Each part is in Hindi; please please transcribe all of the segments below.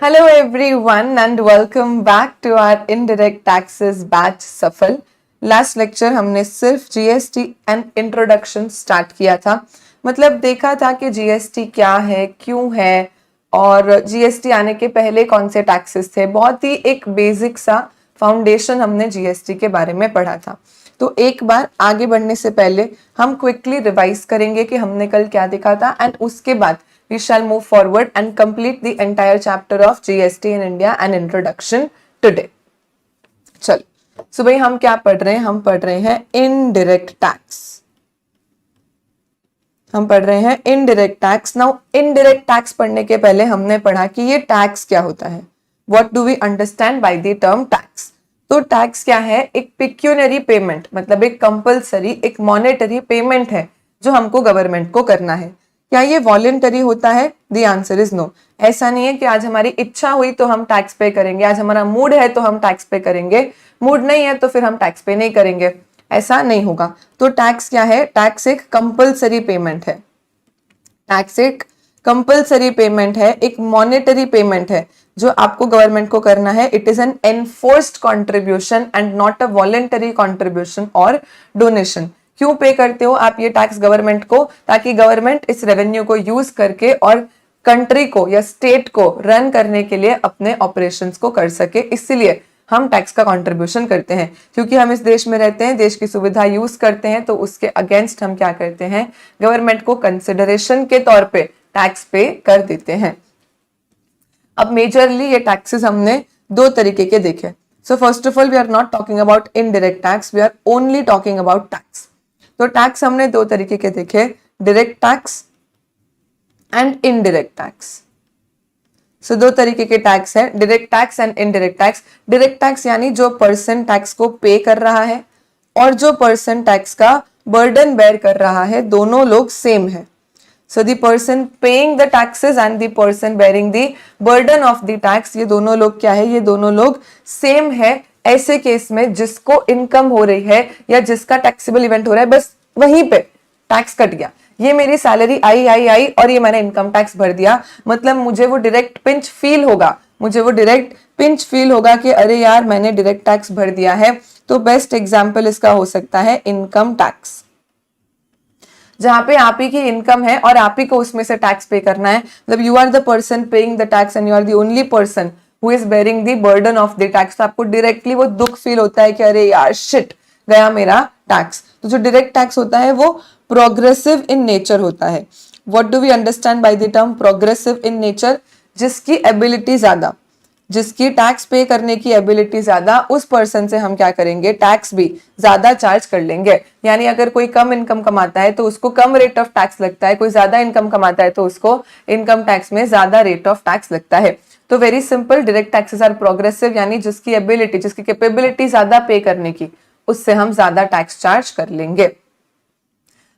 Hello everyone and welcome back to our indirect taxes batch सफल। लास्ट लेक्चर हमने सिर्फ जीएसटी एंड इंट्रोडक्शन स्टार्ट किया था, मतलब देखा था कि जीएसटी क्या है, क्यों है और जीएसटी आने के पहले कौन से टैक्सेस थे। बहुत ही एक बेसिक सा फाउंडेशन हमने जीएसटी के बारे में पढ़ा था। तो एक बार आगे बढ़ने से पहले हम क्विकली रिवाइज करेंगे कि हमने कल क्या देखा था एंड उसके बाद we shall move forward and complete the entire chapter of GST in India and introduction today. चल, so भाई हम क्या पढ़ रहे हैं? हम पढ़ रहे हैं indirect tax. हम पढ़ रहे हैं indirect tax. Now indirect tax पढ़ने के पहले हमने पढ़ा कि ये टैक्स क्या होता है. What do we understand by the term tax? तो टैक्स क्या है? एक पिक्यूनरी पेमेंट, मतलब एक कंपल्सरी, एक मॉनेटरी पेमेंट है जो हमको गवर्नमेंट को करना है। क्या ये वॉलेंटरी होता है? The answer is no. ऐसा नहीं है कि आज हमारी इच्छा हुई तो हम टैक्स पे करेंगे, आज हमारा मूड है तो हम टैक्स पे करेंगे, मूड नहीं है तो फिर हम टैक्स पे नहीं करेंगे, ऐसा नहीं होगा। तो टैक्स क्या है? टैक्स एक कंपल्सरी पेमेंट है। टैक्स एक कंपल्सरी पेमेंट है, एक मॉनेटरी पेमेंट है जो आपको गवर्नमेंट को करना है। It is an enforced contribution and not a voluntary contribution और डोनेशन। क्यों पे करते हो आप ये टैक्स गवर्नमेंट को? ताकि गवर्नमेंट इस रेवेन्यू को यूज करके और कंट्री को या स्टेट को रन करने के लिए अपने ऑपरेशंस को कर सके। इसलिए हम टैक्स का कंट्रीब्यूशन करते हैं, क्योंकि हम इस देश में रहते हैं, देश की सुविधा यूज करते हैं, तो उसके अगेंस्ट हम क्या करते हैं? गवर्नमेंट को कंसिडरेशन के तौर पे टैक्स पे कर देते हैं। अब मेजरली ये टैक्सेस हमने दो तरीके के देखे। So first of all we are not talking about indirect tax, we are only talking about tax. तो टैक्स हमने दो तरीके के देखे, direct tax and indirect tax. So दो तरीके के टैक्स है, direct tax and indirect tax. Direct tax यानी जो पर्सन टैक्स को पे कर रहा है और जो पर्सन टैक्स का बर्डन बेयर कर रहा है, दोनों लोग सेम है। So the person paying the taxes and the person bearing the burden of the tax, ये दोनों लोग क्या है? ये दोनों लोग सेम है। ऐसे केस में जिसको इनकम हो रही है या जिसका टैक्सेबल इवेंट हो रहा है, बस वहीं पे टैक्स कट गया। ये मेरी सैलरी आई और ये मैंने इनकम टैक्स भर दिया, मतलब मुझे वो डायरेक्ट पिंच फील होगा, मुझे वो डायरेक्ट पिंच फील होगा कि अरे यार मैंने डायरेक्ट टैक्स भर दिया है। तो बेस्ट एग्जांपल इसका हो सकता है इनकम टैक्स, जहां पे आप ही की इनकम है और आप ही को उसमें से टैक्स पे करना है। मतलब you are the person paying the tax and you are the only person who is bearing the burden of the tax. तो आपको डायरेक्टली वो दुख फील होता है कि अरे यार शिट, गया मेरा टैक्स। तो जो डायरेक्ट टैक्स होता है वो प्रोग्रेसिव इन नेचर होता है। What do we understand by the term progressive in nature? जिसकी एबिलिटी ज्यादा, जिसकी टैक्स पे करने की एबिलिटी ज्यादा, उस पर्सन से हम क्या करेंगे? टैक्स भी ज्यादा चार्ज कर लेंगे। यानी अगर कोई कम इनकम कमाता है तो उसको कम रेट ऑफ टैक्स लगता है, कोई ज्यादा इनकम कमाता है तो उसको इनकम टैक्स में ज्यादा रेट ऑफ टैक्स लगता है। तो very simple, direct taxes are progressive, यानी जिसकी एबिलिटी, जिसकी कैपेबिलिटी ज्यादा पे करने की, उससे हम ज्यादा टैक्स चार्ज कर लेंगे।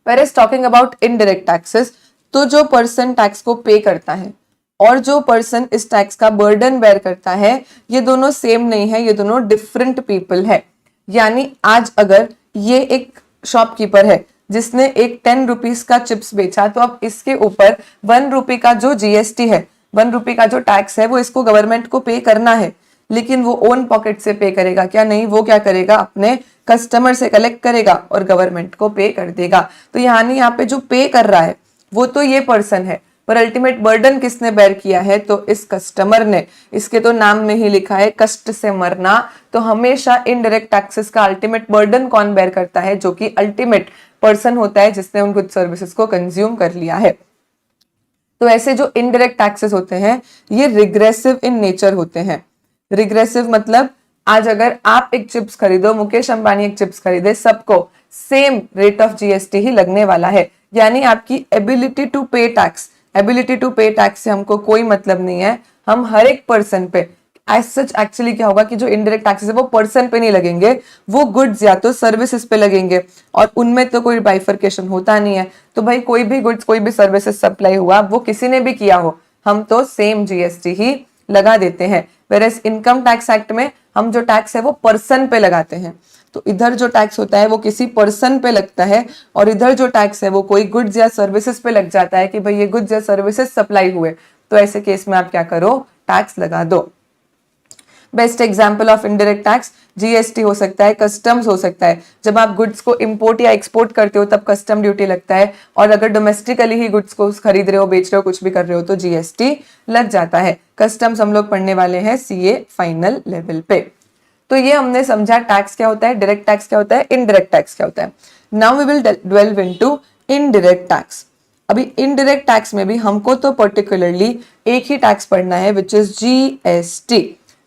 Whereas talking about indirect taxes, तो जो पर्सन टैक्स को पे करता है और जो पर्सन इस टैक्स का बर्डन बेयर करता है, ये दोनों सेम नहीं है, ये दोनों डिफरेंट पीपल है। यानी आज अगर ये एक शॉपकीपर है जिसने एक 10 रुपीज का चिप्स बेचा, तो अब इसके ऊपर 1 रुपए का जो जीएसटी है, 1 रुपए का जो टैक्स है, वो इसको गवर्नमेंट को पे करना है। लेकिन वो ओन पॉकेट से पे करेगा क्या? नहीं, वो क्या करेगा? अपने कस्टमर से कलेक्ट करेगा और गवर्नमेंट को पे कर देगा। तो यहाँ पे जो पे कर रहा है वो तो ये पर्सन है, पर अल्टीमेट बर्डन किसने बेयर किया है? तो इस कस्टमर ने। इसके तो नाम में ही लिखा है कष्ट से मरना। तो हमेशा इनडायरेक्ट टैक्सेस का अल्टीमेट बर्डन कौन बेयर करता है? जो कि अल्टीमेट पर्सन होता है जिसने उन गुड सर्विसेज को कंज्यूम कर लिया है। तो ऐसे जो इनडायरेक्ट टैक्सेस होते हैं ये रिग्रेसिव इन नेचर होते हैं। रिग्रेसिव मतलब आज अगर आप एक चिप्स खरीदो, मुकेश अंबानी एक चिप्स खरीदे, सबको सेम रेट ऑफ जीएसटी ही लगने वाला है। यानी आपकी एबिलिटी टू पे टैक्स, एबिलिटी टू पे टैक्स से हमको कोई मतलब नहीं है। हम हर एक पर्सन पे एज सच एक्चुअली क्या होगा कि जो इनडायरेक्ट टैक्सेस है वो पर्सन पे नहीं लगेंगे, वो गुड्स या तो सर्विसेज पे लगेंगे, और उनमें तो कोई बाइफर्केशन होता नहीं है। तो भाई कोई भी गुड्स, कोई भी सर्विसेज सप्लाई हुआ, वो किसी ने भी किया हो, हम तो सेम जीएसटी ही लगा देते हैं। वेरएस इनकम टैक्स एक्ट में हम जो टैक्स है वो पर्सन पे लगाते हैं। तो इधर जो टैक्स होता है वो किसी पर्सन पे लगता है, और इधर जो टैक्स है वो कोई गुड्स या सर्विसेज पे लग जाता है कि भाई ये गुड्स या सर्विसेज सप्लाई हुए। तो ऐसे केस में आप क्या करो? टैक्स लगा दो। Best example of indirect tax GST हो सकता है, कस्टम्स हो सकता है। जब आप गुड्स को इंपोर्ट या एक्सपोर्ट करते हो तब कस्टम ड्यूटी लगता है, और अगर डोमेस्टिकली ही गुड्स को खरीद रहे हो, बेच रहे हो, कुछ भी कर रहे हो तो जीएसटी लग जाता है। कस्टम्स हम लोग पढ़ने वाले हैं सीए फाइनल लेवल पे। तो ये हमने समझा टैक्स क्या होता है, डायरेक्ट टैक्स क्या होता है, इनडायरेक्ट टैक्स क्या होता है। Now we will delve into indirect tax. अभी इनडायरेक्ट टैक्स में भी हमको तो पर्टिकुलरली एक ही टैक्स पढ़ना है विच इज जीएसटी।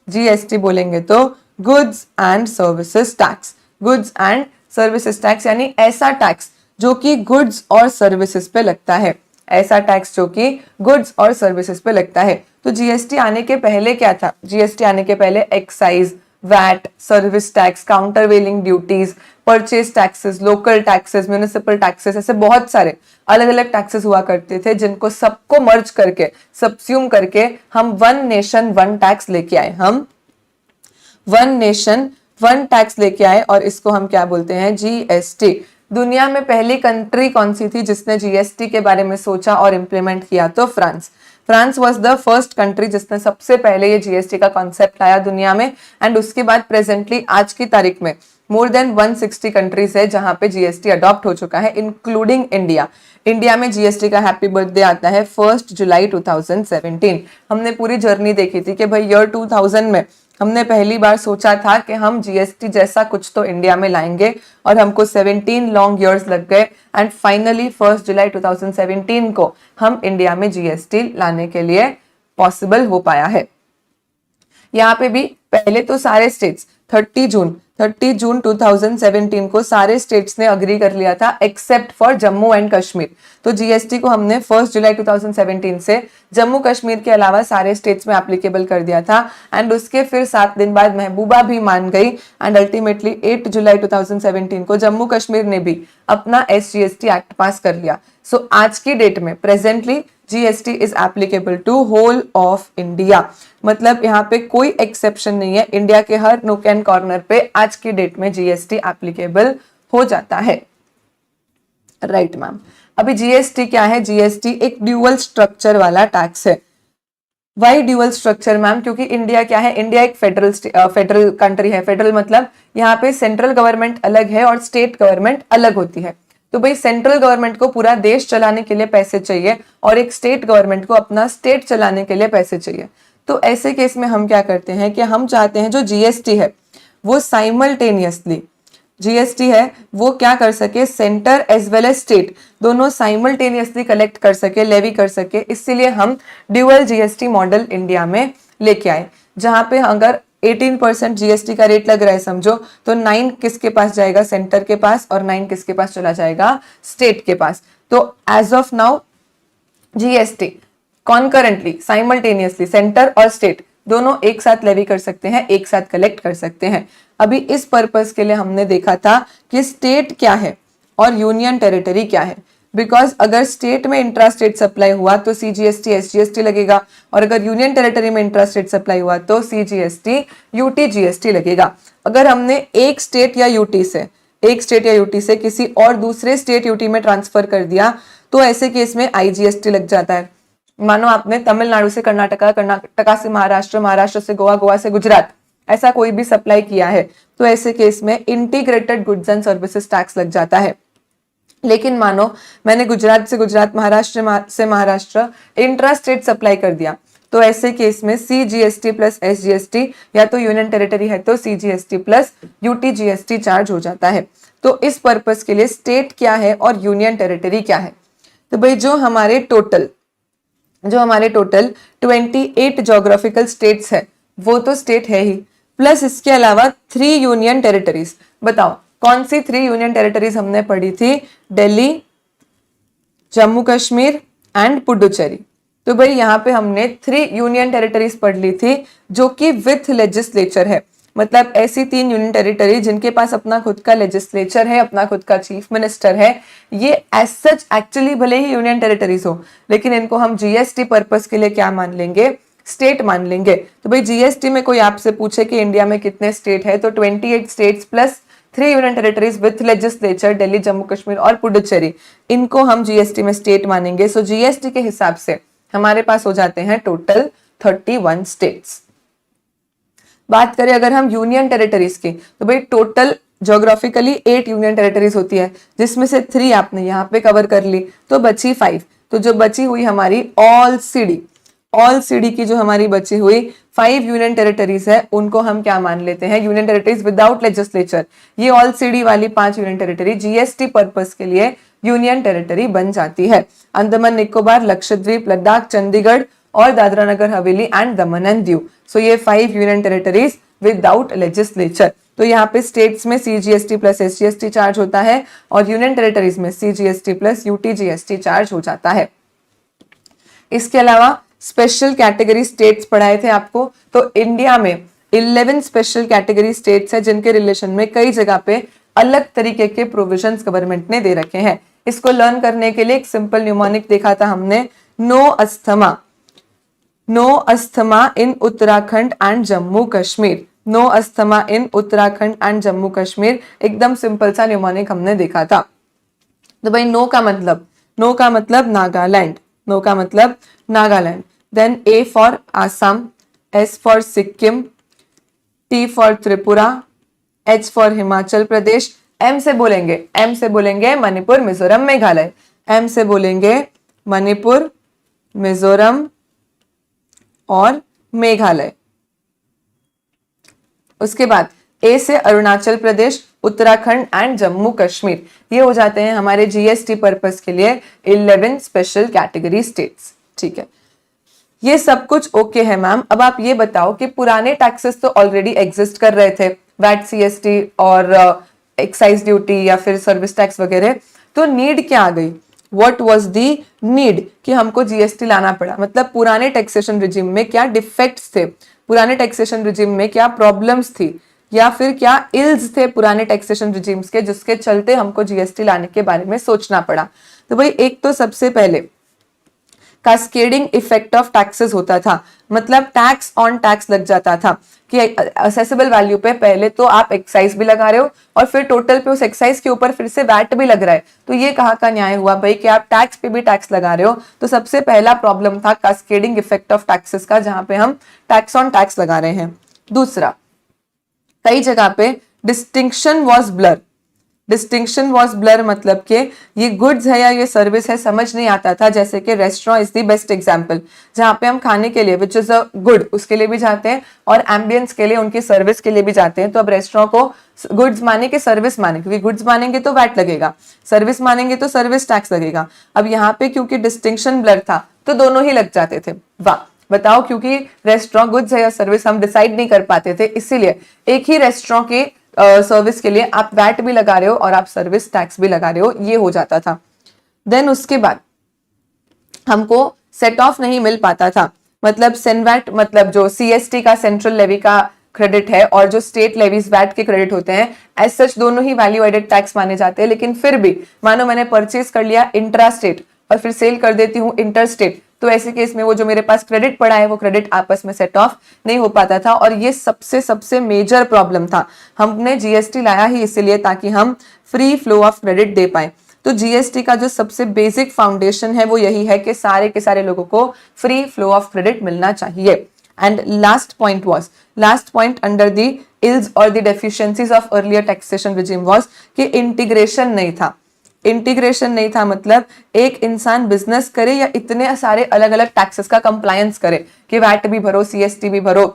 जीएसटी बोलेंगे तो goods and services tax. Goods and services tax यानी ऐसा टैक्स जो कि गुड्स और सर्विसेज पे लगता है, ऐसा टैक्स जो कि गुड्स और सर्विसेज पे लगता है। तो जीएसटी आने के पहले क्या था, जीएसटी आने के पहले excise, VAT, service tax, countervailing duties, purchase taxes, local taxes, municipal taxes, ऐसे बहुत सारे अलग अलग टैक्सेस हुआ करते थे जिनको सबको मर्ज करके, सबस्यूम करके हम वन नेशन वन टैक्स लेके आए। हम वन नेशन वन टैक्स लेके आए और इसको हम क्या बोलते हैं, जीएसटी। दुनिया में पहली कंट्री कौन सी थी जिसने जीएसटी के बारे में सोचा और इंप्लीमेंट किया, तो France. France was the first country जिसने सबसे पहले ये जीएसटी का कॉन्सेप्ट लाया दुनिया में। एंड उसके बाद प्रेजेंटली आज की तारीख में मोर देन 160 कंट्रीज है जहां पे जीएसटी अडॉप्ट हो चुका है, इंक्लूडिंग इंडिया। इंडिया में जीएसटी का हैप्पी बर्थडे आता है 1 जुलाई 2017। हमने पूरी जर्नी देखी थी कि भाई ईयर 2000 में हमने पहली बार सोचा था कि हम जीएसटी जैसा कुछ तो इंडिया में लाएंगे, और हमको 17 लॉन्ग इयर्स लग गए। एंड फाइनली 1 जुलाई 2017 को हम इंडिया में जीएसटी लाने के लिए पॉसिबल हो पाया है। यहाँ पे भी पहले तो सारे स्टेट्स 30 जून 2017 को सारे स्टेट्स ने अग्री कर लिया था except for Jammu and Kashmir. तो जीएसटी को हमने 1 जुलाई 2017 से जम्मू कश्मीर के अलावा सारे स्टेट्स में एप्लीकेबल कर दिया था। एंड उसके फिर 7 दिन बाद महबूबा भी मान गई एंड अल्टीमेटली 8 जुलाई 2017 को जम्मू कश्मीर ने भी अपना एसजीएसटी एक्ट पास कर लिया। सो आज की डेट में presently GST is applicable to whole of India. मतलब यहाँ पे कोई एक्सेप्शन नहीं है, इंडिया के हर नूक एंड कॉर्नर पे आज की डेट में जीएसटी एप्लीकेबल हो जाता है। Right ma'am. अभी जीएसटी क्या है, जीएसटी एक ड्यूअल स्ट्रक्चर वाला टैक्स है। वाई ड्यूअल स्ट्रक्चर मैम, क्योंकि इंडिया क्या है, इंडिया एक फेडरल कंट्री है। फेडरल मतलब यहाँ पे सेंट्रल गवर्नमेंट अलग है और स्टेट गवर्नमेंट अलग होती है। तो भाई सेंट्रल गवर्नमेंट को पूरा देश चलाने के लिए पैसे चाहिए और एक स्टेट गवर्नमेंट को अपना स्टेट चलाने के लिए पैसे चाहिए। तो ऐसे केस में हम क्या करते हैं कि हम चाहते हैं जो जीएसटी है वो साइमल्टेनियसली, जीएसटी है वो क्या कर सके, centre as well as state दोनों साइमल्टेनियसली कलेक्ट कर सके, लेवी कर सके। इसीलिए हम ड्यूअल जीएसटी मॉडल इंडिया में लेके आए, जहां पे अगर 18% जीएसटी का रेट लग रहा है समझो, तो 9 किसके पास जाएगा, सेंटर के पास, और 9 किसके पास चला जाएगा, स्टेट के पास। तो as of now GST concurrently, simultaneously centre और स्टेट दोनों एक साथ लेवी कर सकते हैं, एक साथ कलेक्ट कर सकते हैं। अभी इस पर्पस के लिए हमने देखा था कि स्टेट क्या है और यूनियन टेरिटरी क्या है। बिकॉज अगर स्टेट में इंट्रा स्टेट सप्लाई हुआ तो सीजीएसटी एसजीएसटी लगेगा, और अगर यूनियन टेरिटरी में इंट्रा स्टेट सप्लाई हुआ तो सीजीएसटी यूटीजीएसटी लगेगा। अगर हमने एक स्टेट या यूटी से किसी और दूसरे स्टेट यूटी में ट्रांसफर कर दिया तो ऐसे केस में आईजीएसटी लग जाता है। मानो आपने तमिलनाडु से कर्नाटका, कर्नाटका से महाराष्ट्र, महाराष्ट्र से गोवा, गोवा से गुजरात, ऐसा कोई भी सप्लाई किया है तो ऐसे केस में integrated goods and services tax लग जाता है। लेकिन मानो मैंने गुजरात से गुजरात, महाराष्ट्र से महाराष्ट्र इंट्रा स्टेट सप्लाई कर दिया तो ऐसे केस में सीजीएसटी प्लस एसजीएसटी, या तो यूनियन टेरिटरी है तो सीजीएसटी प्लस यूटीजीएसटी चार्ज हो जाता है। तो इस पर्पस के लिए स्टेट क्या है और यूनियन टेरिटरी क्या है, तो भाई जो हमारे टोटल 28 जोग्राफिकल स्टेट्स है वो तो स्टेट है ही, प्लस इसके अलावा 3 यूनियन टेरिटरीज। बताओ कौन सी 3 यूनियन टेरिटरीज हमने पढ़ी थी, दिल्ली, जम्मू कश्मीर एंड पुडुचेरी। तो भाई यहाँ पे हमने 3 यूनियन टेरिटरीज पढ़ ली थी जो कि विथ लेजिस्लेचर है। मतलब ऐसी 3 यूनियन टेरिटरी जिनके पास अपना खुद का लेजिस्लेचर है, अपना खुद का चीफ मिनिस्टर है। ये एज सच एक्चुअली भले ही यूनियन टेरिटरीज हो, लेकिन इनको हम जीएसटी पर्पस के लिए क्या मान लेंगे, स्टेट मान लेंगे। तो भाई जीएसटी में कोई आपसे पूछे कि इंडिया में कितने स्टेट है, तो 28 states plus 3 union territories with legislature, Delhi, Jammu Kashmir और पुडुचेरी, इनको हम जीएसटी में स्टेट मानेंगे। सो जीएसटी के हिसाब से हमारे पास हो जाते हैं टोटल 31 स्टेट्स। बात करें अगर हम यूनियन टेरिटरीज की, तो भाई टोटल ज्योग्राफिकली 8 यूनियन टेरिटरीज होती है, जिसमें से 3 आपने यहाँ पे कवर कर ली, तो बची 5। तो जो बची हुई हमारी ऑल सीडी की जो हमारी बची हुई 5 यूनियन टेरिटरीज है, उनको हम क्या मान लेते हैं, यूनियन टेरिटरीज विदाउट लेजिस्लेचर। ये ऑल सीडी वाली 5 यूनियन टेरिटरी जीएसटी पर्पस के लिए यूनियन टेरिटरी बन जाती है। अंडमान निकोबार, लक्षद्वीप, लद्दाख, चंडीगढ़ और Dadra Nagar Haveli and Daman and Diu. सो ये 5 यूनियन टेरिटरीज विदाउट लेजिस्लेचर। तो यहाँ पे स्टेट्स में सीजीएसटी प्लस एसजीएसटी चार्ज होता है और यूनियन टेरिटरीज में सीजीएसटी प्लस यूटीजीएसटी चार्ज हो जाता है। इसके अलावा स्पेशल कैटेगरी स्टेट्स पढ़ाए थे आपको, तो इंडिया में 11 स्पेशल कैटेगरी स्टेट्स है जिनके रिलेशन में कई जगह पे अलग तरीके के प्रोविजंस गवर्नमेंट ने दे रखे हैं। इसको लर्न करने के लिए एक सिंपल न्यूमोनिक देखा था हमने, no asthma in Uttarakhand and Jammu Kashmir. No asthma in Uttarakhand and Jammu Kashmir, एकदम सिंपल सा न्यूमोनिक हमने देखा था। तो भाई नो का मतलब नागालैंड, नो का मतलब Nagaland. Then A for Assam, S for Sikkim, T for Tripura, H for Himachal Pradesh, M से बोलेंगे मणिपुर, मिजोरम, मेघालय। एम से बोलेंगे मणिपुर, मिजोरम और मेघालय। उसके बाद ए से अरुणाचल प्रदेश, उत्तराखंड एंड जम्मू कश्मीर। ये हो जाते हैं हमारे जीएसटी पर्पस के लिए 11 स्पेशल कैटेगरी स्टेट्स। ठीक है, ये सब कुछ ओके है मैम। अब आप ये बताओ कि पुराने टैक्सेस तो ऑलरेडी एग्जिस्ट कर रहे थे, वैट, सीएसटी और एक्साइज ड्यूटी या फिर सर्विस टैक्स वगैरह, तो नीड क्या आ गई, व्हाट वाज द नीड कि हमको जीएसटी लाना पड़ा। मतलब पुराने टैक्सेशन रिजिम में क्या डिफेक्ट्स थे, पुराने टैक्सेशन रिजिम में क्या प्रॉब्लम्स थी, या फिर क्या इल्स थे पुराने टैक्सेशन रिजिम्स के, जिसके चलते हमको जीएसटी लाने के बारे में सोचना पड़ा। तो भाई एक तो सबसे पहले कास्केडिंग इफेक्ट ऑफ टैक्सेस होता था, मतलब टैक्स ऑन टैक्स लग जाता था कि असेसेबल वैल्यू पे पहले तो आप एक्साइज भी लगा रहे हो और फिर टोटल पे उस एक्साइज के ऊपर फिर से वैट भी लग रहा है। तो ये कहाँ का न्याय हुआ भाई कि आप टैक्स पे भी टैक्स लगा रहे हो। तो सबसे पहला प्रॉब्लम था कास्केडिंग इफेक्ट ऑफ टैक्सेस का, जहां पे हम टैक्स ऑन टैक्स लगा रहे हैं। दूसरा, कई जगह पे डिस्टिंक्शन वॉज ब्लर, मतलब कि ये गुड्स है या ये सर्विस है समझ नहीं आता था। जैसे कि restaurant is the best example, जहाँ पे हम खाने के लिए विच इज अ गुड उसके लिए भी जाते हैं और एम्बियंस के लिए, उनकी सर्विस के लिए भी जाते हैं। तो अब रेस्टोरेंट को गुड्स माने कि सर्विस माने, क्योंकि गुड्स मानेंगे तो वैट लगेगा, सर्विस मानेंगे तो सर्विस टैक्स लगेगा। अब यहाँ पे क्योंकि डिस्टिंक्शन ब्लर था तो दोनों ही लग जाते थे। वाह, बताओ, क्योंकि रेस्टोरेंट गुड्स है या सर्विस हम डिसाइड नहीं कर पाते थे, इसीलिए एक ही रेस्टोरेंट के सर्विस के लिए आप वैट भी लगा रहे हो और आप सर्विस टैक्स भी लगा रहे हो, ये हो जाता था। देन उसके बाद हमको सेट ऑफ नहीं मिल पाता था, मतलब सेनवैट, मतलब जो सीएसटी का सेंट्रल लेवी का क्रेडिट है और जो स्टेट लेवीज वैट के क्रेडिट होते हैं, एज सच दोनों ही वैल्यू एडेड टैक्स माने जाते हैं। लेकिन फिर भी मानो मैंने परचेज कर लिया इंट्रा स्टेट और फिर सेल कर देती हूँ इंटर स्टेट, तो ऐसे केस में वो जो मेरे पास क्रेडिट पड़ा है वो क्रेडिट आपस में सेट ऑफ नहीं हो पाता था। और ये सबसे मेजर प्रॉब्लम था। हमने जीएसटी लाया ही इसीलिए ताकि हम फ्री फ्लो ऑफ क्रेडिट दे पाए। तो जीएसटी का जो सबसे बेसिक फाउंडेशन है वो यही है कि सारे के सारे लोगों को फ्री फ्लो ऑफ क्रेडिट मिलना चाहिए। And last point under the ills और the deficiencies of earlier taxation regime was कि इंटीग्रेशन नहीं था, मतलब एक इंसान बिजनेस करे या इतने सारे अलग अलग टैक्सेस का कंप्लायंस करे कि वैट भी भरो, सीएसटी भी भरो,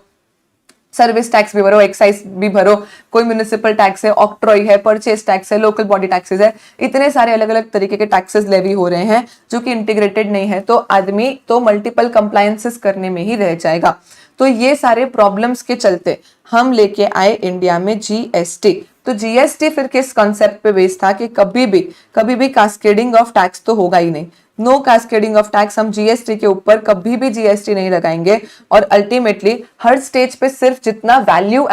सर्विस टैक्स भी भरो, एक्साइज भी भरो, कोई म्युनिसिपल टैक्स है, ऑक्ट्रॉय है, परचेज टैक्स है, लोकल बॉडी टैक्सेस है, इतने सारे अलग अलग तरीके के टैक्सेस लेवी हो रहे हैं जो कि इंटीग्रेटेड नहीं है। तो आदमी तो मल्टीपल कंप्लायंसेस करने में ही रह जाएगा। तो ये सारे प्रॉब्लम्स के चलते हम लेके आए इंडिया में जीएसटी। तो जीएसटी फिर किस कॉन्सेप्ट पे बेस्ड था कि कभी भी कास्केडिंग ऑफ टैक्स तो होगा ही नहीं, नो कास्केडिंग ऑफ टैक्स। हम जीएसटी के ऊपर कभी भी जीएसटी नहीं लगाएंगे और अल्टीमेटली हर स्टेज पे सिर्फ जितना वैल्यू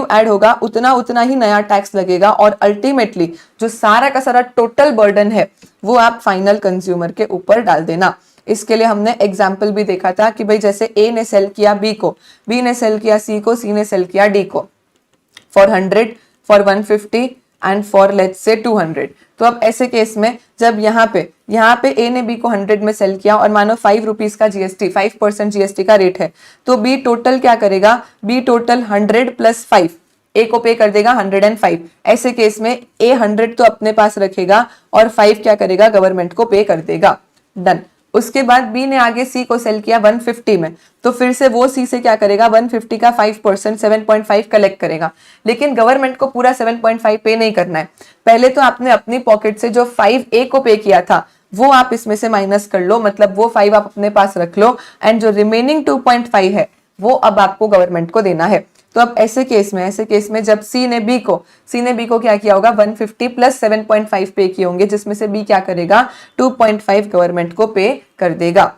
ऐड होगा उतना ही नया टैक्स लगेगा और अल्टीमेटली जो सारा का सारा टोटल बर्डन है वो आप फाइनल कंज्यूमर के ऊपर डाल देना। इसके लिए हमने एग्जाम्पल भी देखा था कि भाई जैसे ए ने सेल किया बी को, बी ने सेल किया सी को, सी ने सेल किया डी को, for 100, for 150, and for let's say 200। तो अब ऐसे केस में जब यहाँ पे ए ने बी को 100 में सेल किया और मानो 5 रुपीज का जीएसटी 5% जीएसटी का रेट है, तो बी टोटल क्या करेगा, बी टोटल 100 प्लस 5 ए को पे कर देगा 105। ऐसे केस में ए 100 तो अपने पास रखेगा और 5 क्या करेगा, गवर्नमेंट को पे कर देगा। डन। उसके बाद बी ने आगे सी को सेल किया 150 में, तो फिर से वो सी से क्या करेगा, 150 का 5% 7.5 कलेक्ट करेगा, लेकिन गवर्नमेंट को पूरा 7.5 पे नहीं करना है। पहले तो आपने अपनी पॉकेट से जो 5 ए को पे किया था वो आप इसमें से माइनस कर लो, मतलब वो 5 आप अपने पास रख लो एंड जो रिमेनिंग 2.5 है वो अब आपको गवर्नमेंट को देना है। तो अब ऐसे केस में जब सी ने बी को क्या किया होगा, 150 प्लस 7.5 पे किए होंगे, जिसमें से बी क्या करेगा, 2.5 गवर्नमेंट को पे कर देगा।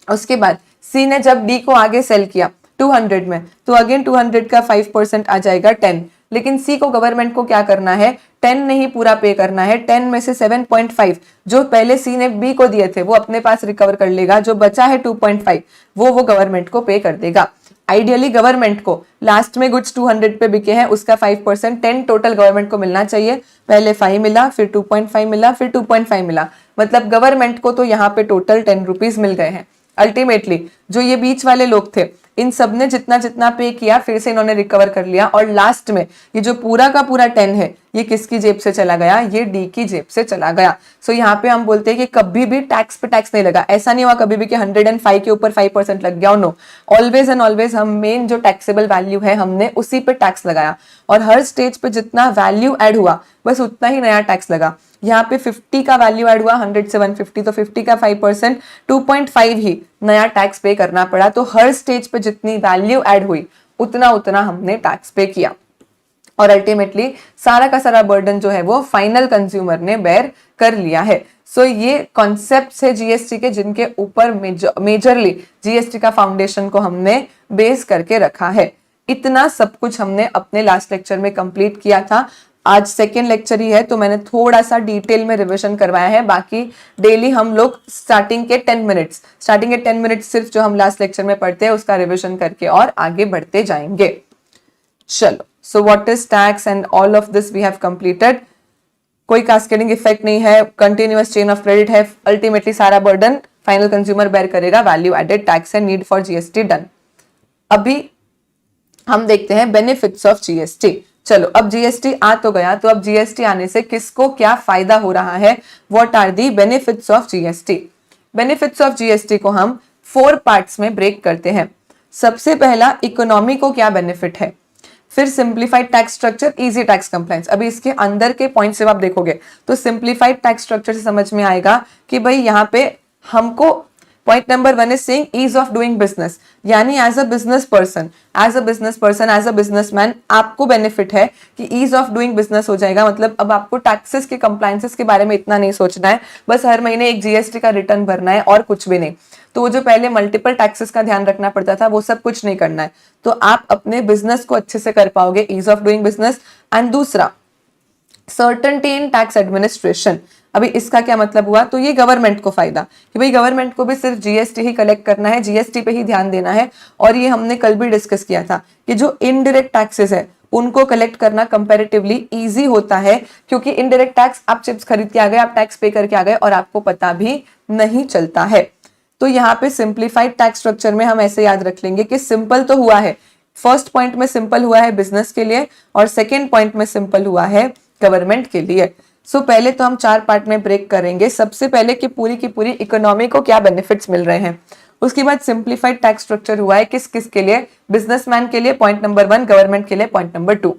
उसके बाद सी ने जब डी को आगे सेल किया 200 में, तो अगेन 200 का 5% आ जाएगा 10, लेकिन सी को गवर्नमेंट को क्या करना है, 10 नहीं पूरा पे करना है, 10 में से 7.5 जो पहले सी ने बी को दिए थे वो अपने पास रिकवर कर लेगा, जो बचा है 2.5 वो गवर्नमेंट को पे कर देगा। आइडियली गवर्नमेंट को लास्ट में गुड्स 200 पे बिके हैं, उसका 5% 10 टोटल गवर्नमेंट को मिलना चाहिए। पहले 5 मिला, फिर 2.5 मिला, फिर 2.5 मिला, मतलब गवर्नमेंट को तो यहाँ पे टोटल 10 रुपीज मिल गए हैं। अल्टीमेटली जो ये बीच वाले लोग थे इन सब ने जितना जितना पे किया फिर से इन्होंने रिकवर कर लिया, और लास्ट में ये जो पूरा का पूरा 10 है ये किसकी जेब से चला गया, ये डी की जेब से चला गया। सो यहाँ पे हम बोलते हैं कि कभी भी टैक्स पे टैक्स नहीं लगा। ऐसा नहीं हुआ कभी भी कि 105 के ऊपर 5% लग गया, नो, ऑलवेज एंड ऑलवेज हम मेन जो टैक्सेबल वैल्यू है हमने उसी पे टैक्स लगाया, और हर स्टेज पे जितना वैल्यू ऐड हुआ बस उतना ही नया टैक्स लगा। यहाँ पे 50 का वैल्यू ऐड हुआ 100 से 150, तो 50 का 5% 2.5 ही नया टैक्स पे करना पड़ा। तो हर स्टेज पे जितनी वैल्यू ऐड हुई उतना उतना हमने टैक्स पे किया, और अल्टीमेटली सारा का सारा बर्डन जो है वो फाइनल कंज्यूमर ने बेयर कर लिया है। सो ये कॉन्सेप्ट है जीएसटी के जिनके ऊपर मेजरली जीएसटी का फाउंडेशन को हमने बेस करके रखा है। इतना सब कुछ हमने अपने लास्ट लेक्चर में कंप्लीट किया था। आज सेकेंड लेक्चर ही है तो मैंने थोड़ा सा डिटेल में रिवीजन करवाया है, बाकी डेली हम लोग स्टार्टिंग के 10 मिनट्स सिर्फ जो हम लास्ट लेक्चर में पढ़ते हैं उसका रिवीजन करके और आगे बढ़ते जाएंगे। चलो, so what is tax and all of this we have completed. कोई कास्केडिंग इफेक्ट नहीं है, कंटिन्यूअस चेन ऑफ क्रेडिट है, अल्टीमेटली सारा बर्डन फाइनल कंज्यूमर बेयर करेगा, value added tax and need for GST done. अभी हम देखते हैं बेनिफिट्स ऑफ जीएसटी। चलो, अब जीएसटी आ तो गया, तो अब जीएसटी आने से किसको क्या फायदा हो रहा है, what are the benefits of GST. Benefits of GST को हम 4 पार्ट्स में ब्रेक करते हैं। सबसे पहला, इकोनॉमी को क्या बेनिफिट है, फिर simplified tax structure, easy tax compliance. अभी इसके अंदर के पॉइंट से आप देखोगे तो सिंप्लीफाइड टैक्स स्ट्रक्चर से समझ में आएगा कि भाई यहाँ पे हमको point number 1 is saying ease of doing business, यानी as a business person, as a businessman आपको बेनिफिट है कि ईज ऑफ डूइंग बिजनेस हो जाएगा। मतलब अब आपको टैक्सेस के कंप्लायंसेस के बारे में इतना नहीं सोचना है, बस हर महीने एक जीएसटी का रिटर्न भरना है और कुछ भी नहीं। तो वो जो पहले मल्टीपल टैक्सेस का ध्यान रखना पड़ता था वो सब कुछ नहीं करना है, तो आप अपने बिजनेस को अच्छे से कर पाओगे, ease of doing business. And दूसरा, सर्टेनिटी इन टैक्स एडमिनिस्ट्रेशन। अभी इसका क्या मतलब हुआ, तो ये गवर्नमेंट को फायदा कि भाई गवर्नमेंट को भी सिर्फ जीएसटी ही कलेक्ट करना है, जीएसटी पे ही ध्यान देना है। और ये हमने कल भी डिस्कस किया था कि जो इनडायरेक्ट टैक्सेस है उनको कलेक्ट करना कंपैरेटिवली इजी होता है, क्योंकि इनडायरेक्ट टैक्स आप चिप्स खरीद के आ गए, आप टैक्स पे करके आ गए और आपको पता भी नहीं चलता है। तो यहाँ पे सिंप्लीफाइड टैक्स स्ट्रक्चर में हम ऐसे याद रख लेंगे कि सिंपल तो हुआ है, फर्स्ट पॉइंट में सिंपल हुआ है बिजनेस के लिए और सेकेंड पॉइंट में सिंपल हुआ है गवर्नमेंट के लिए। सो पहले तो हम 4 पार्ट में ब्रेक करेंगे। सबसे पहले कि पूरी की पूरी इकोनॉमी को क्या बेनिफिट्स मिल रहे हैं, उसके बाद सिंप्लीफाइड टैक्स स्ट्रक्चर हुआ है किस किस के लिए, बिजनेसमैन के लिए पॉइंट नंबर 1, गवर्नमेंट के लिए point number 2,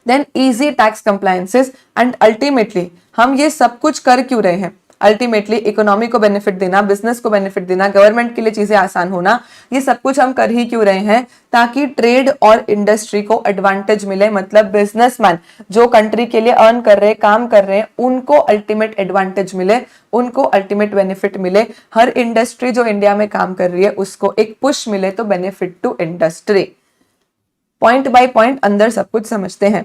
then easy tax compliances. And ultimately हम ये सब कुछ कर क्यों रहे हैं, अल्टीमेटली इकोनॉमी को बेनिफिट देना, बिजनेस को बेनिफिट देना, गवर्नमेंट के लिए चीजें आसान होना, ये सब कुछ हम कर ही क्यों रहे हैं, ताकि ट्रेड और इंडस्ट्री को एडवांटेज मिले। मतलब बिजनेसमैन जो कंट्री के लिए अर्न कर रहे हैं, काम कर रहे हैं, उनको अल्टीमेट एडवांटेज मिले, उनको अल्टीमेट बेनिफिट मिले। हर इंडस्ट्री जो इंडिया में काम कर रही है उसको एक पुश मिले, तो benefit to industry. Point by point अंदर सब कुछ समझते हैं।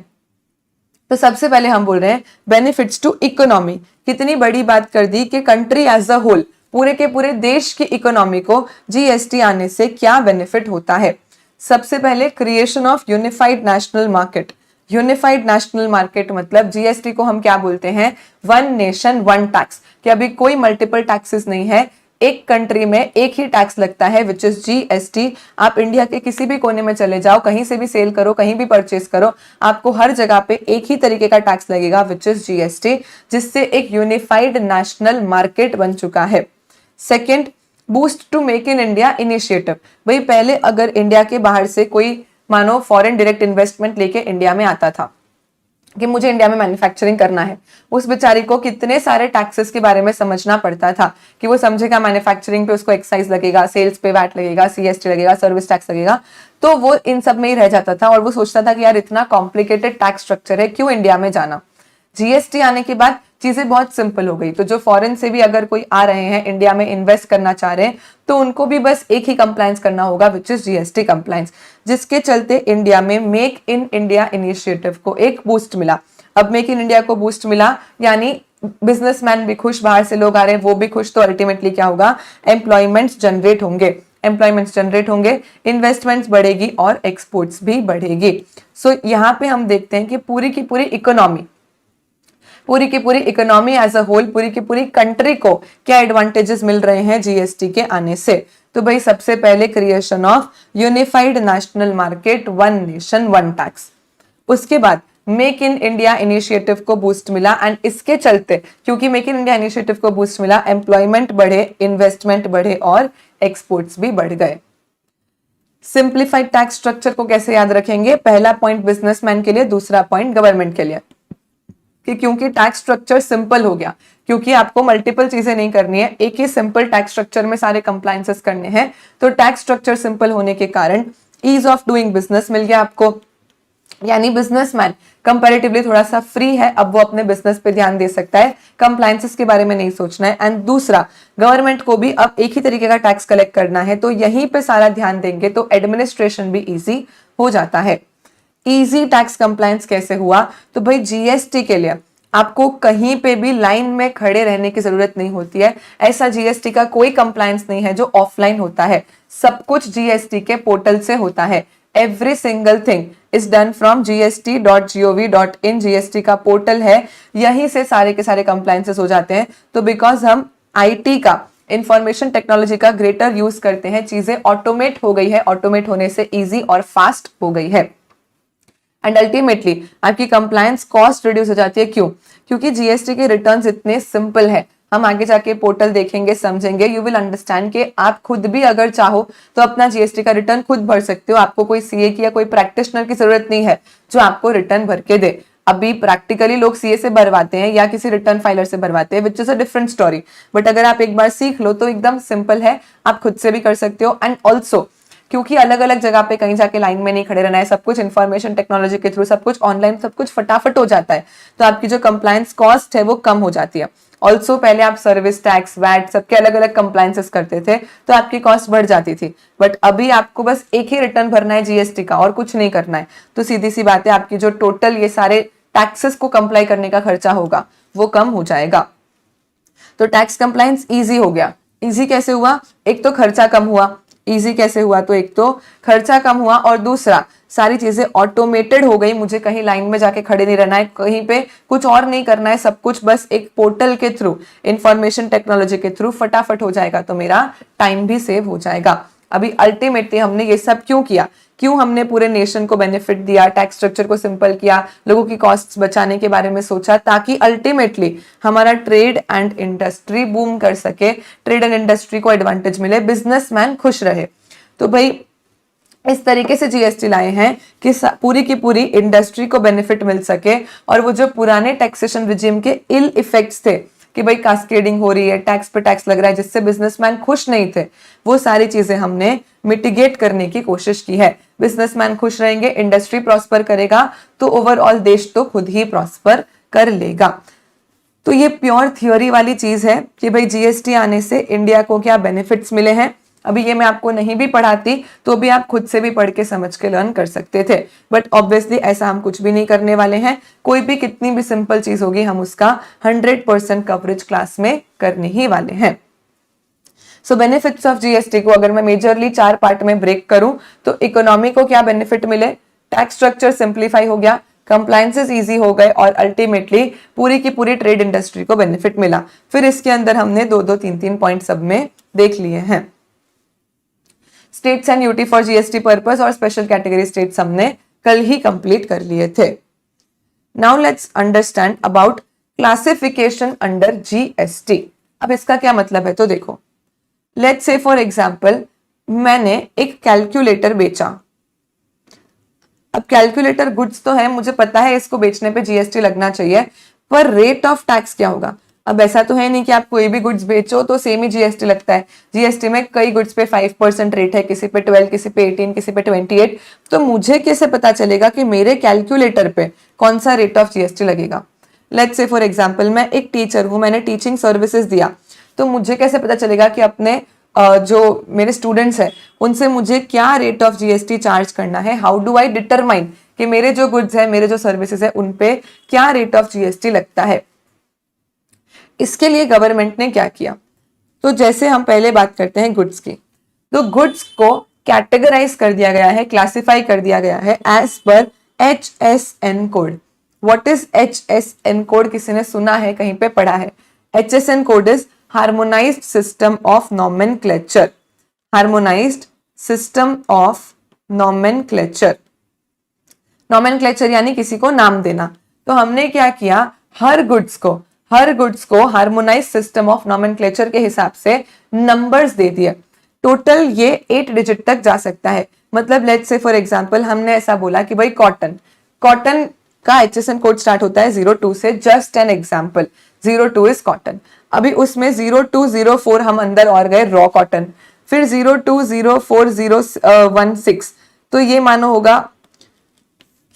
तो सबसे पहले हम बोल रहे हैं बेनिफिट्स टू इकोनॉमी। कितनी बड़ी बात कर दी कि कंट्री एज अ होल, पूरे के पूरे देश की इकोनॉमी को जीएसटी आने से क्या बेनिफिट होता है। सबसे पहले creation of unified national market. Unified national market मतलब जीएसटी को हम क्या बोलते हैं, वन नेशन वन टैक्स, कि अभी कोई मल्टीपल टैक्सेस नहीं है, एक कंट्री में एक ही टैक्स लगता है विच इज जीएसटी। आप इंडिया के किसी भी कोने में चले जाओ, कहीं से भी सेल करो, कहीं भी परचेस करो, आपको हर जगह पे एक ही तरीके का टैक्स लगेगा विच इज जीएसटी, जिससे एक यूनिफाइड नेशनल मार्केट बन चुका है। Second, boost to make in India initiative. भाई पहले अगर इंडिया के बाहर से कोई मानो फॉरेन डायरेक्ट इन्वेस्टमेंट लेके इंडिया में आता था कि मुझे इंडिया में मैन्युफैक्चरिंग करना है, उस बेचारी को कितने सारे टैक्सेस के बारे में समझना पड़ता था कि वो समझेगा मैन्युफैक्चरिंग पे उसको एक्साइज लगेगा, सेल्स पे वैट लगेगा, सीएसटी लगेगा, सर्विस टैक्स लगेगा, तो वो इन सब में ही रह जाता था और वो सोचता था कि यार इतना कॉम्प्लिकेटेड टैक्स स्ट्रक्चर है, क्यों इंडिया में जाना। जीएसटी आने के बाद चीजें बहुत सिंपल हो गई, तो जो फॉरेन से भी अगर कोई आ रहे हैं इंडिया में इन्वेस्ट करना चाह रहे हैं तो उनको भी बस एक ही कंप्लायंस करना होगा विच इज जीएसटी कंप्लायंस, जिसके चलते इंडिया में मेक इन इंडिया इनिशिएटिव को एक बूस्ट मिला। अब मेक इन इंडिया को बूस्ट मिला यानी बिजनेसमैन भी खुश, बाहर से लोग आ रहे हैं वो भी खुश, तो अल्टीमेटली क्या होगा, एम्प्लॉयमेंट्स जनरेट होंगे, एम्प्लॉयमेंट्स जनरेट होंगे, इन्वेस्टमेंट्स बढ़ेगी और एक्सपोर्ट्स भी बढ़ेगी। सो यहाँ पे हम देखते हैं कि पूरी की पूरी इकोनॉमी एज अ होल, पूरी की पूरी कंट्री को क्या एडवांटेजेस मिल रहे हैं जीएसटी के आने से। तो भाई सबसे पहले creation of unified national market, one nation one tax. उसके बाद मेक इन इंडिया इनिशिएटिव को बूस्ट मिला एंड इसके चलते, क्योंकि मेक इन इंडिया इनिशिएटिव को बूस्ट मिला, एम्प्लॉयमेंट बढ़े, इन्वेस्टमेंट बढ़े और एक्सपोर्ट्स भी बढ़ गए। सिंप्लीफाइड टैक्स स्ट्रक्चर को कैसे याद रखेंगे, पहला पॉइंट बिजनेसमैन के लिए, दूसरा पॉइंट गवर्नमेंट के लिए, कि क्योंकि टैक्स स्ट्रक्चर सिंपल हो गया, क्योंकि आपको मल्टीपल चीजें नहीं करनी है, एक ही सिंपल टैक्स स्ट्रक्चर में सारे कंप्लायंसेस करने हैं, तो टैक्स स्ट्रक्चर सिंपल होने के कारण ईज ऑफ डूइंग बिजनेस मिल गया आपको, यानी बिजनेसमैन कंपैरेटिवली थोड़ा सा फ्री है, अब वो अपने बिजनेस पे ध्यान दे सकता है, कंप्लायंसेस के बारे में नहीं सोचना है। एंड दूसरा, गवर्नमेंट को भी अब एक ही तरीके का टैक्स कलेक्ट करना है, तो यहीं पे सारा ध्यान देंगे तो एडमिनिस्ट्रेशन भी इजी हो जाता है। इजी टैक्स कंप्लायंस कैसे हुआ, तो भाई जीएसटी के लिए आपको कहीं पे भी लाइन में खड़े रहने की जरूरत नहीं होती है। ऐसा जीएसटी का कोई कंप्लायंस नहीं है जो ऑफलाइन होता है, सब कुछ जीएसटी के पोर्टल से होता है। Every single thing is done from gst.gov.in, GST का पोर्टल है, यहीं से सारे के सारे कंप्लायंसेस हो जाते हैं। तो बिकॉज हम आईटी का, इंफॉर्मेशन टेक्नोलॉजी का ग्रेटर यूज करते हैं, चीजें ऑटोमेट हो गई है, ऑटोमेट होने से इजी और फास्ट हो गई है एंड अल्टीमेटली आपकी कंप्लायंस कॉस्ट रिड्यूस हो जाती है। क्यों? क्योंकि जीएसटी के रिटर्न्स इतने सिंपल है, हम आगे जाके पोर्टल देखेंगे, समझेंगे, यू विल अंडरस्टैंड कि आप खुद भी अगर चाहो तो अपना जीएसटी का रिटर्न खुद भर सकते हो, आपको कोई सीए की या कोई प्रैक्टिशनर की जरूरत नहीं है जो आपको रिटर्न भर के दे। अभी प्रैक्टिकली लोग सीए से भरवाते हैं या किसी रिटर्न फाइलर से भरवाते हैं, which is a different story, but अगर आप एक बार सीख लो तो एकदम सिंपल है, आप खुद से भी कर सकते हो। एंड ऑल्सो क्योंकि अलग अलग जगह पे कहीं जाके लाइन में नहीं खड़े रहना है, सब कुछ इंफॉर्मेशन टेक्नोलॉजी के थ्रू, सब कुछ ऑनलाइन, सब कुछ फटाफट हो जाता है, तो आपकी जो कंप्लायंस कॉस्ट है वो कम हो जाती है। ऑल्सो पहले आप सर्विस टैक्स, वैट, सबके अलग अलग कंप्लायंसेस करते थे तो आपकी कॉस्ट बढ़ जाती थी, बट अभी आपको बस एक ही रिटर्न भरना है जीएसटी का और कुछ नहीं करना है, तो सीधी सी बात है आपकी जो टोटल ये सारे टैक्सेस को कंप्लाई करने का खर्चा होगा वो कम हो जाएगा। तो टैक्स कंप्लायंस इजी हो गया। इजी कैसे हुआ? एक तो खर्चा कम हुआ। इजी कैसे हुआ? तो एक तो खर्चा कम हुआ और दूसरा सारी चीजें ऑटोमेटेड हो गई, मुझे कहीं लाइन में जाके खड़े नहीं रहना है, कहीं पे कुछ और नहीं करना है, सब कुछ बस एक पोर्टल के थ्रू, इंफॉर्मेशन टेक्नोलॉजी के थ्रू फटाफट हो जाएगा, तो मेरा टाइम भी सेव हो जाएगा। अभी अल्टीमेटली हमने ये सब क्यों किया, क्यों हमने पूरे नेशन को बेनिफिट दिया, टैक्स स्ट्रक्चर को सिंपल किया, लोगों की कॉस्ट्स बचाने के बारे में सोचा, ताकि अल्टीमेटली हमारा ट्रेड एंड इंडस्ट्री बूम कर सके, ट्रेड एंड इंडस्ट्री को एडवांटेज मिले, बिजनेसमैन खुश रहे। तो भाई इस तरीके से जीएसटी लाए हैं कि पूरी की पूरी इंडस्ट्री को बेनिफिट मिल सके, और वो जो पुराने टैक्सेशन रिजीम के इल इफेक्ट्स थे कि भाई कास्केडिंग हो रही है, टैक्स पे टैक्स लग रहा है, जिससे बिजनेसमैन खुश नहीं थे, वो सारी चीजें हमने मिटिगेट करने की कोशिश की है। बिजनेसमैन खुश रहेंगे, इंडस्ट्री प्रॉस्पर करेगा, तो ओवरऑल देश तो खुद ही प्रॉस्पर कर लेगा। तो ये प्योर थ्योरी वाली चीज है कि भाई जीएसटी आने से इंडिया को क्या बेनिफिट्स मिले हैं। अभी ये मैं आपको नहीं भी पढ़ाती तो भी आप खुद से भी पढ़ के समझ के लर्न कर सकते थे, बट ऑब्वियसली ऐसा हम कुछ भी नहीं करने वाले हैं। कोई भी कितनी भी सिंपल चीज होगी हम उसका 100% कवरेज क्लास में करने ही वाले हैं। सो बेनिफिट्स ऑफ जीएसटी को अगर मैं मेजरली 4 पार्ट में ब्रेक करूं तो इकोनॉमी को क्या बेनिफिट मिले, टैक्स स्ट्रक्चर सिंप्लीफाई हो गया, कंप्लायंसेस इजी हो गए और अल्टीमेटली पूरी की पूरी ट्रेड इंडस्ट्री को बेनिफिट मिला। फिर इसके अंदर हमने 2-2, 3-3 पॉइंट सब में देख लिए हैं। States and UT for GST purpose और स्पेशल कैटेगरी स्टेट्स हमने कल ही कंप्लीट कर लिए थे। Now let's understand about classification under GST. अब इसका क्या मतलब है तो देखो, लेट्स से फॉर एग्जांपल मैंने एक कैलकुलेटर बेचा। अब कैलकुलेटर गुड्स तो है, मुझे पता है इसको बेचने पे जीएसटी लगना चाहिए, पर रेट ऑफ टैक्स क्या होगा? अब ऐसा तो है नहीं कि आप कोई भी गुड्स बेचो तो सेम ही जीएसटी लगता है। जीएसटी में कई गुड्स पे 5% रेट है, किसी पे 12, किसी पे 18, किसी पे 28। तो मुझे कैसे पता चलेगा कि मेरे कैलकुलेटर पे कौन सा रेट ऑफ जीएसटी लगेगा? लेट्स से फॉर एग्जाम्पल मैं एक टीचर हूं, मैंने टीचिंग सर्विसेज दिया, तो मुझे कैसे पता चलेगा कि अपने जो मेरे स्टूडेंट्स हैं उनसे मुझे क्या रेट ऑफ जीएसटी चार्ज करना है? हाउ डू आई डिटरमाइन कि मेरे जो गुड्स है, मेरे जो सर्विसेज है, उन पे क्या रेट ऑफ जीएसटी लगता है? इसके लिए गवर्नमेंट ने क्या किया, तो जैसे हम पहले बात करते हैं गुड्स की, तो गुड्स को कैटेगराइज कर दिया गया है, क्लासिफाई कर दिया गया है as per HSN code. What is HSN code? किसी ने सुना है, कहीं पे पढ़ा है? HSN code is harmonised system of nomenclature. Harmonised system of nomenclature. Nomenclature यानी किसी को नाम देना। तो हमने क्या किया, हर गुड्स को हार्मोनाइज सिस्टम ऑफ नॉमेनक्लेचर के हिसाब से नंबर्स दे दिए। टोटल ये 8 डिजिट तक जा सकता है। मतलब लेट्स से फॉर एग्जांपल हमने ऐसा बोला कि भाई कॉटन का HSN कोड स्टार्ट होता है 02 से। Just an example, 02 is cotton. अभी उसमें 0204 हम अंदर और गए रॉ कॉटन, फिर 0204016, तो ये मानो होगा,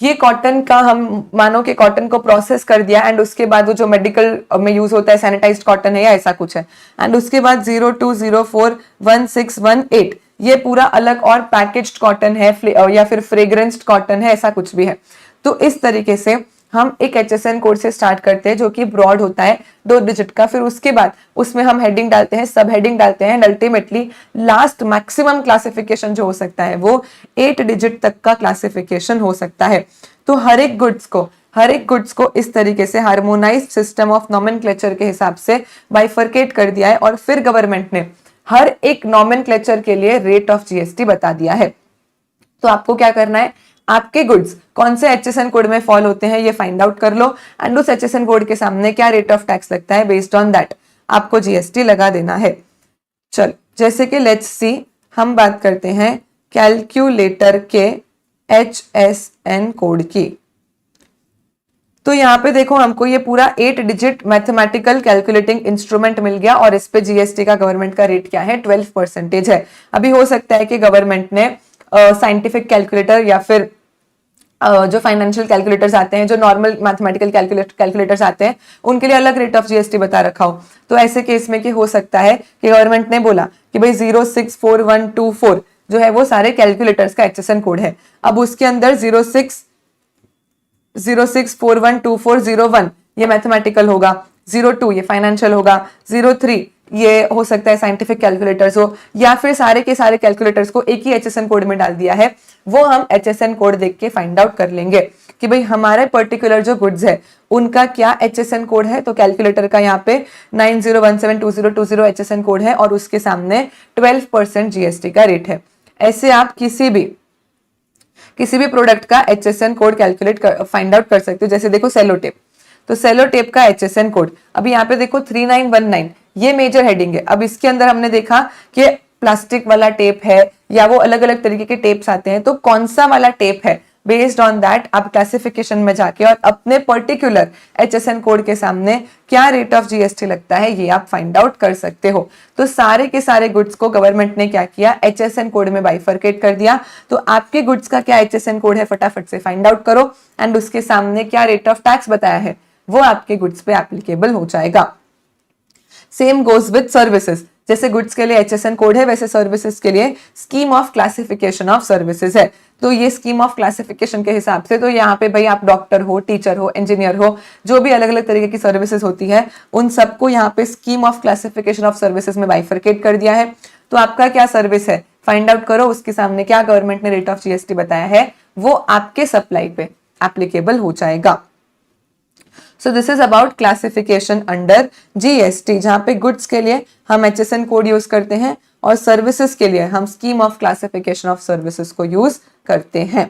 ये कॉटन का हम मानो कि कॉटन को प्रोसेस कर दिया एंड उसके बाद वो जो मेडिकल में यूज होता है सैनिटाइज्ड कॉटन है या ऐसा कुछ है, एंड उसके बाद 02041618 ये पूरा अलग और पैकेज्ड कॉटन है या फिर फ्रेग्रेंस्ड कॉटन है, ऐसा कुछ भी है। तो इस तरीके से हम एक HSN कोड से स्टार्ट करते हैं जो कि ब्रॉड होता है 2 डिजिट का। फिर उसके बाद उसमें हम हेडिंग डालते हैं, सब हेडिंग डालते हैं, and ultimately last maximum classification जो हो सकता है वो 8 डिजिट तक का क्लासिफिकेशन हो सकता है। तो हर एक गुड्स को इस तरीके से हार्मोनाइज्ड सिस्टम ऑफ नॉमेनक्लेचर के हिसाब से बाइफरकेट कर दिया है, और फिर गवर्नमेंट ने हर एक नॉमेनक्लेचर के लिए रेट ऑफ जीएसटी बता दिया है। तो आपको क्या करना है, आपके गुड्स कौन से HSN कोड में फॉल होते हैं ये फाइंड आउट कर लो, एंड उस HSN कोड के सामने क्या रेट ऑफ टैक्स लगता है, बेस्ड ऑन दैट आपको जीएसटी लगा देना है। चल, जैसे कि लेट्स सी हम बात करते हैं कैलकुलेटर के HSN कोड की। तो यहाँ पे देखो हमको ये पूरा 8 डिजिट मैथमेटिकल कैलकुलेटिंग इंस्ट्रूमेंट मिल गया, और इस पे जीएसटी का गवर्नमेंट का रेट क्या है, 12% है। अभी हो सकता है कि गवर्नमेंट ने साइंटिफिक कैलकुलेटर या फिर जो फाइनेंशियल कैलकुलेटर्स आते हैं, जो नॉर्मल मैथमेटिकल कैलकुलेटर्स आते हैं, उनके लिए अलग रेट ऑफ जीएसटी बता रखा हो। तो ऐसे केस में कि हो सकता है कि गवर्नमेंट ने बोला कि भाई 064124 जो है वो सारे कैलकुलेटर्स का HSN कोड है। अब उसके अंदर 06412401 ये मैथमेटिकल होगा, 02 ये फाइनेंशियल होगा, 03 ये हो सकता है साइंटिफिक कैलकुलेटर्स हो, या फिर सारे के सारे कैलकुलेटर्स को एक ही HSN कोड में डाल दिया है। वो हम HSN कोड देख के फाइंड आउट कर लेंगे कि भाई हमारे पर्टिकुलर जो गुड्स है उनका क्या HSN कोड है। तो कैलकुलेटर का यहाँ पे 90172020 HSN कोड है, और उसके सामने 12% जीएसटी का रेट है। ऐसे आप किसी भी प्रोडक्ट का HSN कोड फाइंड आउट कर सकते हो। जैसे देखो सेलो टेप, तो सेलो टेप का HSN कोड अभी यहाँ पे देखो 3919 ये मेजर हेडिंग है। अब इसके अंदर हमने देखा कि प्लास्टिक वाला टेप है या वो अलग अलग तरीके के टेप्स आते हैं, तो कौन सा वाला टेप है, बेस्ड ऑन दैट आप क्लासिफिकेशन में जाके और अपने पर्टिकुलर HSN कोड के सामने क्या रेट ऑफ जीएसटी लगता है ये आप फाइंड आउट कर सकते हो। तो सारे के सारे गुड्स को गवर्नमेंट ने क्या किया, HSN कोड में बाइफरकेट कर दिया। तो आपके गुड्स का क्या HSN कोड है फटाफट से फाइंड आउट करो, एंड उसके सामने क्या रेट ऑफ टैक्स बताया है वो आपके गुड्स पे एप्लीकेबल हो जाएगा। सेम गोज विद सर्विसेज, जैसे गुड्स के लिए HSN कोड है वैसे सर्विसेज के लिए scheme of classification of services है। तो ये स्कीम ऑफ क्लासिफिकेशन के हिसाब से, तो यहाँ पे भाई आप डॉक्टर हो, टीचर हो, इंजीनियर हो, जो भी अलग अलग तरीके की सर्विसेज होती है उन सबको यहाँ पे scheme of classification of services में बाइफरकेट कर दिया है। तो आपका क्या सर्विस है फाइंड आउट करो, उसके सामने क्या गवर्नमेंट ने रेट ऑफ जीएसटी बताया है वो आपके सप्लाई पे, एप्लीकेबल हो जाएगा। So this is about classification under GST, जहां पे गुड्स के लिए हम HSN कोड यूज करते हैं और सर्विसेज के लिए हम scheme of classification of services को यूज करते हैं।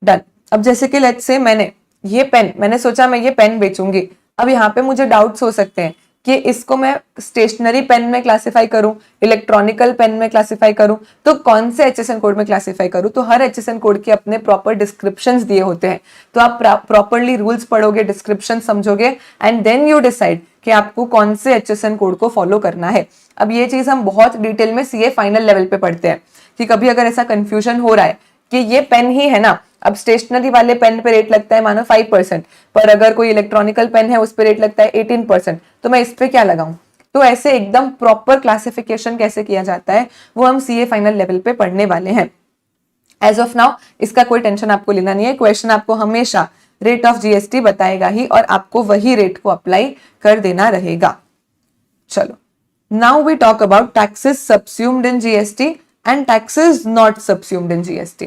डन। अब जैसे कि लेट्स से मैंने सोचा मैं ये पेन बेचूंगी। अब यहाँ पे मुझे डाउट्स हो सकते हैं कि इसको मैं स्टेशनरी पेन में क्लासिफाई करूं, इलेक्ट्रॉनिकल पेन में क्लासिफाई करूं, तो कौन से HSN कोड में क्लासिफाई करूं। तो हर HSN कोड के अपने प्रॉपर डिस्क्रिप्शंस दिए होते हैं, तो आप प्रॉपरली रूल्स पढ़ोगे, डिस्क्रिप्शन समझोगे एंड देन यू डिसाइड कि आपको कौन से HSN कोड को फॉलो करना है। अब ये चीज हम बहुत डिटेल में CA फाइनल लेवल पे पढ़ते हैं कि कभी अगर ऐसा कंफ्यूजन हो रहा है कि ये पेन ही है ना, अब स्टेशनरी वाले पेन पे रेट लगता है मानो 5%, पर अगर कोई इलेक्ट्रॉनिकल पेन है उस पे रेट लगता है 18%, तो मैं इस पे क्या लगाऊं। तो ऐसे एकदम प्रॉपर क्लासिफिकेशन कैसे किया जाता है वो हम CA फाइनल लेवल पे पढ़ने वाले हैं। एज ऑफ नाउ इसका कोई टेंशन आपको लेना नहीं है, क्वेश्चन आपको हमेशा रेट ऑफ GST बताएगा ही और आपको वही रेट को अप्लाई कर देना रहेगा। चलो, now we talk about taxes subsumed in GST and taxes not subsumed in GST।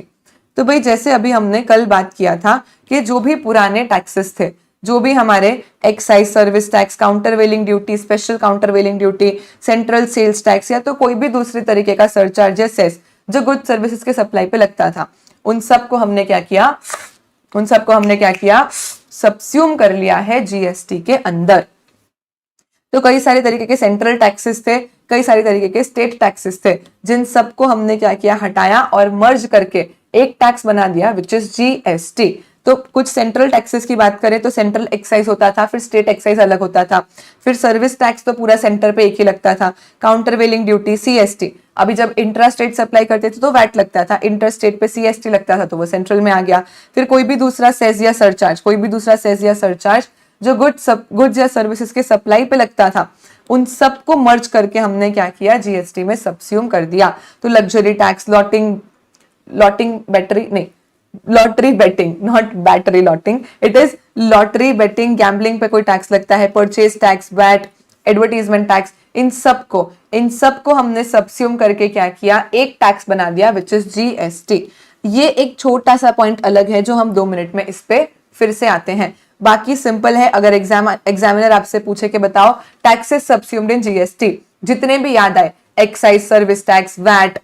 तो भाई जैसे अभी हमने कल बात किया था कि जो भी पुराने टैक्सेस थे, जो भी हमारे excise service tax, countervailing duty, special countervailing duty, central sales tax या तो कोई भी दूसरी तरीके का सरचार्ज या सेस जो गुड सर्विसेज के सप्लाई पे लगता था, उन सबको हमने क्या किया, सबस्यूम कर लिया है GST के अंदर। तो कई सारे तरीके के सेंट्रल टैक्सेस थे, कई सारे तरीके के स्टेट टैक्सेस थे, जिन सबको हमने क्या किया, हटाया और मर्ज करके एक टैक्स बना दिया विच इज GST। तो कुछ सेंट्रल टैक्सेस की बात करें तो सेंट्रल एक्साइज होता था, फिर स्टेट एक्साइज अलग होता था, फिर सर्विस टैक्स तो पूरा सेंटर पे एक ही लगता था, काउंटर वेलिंग ड्यूटी CST। अभी जब इंट्रा स्टेट सप्लाई करते थे तो वैट लगता था, इंटर स्टेट पे CST लगता था, तो वो सेंट्रल में आ गया। फिर कोई भी दूसरा सेस या सरचार्ज जो गुड्स या सर्विसेज के सप्लाई पे लगता था, उन सबको मर्ज करके हमने क्या किया, GST में सबस्यूम कर दिया। तो luxury tax, lottery betting, not battery lotting, it is lottery betting, gambling पे कोई टैक्स लगता है, purchase tax, VAT, advertisement tax, इन सबको हमने सबस्यूम करके क्या किया, एक टैक्स बना दिया विच इज GST। ये एक छोटा सा पॉइंट अलग है जो हम 2 मिनट में इस पे फिर से आते हैं, बाकी सिंपल है। अगर एग्जामिनर आपसे पूछे कि बताओ टैक्सेस सबस्यूम्ड इन GST, जितने भी याद आए, excise service tax, VAT,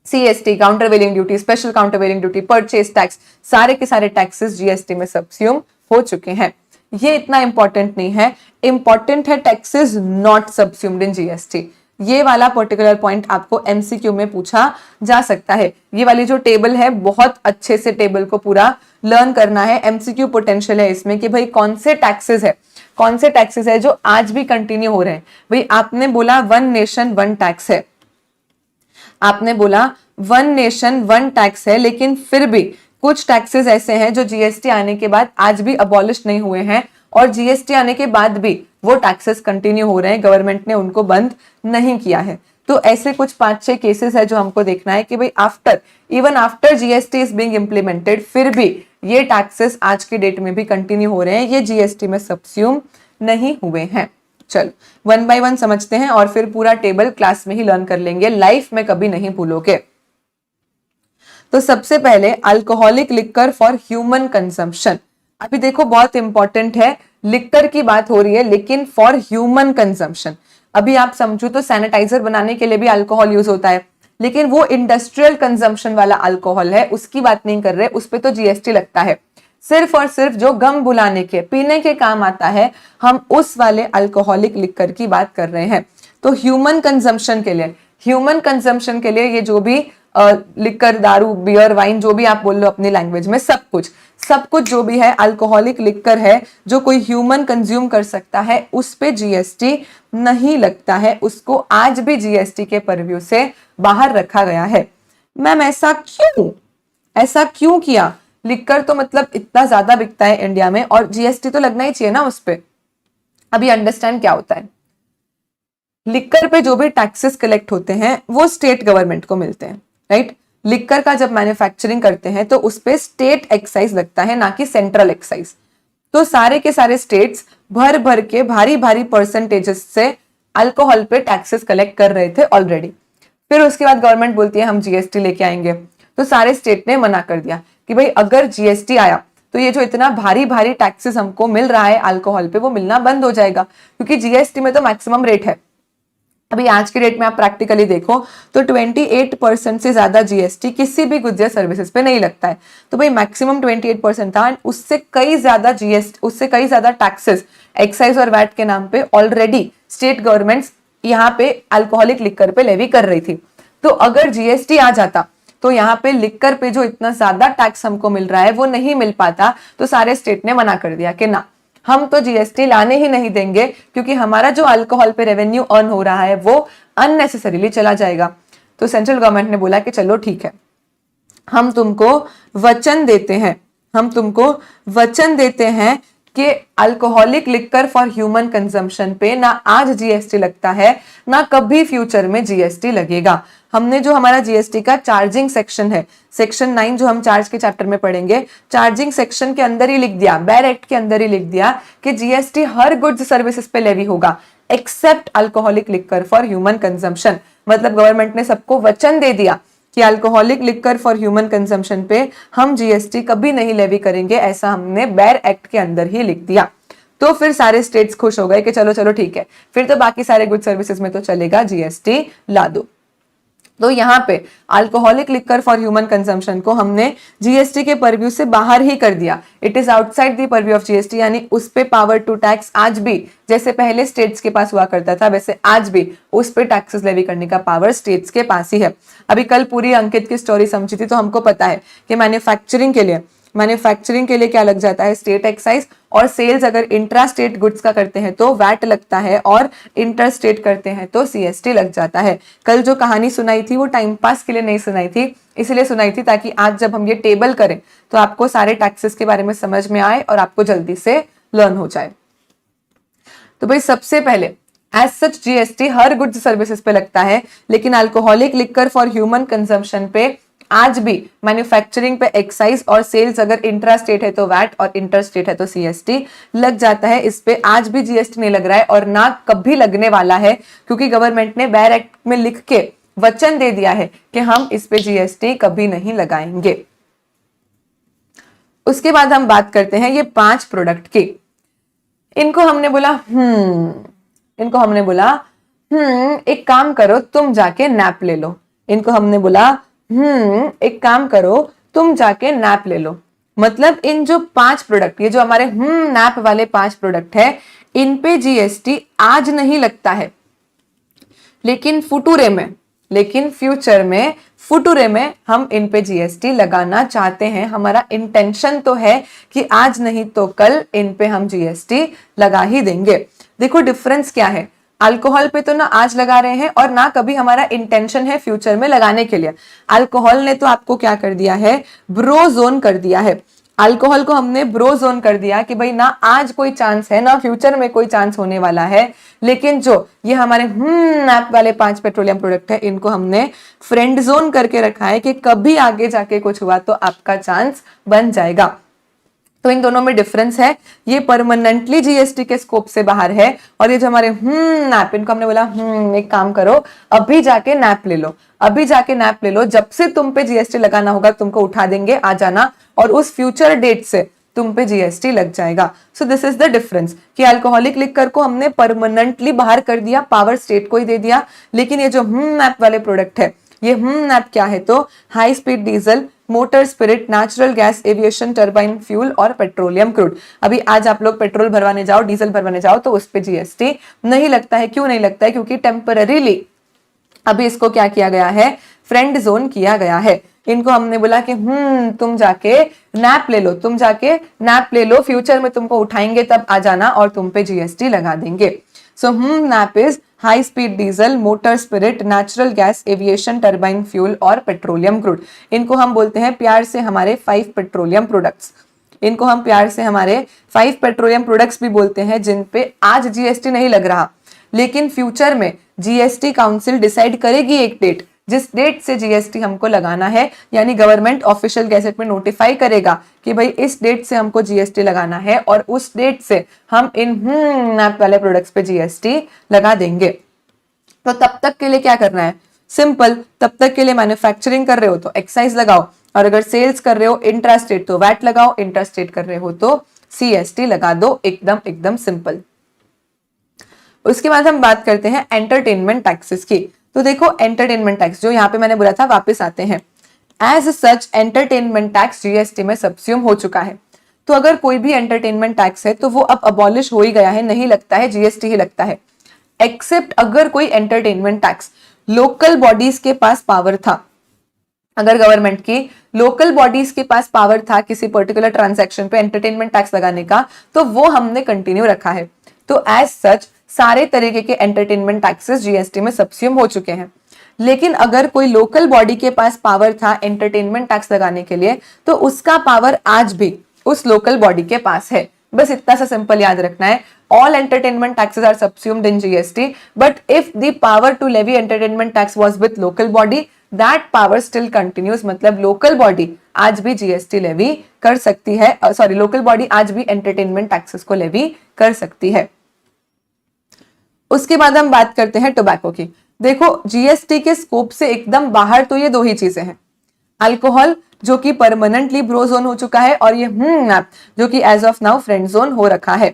CST, countervailing duty, special countervailing duty, purchase tax, सारे के सारे टैक्सेस GST में सबस्यूम हो चुके हैं। ये इतना इंपॉर्टेंट नहीं है, इंपॉर्टेंट है taxes not subsumed in GST। ये वाला पर्टिकुलर पॉइंट आपको MCQ में पूछा जा सकता है। ये वाली जो टेबल है, बहुत अच्छे से टेबल को पूरा लर्न करना है, MCQ पोटेंशियल है इसमें कि भाई कौन से टैक्सेस है जो आज भी कंटिन्यू हो रहे हैं। भाई आपने बोला 1 नेशन 1 टैक्स है, आपने बोला 1 नेशन 1 टैक्स है, लेकिन फिर भी कुछ टैक्सेस ऐसे हैं जो GST आने के बाद आज भी अबॉलिश नहीं हुए हैं और GST आने के बाद भी वो टैक्सेस कंटिन्यू हो रहे हैं, गवर्नमेंट ने उनको बंद नहीं किया है। तो ऐसे कुछ 5-6 केसेस है जो हमको देखना है कि भाई even after GST is being implemented, फिर भी ये टैक्सेस आज के डेट में भी कंटिन्यू हो रहे हैं, ये GST में सबस्यूम नहीं हुए हैं। चलो 1 by 1 समझते हैं और फिर पूरा टेबल क्लास में ही लर्न कर लेंगे, लाइफ में कभी नहीं भूलोगे। तो सबसे पहले alcoholic liquor for human consumption. अभी देखो बहुत इंपॉर्टेंट है, लिक्कर की बात हो रही है लेकिन फॉर ह्यूमन कंजम्पशन। अभी आप समझो तो सैनिटाइजर बनाने के लिए भी अल्कोहल यूज होता है, लेकिन वो इंडस्ट्रियल कंजम्पशन वाला अल्कोहल है, उसकी बात नहीं कर रहे, उस पे तो GST लगता है। सिर्फ और सिर्फ जो गम बुलाने के, पीने के काम आता है, हम उस वाले अल्कोहलिक लिक्कर की बात कर रहे हैं। तो ह्यूमन कंजम्पशन के लिए ये जो भी लिक्कर, दारू, बियर, वाइन, जो भी आप बोल लो अपनी लैंग्वेज में, सब कुछ जो भी है अल्कोहलिक लिक्कर है जो कोई ह्यूमन कंज्यूम कर सकता है, उस पे GST नहीं लगता है, उसको आज भी GST के परव्यू से बाहर रखा गया है। मैम ऐसा क्यों किया? लिक्कर तो मतलब इतना ज्यादा बिकता है इंडिया में और GST तो लगना ही चाहिए ना उस पे। अभी अंडरस्टैंड क्या होता है, लिक्कर पे जो भी टैक्सेस कलेक्ट होते हैं वो स्टेट गवर्नमेंट को मिलते हैं, राइट। लिक्कर का जब मैन्युफैक्चरिंग करते हैं तो उस पे स्टेट एक्साइज लगता है, ना कि सेंट्रल एक्साइज। तो सारे के सारे स्टेट्स भर के भारी परसेंटेजेस से अल्कोहल पे टैक्सेस कलेक्ट कर रहे थे ऑलरेडी। फिर उसके बाद गवर्नमेंट बोलती है हम GST लेके आएंगे, तो सारे स्टेट ने मना कर दिया कि भाई अगर जीएसटी आया तो ये जो इतना भारी भारी टैक्सेस हमको मिल रहा है अल्कोहल पे वो मिलना बंद हो जाएगा, क्योंकि जीएसटी में तो मैक्सिमम रेट है। अभी आज के डेट में आप प्रैक्टिकली देखो तो 28% से ज्यादा जीएसटी किसी भी गुड्स या सर्विसेज पे नहीं लगता है। तो भाई मैक्सिमम 28% था, उससे कई ज्यादा जीएसटी, उससे कई ज्यादा टैक्सेस एक्साइज और वैट के नाम पे ऑलरेडी स्टेट गवर्नमेंट्स यहाँ पे अल्कोहलिक लिकर पे लेवी कर रही थी। तो अगर जीएसटी आ जाता तो यहाँ पे लिकर पे जो इतना ज्यादा टैक्स हमको मिल रहा है वो नहीं मिल पाता। तो सारे स्टेट ने मना कर दिया कि ना, हम तो जीएसटी लाने ही नहीं देंगे, क्योंकि हमारा जो अल्कोहल पे रेवेन्यू अर्न हो रहा है वो अननेसेसरीली चला जाएगा। तो सेंट्रल गवर्नमेंट ने बोला कि चलो ठीक है, हम तुमको वचन देते हैं, हम तुमको वचन देते हैं कि alcoholic liquor for human consumption पे ना आज जीएसटी लगता है ना कभी फ्यूचर में जीएसटी लगेगा। हमने जो हमारा जीएसटी का चार्जिंग सेक्शन है, सेक्शन 9 जो हम चार्ज के चैप्टर में पढ़ेंगे, चार्जिंग सेक्शन के अंदर ही लिख दिया, बेयर एक्ट के अंदर ही लिख दिया कि जीएसटी हर गुड्स सर्विसेज पे लेवी होगा except alcoholic liquor for human consumption. मतलब गवर्नमेंट ने सबको वचन दे दिया कि alcoholic liquor for human consumption पे हम जीएसटी कभी नहीं लेवी करेंगे, ऐसा हमने बेयर एक्ट के अंदर ही लिख दिया। तो फिर सारे स्टेट्स खुश हो गए कि चलो चलो ठीक है, फिर तो बाकी सारे गुड सर्विसेज में तो चलेगा, जीएसटी ला दो। तो यहाँ पे alcoholic liquor for human consumption को हमने जीएसटी के परव्यू से बाहर ही कर दिया। It is outside the purview of GST, यानी उस पे पावर टू टैक्स आज भी जैसे पहले स्टेट्स के पास हुआ करता था वैसे आज भी उस पे टैक्सेस लेवी करने का पावर स्टेट्स के पास ही है। अभी कल पूरी अंकित की स्टोरी समझी थी तो हमको पता है कि मैन्युफैक्चरिंग के लिए क्या लग जाता है, स्टेट एक्साइज, और सेल्स अगर इंट्रा स्टेट गुड्स का करते हैं तो वैट लगता है, और इंटर स्टेट करते हैं तो सीएसटी लग जाता है। कल जो कहानी सुनाई थी वो टाइम पास के लिए नहीं सुनाई थी, इसलिए सुनाई थी ताकि आज जब हम ये टेबल करें तो आपको सारे टैक्सेस के बारे में समझ में आए और आपको जल्दी से लर्न हो जाए। तो भाई सबसे पहले एज सच जीएसटी हर गुड्स सर्विसेज पे लगता है, लेकिन alcoholic liquor for human consumption पे आज भी मैन्युफैक्चरिंग पे एक्साइज और सेल्स अगर इंट्रा स्टेट है तो वैट और इंटर स्टेट है तो सीएसटी लग जाता है। इस पे आज भी जीएसटी नहीं लग रहा है और ना कभी लगने वाला है, क्योंकि गवर्नमेंट ने बेयर एक्ट में लिख के वचन दे दिया है कि हम इस पे जीएसटी कभी नहीं लगाएंगे। उसके बाद हम बात करते हैं ये 5 प्रोडक्ट की। इनको हमने बोला एक काम करो तुम जाके नैप ले लो। इनको हमने बोला एक काम करो तुम जाके नैप ले लो। मतलब इन जो 5 प्रोडक्ट, ये जो हमारे नैप वाले 5 प्रोडक्ट है, इन पे जीएसटी आज नहीं लगता है, लेकिन फ्यूचर में हम इन पे जीएसटी लगाना चाहते हैं। हमारा इंटेंशन तो है कि आज नहीं तो कल इन पे हम जीएसटी लगा ही देंगे। देखो डिफरेंस क्या है, अल्कोहल पे तो ना आज लगा रहे हैं और ना कभी हमारा इंटेंशन है फ्यूचर में लगाने के लिए। अल्कोहल ने तो आपको क्या कर दिया है, ब्रो जोन कर दिया है। अल्कोहल को हमने ब्रो जोन कर दिया कि भाई ना आज कोई चांस है ना फ्यूचर में कोई चांस होने वाला है, लेकिन जो ये हमारे नैप वाले 5 पेट्रोलियम प्रोडक्ट है इनको हमने फ्रेंड जोन करके रखा है कि कभी आगे जाके कुछ हुआ तो आपका चांस बन जाएगा। तो इन दोनों में डिफरेंस है, ये परमानेंटली जीएसटी के स्कोप से बाहर है, और ये जो हमारे नैप, इनको हमने बोला एक काम करो अभी जाके नैप ले लो, अभी जाके नैप ले लो, जब से तुम पे जीएसटी लगाना होगा तुमको उठा देंगे, आ जाना, और उस फ्यूचर डेट से तुम पे जीएसटी लग जाएगा। So this is the difference कि अल्कोहलिक लिकर को हमने परमानेंटली बाहर कर दिया, पावर स्टेट को ही दे दिया, लेकिन ये जो नैप वाले प्रोडक्ट है, ये नैप क्या है तो high speed diesel, motor spirit, natural gas, aviation turbine fuel और पेट्रोलियम क्रूड। अभी आज आप लोग पेट्रोल भरवाने जाओ, डीजल भरवाने जाओ तो उस पे जीएसटी नहीं लगता है। क्यों नहीं लगता है? क्योंकि टेम्पररीली अभी इसको क्या किया गया है, फ्रेंड जोन किया गया है। इनको हमने बोला कि तुम जाके नैप ले लो, तुम जाके नैप ले लो, फ्यूचर में तुमको उठाएंगे तब आ जाना और तुम पे जीएसटी लगा देंगे। So nap is high speed diesel, motor spirit, natural gas, aviation turbine fuel और पेट्रोलियम क्रूड। इनको हम बोलते हैं प्यार से हमारे 5 पेट्रोलियम प्रोडक्ट्स। इनको हम प्यार से हमारे 5 पेट्रोलियम प्रोडक्ट्स भी बोलते हैं, जिन पे आज जीएसटी नहीं लग रहा, लेकिन फ्यूचर में जीएसटी काउंसिल डिसाइड करेगी एक डेट, जिस डेट से जीएसटी हमको लगाना है, यानी गवर्नमेंट ऑफिशियल गैजेट में नोटिफाई करेगा कि भाई इस डेट से हमको जीएसटी लगाना है, और उस डेट से हम इन नैप वाले प्रोडक्ट्स पे जीएसटी लगा देंगे। तो तब तक के लिए क्या करना है, सिंपल, तब तक के लिए मैन्युफैक्चरिंग कर रहे हो तो एक्साइज लगाओ, और अगर सेल्स कर रहे हो इंट्रास्टेट तो वैट लगाओ, इंट्रास्टेट कर रहे हो तो सीएसटी लगा दो, एकदम एकदम सिंपल। उसके बाद हम बात करते हैं एंटरटेनमेंट टैक्सेस की। तो देखो एंटरटेनमेंट टैक्स जो यहाँ पे मैंने बोला था वापस आते हैं। As such entertainment tax GST में सबस्यूम हो चुका है। तो अगर कोई भी एंटरटेनमेंट टैक्स है तो वो अब अबॉलिश हो ही गया है, नहीं लगता है, जीएसटी ही लगता है। एक्सेप्ट अगर कोई एंटरटेनमेंट टैक्स लोकल बॉडीज के पास पावर था, अगर गवर्नमेंट की लोकल बॉडीज के पास पावर था किसी पर्टिकुलर ट्रांजैक्शन पे एंटरटेनमेंट टैक्स लगाने का, तो वो हमने कंटिन्यू रखा है। तो एज सच सारे तरीके के एंटरटेनमेंट टैक्सेस जीएसटी में सबस्यूम हो चुके हैं। लेकिन अगर कोई लोकल बॉडी के पास पावर था एंटरटेनमेंट टैक्स लगाने के लिए, तो उसका पावर आज भी उस लोकल बॉडी के पास है। बस इतना सा सिंपल याद रखना है। All entertainment taxes are subsumed in GST, but if the power to levy entertainment tax was with local body, that power still continues। मतलब लोकल बॉडी आज भी जीएसटी लेवी कर सकती है, सॉरी लोकल बॉडी आज भी एंटरटेनमेंट टैक्सेस को लेवी कर सकती है। उसके बाद हम बात करते हैं टोबैको की। देखो जीएसटी के स्कोप से एकदम बाहर तो ये दो ही चीजें हैं, अल्कोहल जो कि परमानेंटली ब्रो जोन हो चुका है, और ये जो कि as of now friend zone हो रखा है।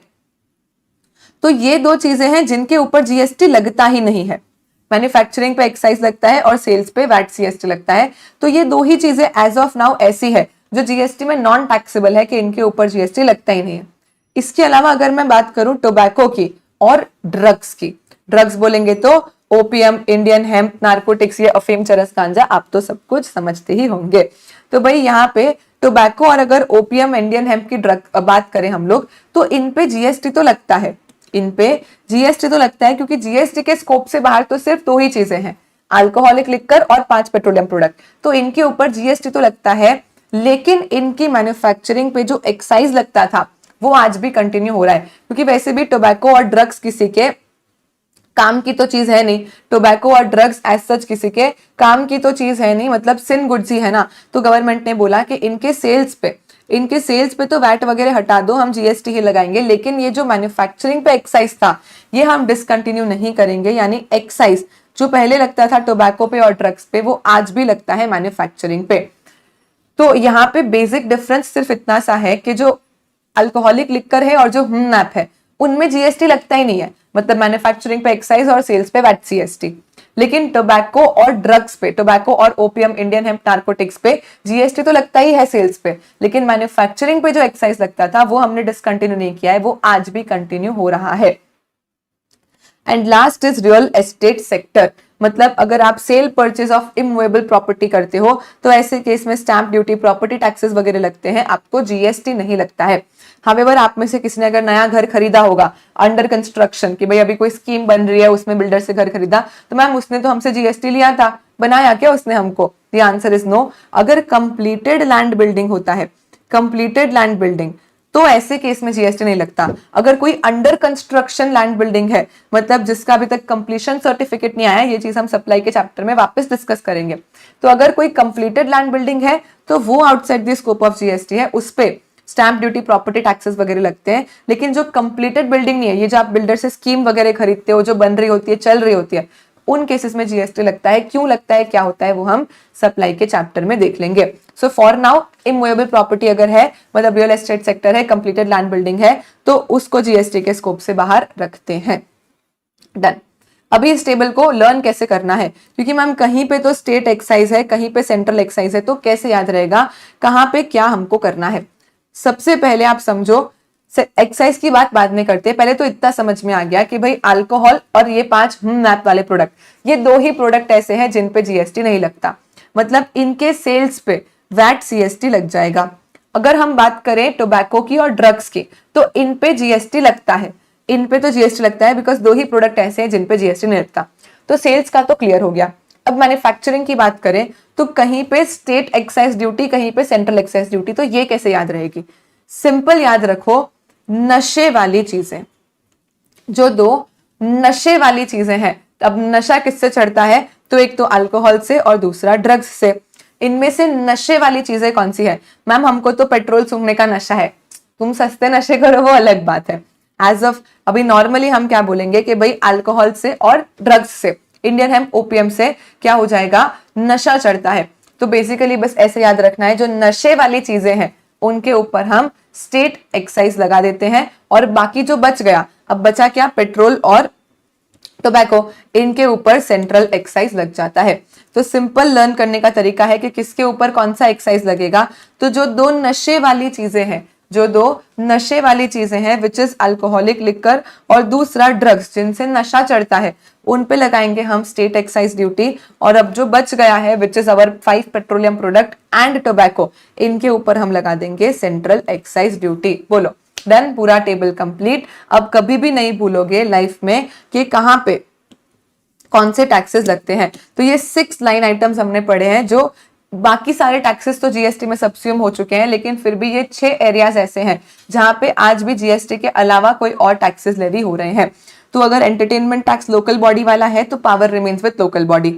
तो ये दो चीजें हैं जिनके ऊपर जीएसटी लगता ही नहीं है। मैन्युफैक्चरिंग पे एक्साइज लगता है और सेल्स पे वैट सीएसटी लगता है। तो ये दो ही चीजें एज ऑफ नाउ ऐसी है जो जीएसटी में नॉन टैक्सेबल है कि इनके ऊपर जीएसटी लगता ही नहीं है। इसके अलावा अगर मैं बात करूं टोबैको की और ड्रग्स की, ड्रग्स बोलेंगे तो ओपीएम, इंडियन हेम्प, नार्कोटिक्स, ये अफीम, चरस, गांजा, आप तो सब कुछ समझते ही होंगे। तो भाई यहाँ पे टोबैको और अगर ओपीएम, इंडियन हेम्प की ड्रग बात करें हम लोग, तो इन पे जीएसटी तो लगता है, इन पे जीएसटी तो लगता है, क्योंकि जीएसटी के स्कोप से बाहर तो सिर्फ दो ही चीजें हैं, अल्कोहलिक लिकर और 5 पेट्रोलियम प्रोडक्ट। तो इनके ऊपर जीएसटी तो लगता है, लेकिन इनकी मैन्युफैक्चरिंग पे जो एक्साइज लगता था वो आज भी कंटिन्यू हो रहा है, क्योंकि वैसे भी टोबैको और ड्रग्स किसी के काम की तो चीज है नहीं। टोबैको और ड्रग्स एज सच किसी के काम की तो चीज है नहीं, मतलब सिन गुड्स ही है ना। तो गवर्नमेंट ने बोला कि इनके सेल्स पे तो वैट वगैरह हटा दो, हम जीएसटी ही लगाएंगे, लेकिन ये जो मैन्युफैक्चरिंग पे एक्साइज था ये हम डिसकंटिन्यू नहीं करेंगे। यानी एक्साइज जो पहले लगता था टोबैको पे और ड्रग्स पे, वो आज भी लगता है मैन्युफैक्चरिंग पे। तो यहाँ पे बेसिक डिफरेंस सिर्फ इतना सा है कि जो अल्कोहलिक लिकर है और जो नैप है उनमें जीएसटी लगता ही नहीं है, मतलब मैन्युफैक्चरिंग पे एक्साइज और सेल्स पे वैट सीएसटी। लेकिन टोबैको और ड्रग्स पे, टोबैको और ओपीएम, इंडियन हेम्प, नार्कोटिक्स पे जीएसटी तो लगता ही है सेल्स पे, लेकिन मैन्युफैक्चरिंग पे जो एक्साइज लगता था वो हमने डिसकंटिन्यू नहीं किया है, वो आज भी कंटिन्यू हो रहा है। And last is real estate sector, मतलब अगर आप cell purchase of immovable property करते हो तो ऐसे केस में स्टैंप ड्यूटी, प्रॉपर्टी टैक्सेस वगैरह लगते हैं, आपको जीएसटी नहीं लगता है। हावेवर आप में से किसी ने अगर नया घर खरीदा होगा अंडर कंस्ट्रक्शन, कि भाई अभी कोई स्कीम बन रही है उसमें बिल्डर से घर खरीदा, तो मैम उसने तो हमसे जीएसटी लिया था, बनाया क्या उसने हमको? The answer is no. अगर कंप्लीटेड लैंड बिल्डिंग होता है, कंप्लीटेड लैंड बिल्डिंग, तो ऐसे केस में जीएसटी नहीं लगता। अगर कोई अंडर कंस्ट्रक्शन लैंड बिल्डिंग है, मतलब जिसका अभी तक कंप्लीशन सर्टिफिकेट नहीं आया, ये चीज हम सप्लाई के चैप्टर में वापस डिस्कस करेंगे, तो अगर कोई कंप्लीटेड लैंड बिल्डिंग है तो वो outside the scope of GST है, उस पे स्टैंप ड्यूटी, प्रॉपर्टी टैक्सेस वगैरह लगते हैं। लेकिन जो कंप्लीटेड बिल्डिंग नहीं है, ये जो आप बिल्डर से स्कीम वगैरह खरीदते हो, जो बन रही होती है, चल रही होती है, उन केसेस में जीएसटी लगता है। क्यों लगता है, क्या होता है, वो हम सप्लाई के चैप्टर में देख लेंगे। So for now immovable property अगर है, मतलब रियल एस्टेट सेक्टर है, कंप्लीटेड लैंड बिल्डिंग है, तो उसको जीएसटी के स्कोप से बाहर रखते हैं। डन। अभी इस टेबल को लर्न कैसे करना है, क्योंकि मैम कहीं पे तो स्टेट एक्साइज है, कहीं पे सेंट्रल एक्साइज है, तो कैसे याद रहेगा कहां पे क्या हमको करना है। सबसे पहले आप समझो, एक्साइज की बात बाद में करते हैं, पहले तो इतना समझ में आ गया कि भाई अल्कोहल और ये 5 नैप वाले प्रोडक्ट, ये दो ही प्रोडक्ट ऐसे हैं जिन पे जीएसटी नहीं लगता, मतलब इनके सेल्स पे वैट सीएसटी लग जाएगा। अगर हम बात करें टोबैको की और ड्रग्स की, तो इन पे जीएसटी लगता है, इन पे तो जीएसटी लगता है, बिकॉज दो ही प्रोडक्ट ऐसे हैं जिन पे जीएसटी नहीं लगता। तो सेल्स का तो क्लियर हो गया। अब मैन्युफैक्चरिंग की बात करें तो कहीं पे स्टेट एक्साइज ड्यूटी, कहीं पे सेंट्रल एक्साइज ड्यूटी, तो ये कैसे याद रहेगी? सिंपल याद रखो, नशे वाली चीजें, जो दो नशे वाली चीजें हैं, अब नशा किससे चढ़ता है? तो एक तो अल्कोहल से और दूसरा ड्रग्स से। इनमें से नशे वाली चीजें कौन सी है? मैम हमको तो पेट्रोल सूंघने का नशा है, तुम सस्ते नशे करो वो अलग बात है। एज ऑफ अभी नॉर्मली हम क्या बोलेंगे कि भाई अल्कोहल से और ड्रग्स से, इंडियन हेम्प ओपीएम से क्या हो जाएगा, नशा चढ़ता है। तो बेसिकली बस ऐसे याद रखना है, जो नशे वाली चीजें हैं उनके ऊपर हम स्टेट एक्साइज लगा देते हैं, और बाकी जो बच गया, अब बचा क्या, पेट्रोल और टोबैको, इनके ऊपर सेंट्रल एक्साइज लग जाता है। तो सिंपल लर्न करने का तरीका है कि किसके ऊपर कौन सा एक्साइज लगेगा। तो जो दो नशे वाली चीजें हैं, जो दो नशे वाली चीजें हैं विच इज अल्कोहलिक लिकर, और दूसरा ड्रग्स जिनसे नशा चढ़ता है, उन पे लगाएंगे हम स्टेट एक्साइज ड्यूटी। और अब जो बच गया है which is our 5 petroleum product and tobacco, इनके ऊपर हम लगा देंगे सेंट्रल एक्साइज ड्यूटी। बोलो डन, पूरा टेबल कंप्लीट। अब कभी भी नहीं भूलोगे लाइफ में कि कहाँ पे कौन से टैक्सेस लगते हैं। तो ये 6 लाइन आइटम्स हमने पढ़े हैं, जो बाकी सारे टैक्सेस तो जीएसटी में सबस्यूम हो चुके हैं, लेकिन फिर भी ये 6 एरियाज ऐसे हैं जहां पे आज भी जीएसटी के अलावा कोई और टैक्सेस लेवी हो रहे हैं। तो अगर एंटरटेनमेंट टैक्स लोकल बॉडी वाला है तो power remains with local body,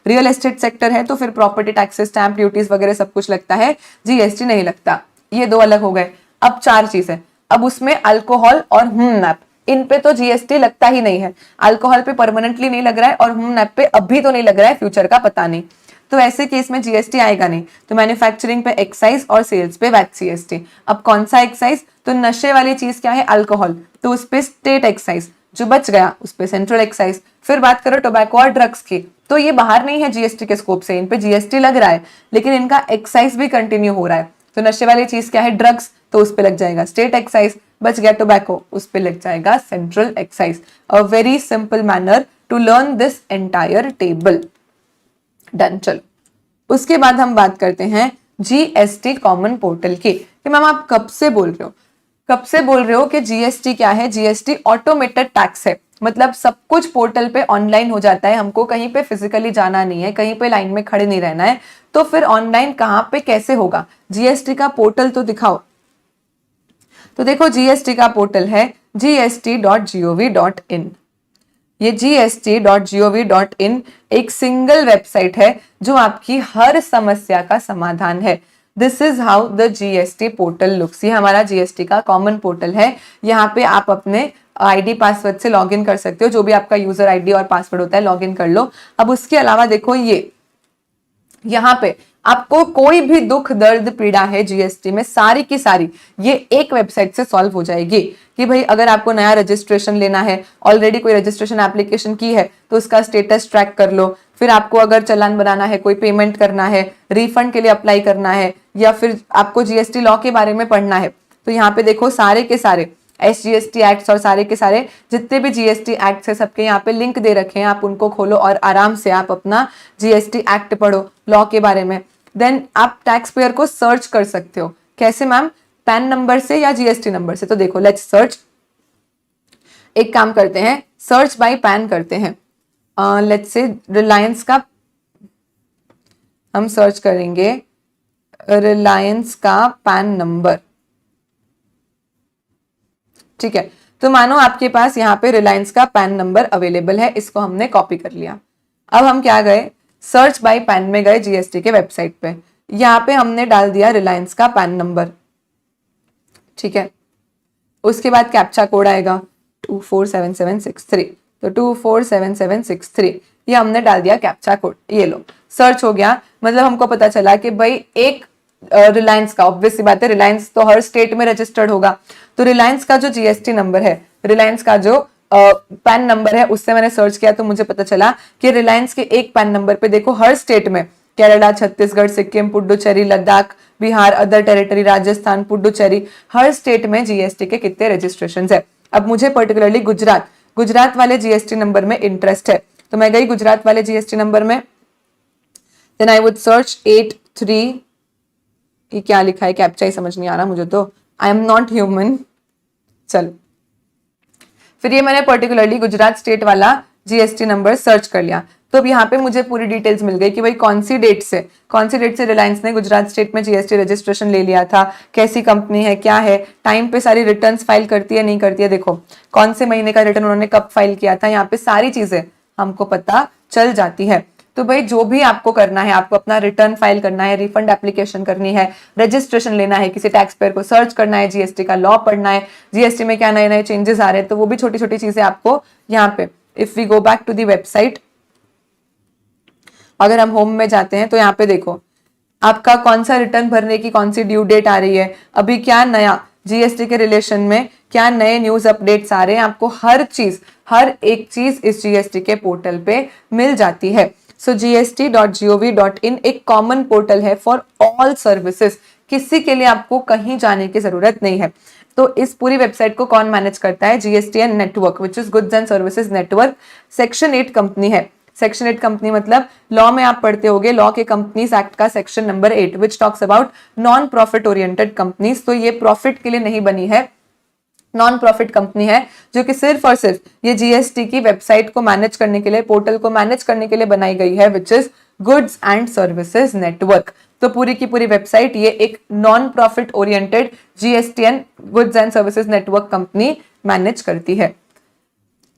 real estate sector है तो फिर प्रॉपर्टी टैक्सेस, स्टैंप ड्यूटीज वगैरह सब कुछ लगता है, जीएसटी नहीं लगता। ये 2 अलग हो गए। अब 4 चीजें, अब उसमें अल्कोहल और नैप, इन पे तो जीएसटी लगता ही नहीं है। अल्कोहल पे परमानेंटली नहीं लग रहा है, और नैप पे अभी तो नहीं लग रहा है, फ्यूचर का पता नहीं। तो ऐसे केस में जीएसटी आएगा नहीं। तो मैन्युफैक्चरिंग पे एक्साइज और सेल्स पे वैट सीएसटी। अब कौन सा एक्साइज, तो नशे वाली चीज क्या है, अल्कोहल, तो उस पे स्टेट एक्साइज, जो बच गया उस पे सेंट्रल एक्साइज। फिर बात करो टोबैको और ड्रग्स की, तो ये बाहर नहीं है जीएसटी के स्कोप से, इन पे जीएसटी लग रहा है लेकिन इनका एक्साइज भी कंटिन्यू हो रहा है। तो नशे वाली चीज क्या है, ड्रग्स, तो उस पे लग जाएगा स्टेट एक्साइज। बच गया टोबैको, उस पे लग जाएगा central excise. A very simple manner to learn this entire table. Done. चलो उसके बाद हम बात करते हैं जीएसटी कॉमन पोर्टल की। कि मैम आप कब से बोल रहे हो, कब से बोल रहे हो कि जीएसटी क्या है, जीएसटी ऑटोमेटेड टैक्स है, मतलब सब कुछ पोर्टल पे ऑनलाइन हो जाता है, हमको कहीं पे फिजिकली जाना नहीं है, कहीं पे लाइन में खड़े नहीं रहना है। तो फिर ऑनलाइन कहाँ पे कैसे होगा, जीएसटी का पोर्टल तो दिखाओ। तो देखो जीएसटी का पोर्टल है gst.gov.in। ये gst.gov.in एक सिंगल वेबसाइट है जो आपकी हर समस्या का समाधान है। This is how the GST portal looks. ये हमारा जीएसटी का कॉमन पोर्टल है। यहाँ पे आप अपने आईडी पासवर्ड से लॉगिन कर सकते हो, जो भी आपका यूजर आईडी और पासवर्ड होता है लॉगिन कर लो। अब उसके अलावा देखो ये यहाँ पे आपको कोई भी दुख दर्द पीड़ा है जीएसटी में, सारी की सारी ये एक वेबसाइट से सॉल्व हो जाएगी। कि भाई अगर आपको नया रजिस्ट्रेशन लेना है, ऑलरेडी कोई रजिस्ट्रेशन एप्लीकेशन की है तो उसका स्टेटस ट्रैक कर लो। फिर आपको अगर चालान बनाना है, कोई पेमेंट करना है, रिफंड के लिए अप्लाई करना है, या फिर आपको जीएसटी लॉ के बारे में पढ़ना है, तो यहाँ पे देखो सारे के सारे एसजीएसटी एक्ट्स और सारे के सारे जितने भी जीएसटी एक्ट्स है सबके यहाँ पे लिंक दे रखे हैं। आप उनको खोलो और आराम से आप अपना जीएसटी एक्ट पढ़ो लॉ के बारे में। देन आप टैक्स पेयर को सर्च कर सकते हो। कैसे मैम, पैन नंबर से या जीएसटी नंबर से? तो देखो लेट्स सर्च। एक काम करते हैं, सर्च बाय पैन करते हैं। लेट्स से रिलायंस का हम सर्च करेंगे, रिलायंस का पैन नंबर। ठीक है, तो मानो आपके पास यहाँ पे रिलायंस का पैन नंबर अवेलेबल है, इसको हमने कॉपी कर लिया। अब हम क्या गए, सर्च बाय पैन में गए जीएसटी के वेबसाइट पे। यहाँ पे हमने डाल दिया रिलायंस का पैन नंबर। ठीक है, उसके बाद कैप्चा कोड आएगा 247763। तो 247763 ये हमने डाल दिया कैप्चा कोड। ये लो सर्च हो गया। मतलब हमको पता चला कि भाई एक रिलायंस का, ऑब्वियस सी बात है रिलायंस तो हर स्टेट में रजिस्टर्ड होगा, तो रिलायंस का जो जीएसटी नंबर है, रिलायंस का जो पैन नंबर है, उससे मैंने सर्च किया तो मुझे पता चला कि रिलायंस के एक पैन नंबर पे देखो हर स्टेट में केरला, छत्तीसगढ़, सिक्किम, पुडुचेरी, लद्दाख, बिहार, अदर टेरिटरी, राजस्थान, पुडुचेरी, हर स्टेट में जीएसटी के कितने रजिस्ट्रेशन है। अब मुझे पर्टिकुलरली गुजरात वाले जीएसटी नंबर में इंटरेस्ट है, तो मैं गई गुजरात वाले जीएसटी नंबर में। देन आई वुड सर्च 83, ये क्या लिखा है, कैप्चा ही समझ नहीं आ रहा मुझे तो, आई एम नॉट ह्यूमन। चलो फिर ये मैंने पर्टिकुलरली गुजरात स्टेट वाला जीएसटी नंबर सर्च कर लिया। तो अब यहाँ पे मुझे पूरी डिटेल्स मिल गई कि भाई कौन सी डेट से रिलायंस ने गुजरात स्टेट में जीएसटी रजिस्ट्रेशन ले लिया था, कैसी कंपनी है, क्या है, टाइम पे सारी रिटर्न्स फाइल करती है नहीं करती है, देखो कौन से महीने का रिटर्न उन्होंने कब फाइल किया था, यहाँ पे सारी चीजें हमको पता चल जाती है। तो भाई जो भी आपको करना है, आपको अपना रिटर्न फाइल करना है, रिफंड एप्लीकेशन करनी है, रजिस्ट्रेशन लेना है, किसी टैक्स पेयर को सर्च करना है, जीएसटी का लॉ पढ़ना है, जीएसटी में क्या नए नए चेंजेस आ रहे हैं, तो वो भी छोटी छोटी चीजें आपको यहाँ पे, if we go back to the website, अगर हम होम में जाते हैं तो यहाँ पे देखो आपका कौन सा रिटर्न भरने की कौन सी ड्यू डेट आ रही है, अभी क्या नया जीएसटी के रिलेशन में क्या नए न्यूज अपडेट्स आ रहे हैं, आपको हर एक चीज इस जीएसटी के पोर्टल पे मिल जाती है। सो gst.gov.in एक कॉमन पोर्टल है फॉर ऑल सर्विसेज, किसी के लिए आपको कहीं जाने की जरूरत नहीं है। तो इस पूरी वेबसाइट को कौन मैनेज करता है? GSTN network, which is goods and services network, section 8 company है। सेक्शन 8 कंपनी मतलब लॉ में आप पढ़ते होगे, लॉ के कंपनीज एक्ट का section number 8 which talks about non profit oriented companies. तो ये प्रॉफिट के लिए नहीं बनी है, नॉन प्रॉफिट कंपनी है जो कि सिर्फ और सिर्फ ये जीएसटी की वेबसाइट को मैनेज करने के लिए, पोर्टल को मैनेज करने के लिए बनाई गई है, which is goods and services network. तो पूरी की पूरी वेबसाइट ये एक non profit oriented GSTN goods and services network company manage करती है।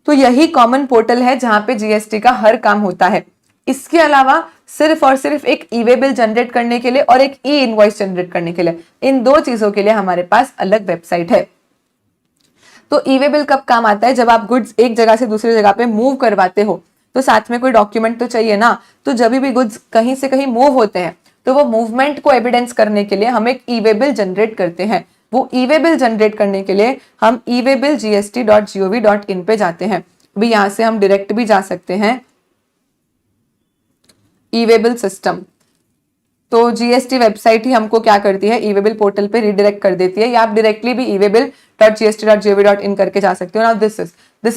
तो यही कॉमन पोर्टल है जहां पे जीएसटी का हर काम होता है। इसके अलावा सिर्फ और सिर्फ एक ई वे बिल जनरेट करने के लिए और एक ई इनवॉइस जनरेट करने के लिए, इन दो चीजों के लिए हमारे पास अलग वेबसाइट है। तो ई वे बिल कब काम आता है? जब आप गुड्स एक जगह से दूसरी जगह पे मूव करवाते हो तो साथ में कोई डॉक्यूमेंट तो चाहिए ना। तो जब भी गुड्स कहीं से कहीं मूव होते हैं तो वो मूवमेंट को एविडेंस करने के लिए हम एक ई वे बिल जनरेट करते हैं। वो ई वे बिल जनरेट करने के लिए हम ई वे बिल gst.gov.in पे जाते हैं। अभी यहां से हम डायरेक्ट भी जा सकते हैं ई वे बिल सिस्टम। तो जीएसटी वेबसाइट ही हमको क्या करती है, ई वे बिल पोर्टल पे रिडायरेक्ट कर देती है, या आप डायरेक्टली भी eWaybill.gst.gov.in करके जा सकते हो ना। This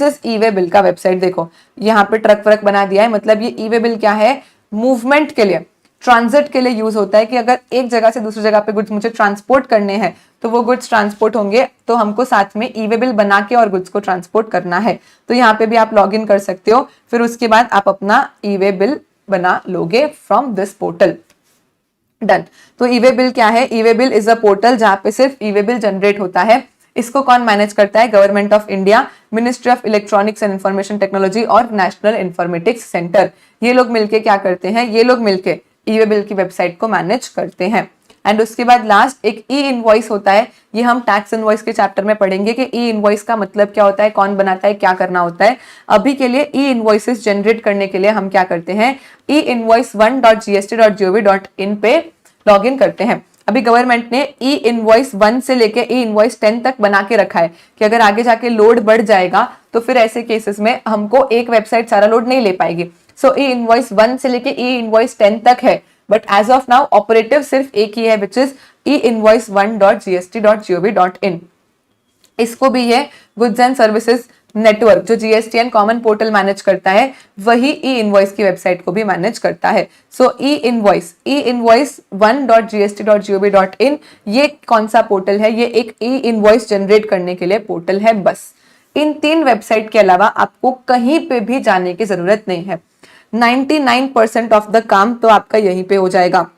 is E way bill का वेबसाइट। देखो यहाँ पे ट्रक व्रक बना दिया है, मतलब ये ई वे बिल क्या है, मूवमेंट के लिए, ट्रांजिट के लिए यूज होता है कि अगर एक जगह से दूसरी जगह पे गुड्स मुझे ट्रांसपोर्ट करने हैं तो वो गुड्स ट्रांसपोर्ट होंगे तो हमको साथ में ई वे बिल बना के और गुड्स को ट्रांसपोर्ट करना है। तो यहाँ पे भी आप लॉग इन कर सकते हो, फिर उसके बाद आप अपना ई वे बिल बना लोगे फ्रॉम दिस पोर्टल। डन। तो ई वे बिल क्या है? E way bill is a portal जहां पे सिर्फ ई वे बिल जनरेट होता है। इसको कौन मैनेज करता है? Government of India, ministry of electronics and information technology और नेशनल इंफॉर्मेटिक्स सेंटर। ये लोग मिलके क्या करते हैं? ये लोग मिलके ई वे बिल की वेबसाइट को मैनेज करते हैं। एंड उसके बाद लास्ट एक ई इनवॉइस होता है। ये हम टैक्स इनवॉइस के चैप्टर में पढ़ेंगे कि ई इनवॉइस का मतलब क्या होता है, कौन बनाता है, क्या करना होता है। अभी के लिए ई इनवॉइसेस जनरेट करने के लिए हम क्या करते हैं, ई इनवॉइस 1.gst.gov.in पे लॉग इन करते हैं। अभी गवर्नमेंट ने ई इनवॉइस 1 से लेके ई इनवॉइस 10 तक बना के रखा है कि अगर आगे जाके लोड बढ़ जाएगा तो फिर ऐसे केसेस में हमको एक वेबसाइट सारा लोड नहीं ले पाएगी। सो ई इनवॉइस 1 से लेके ई इनवॉइस 10 तक है, but as of now operative सिर्फ एक ही है, which is E invoice 1.gst.gov.in। इसको भी ये गुड्स एंड सर्विसेज नेटवर्क जो जीएसटीएन कॉमन पोर्टल मैनेज करता है, वही ई इनवॉइस की वेबसाइट को भी मैनेज करता है। सो ई इनवॉइस 1.gst.gov.in ये कौन सा पोर्टल है? ये एक ई इनवॉइस जनरेट करने के लिए पोर्टल है बस। इन 3 वेबसाइट के अलावा आपको कहीं पे भी जाने की जरूरत नहीं है। 99% ऑफ द काम तो आपका यहीं पे हो जाएगा।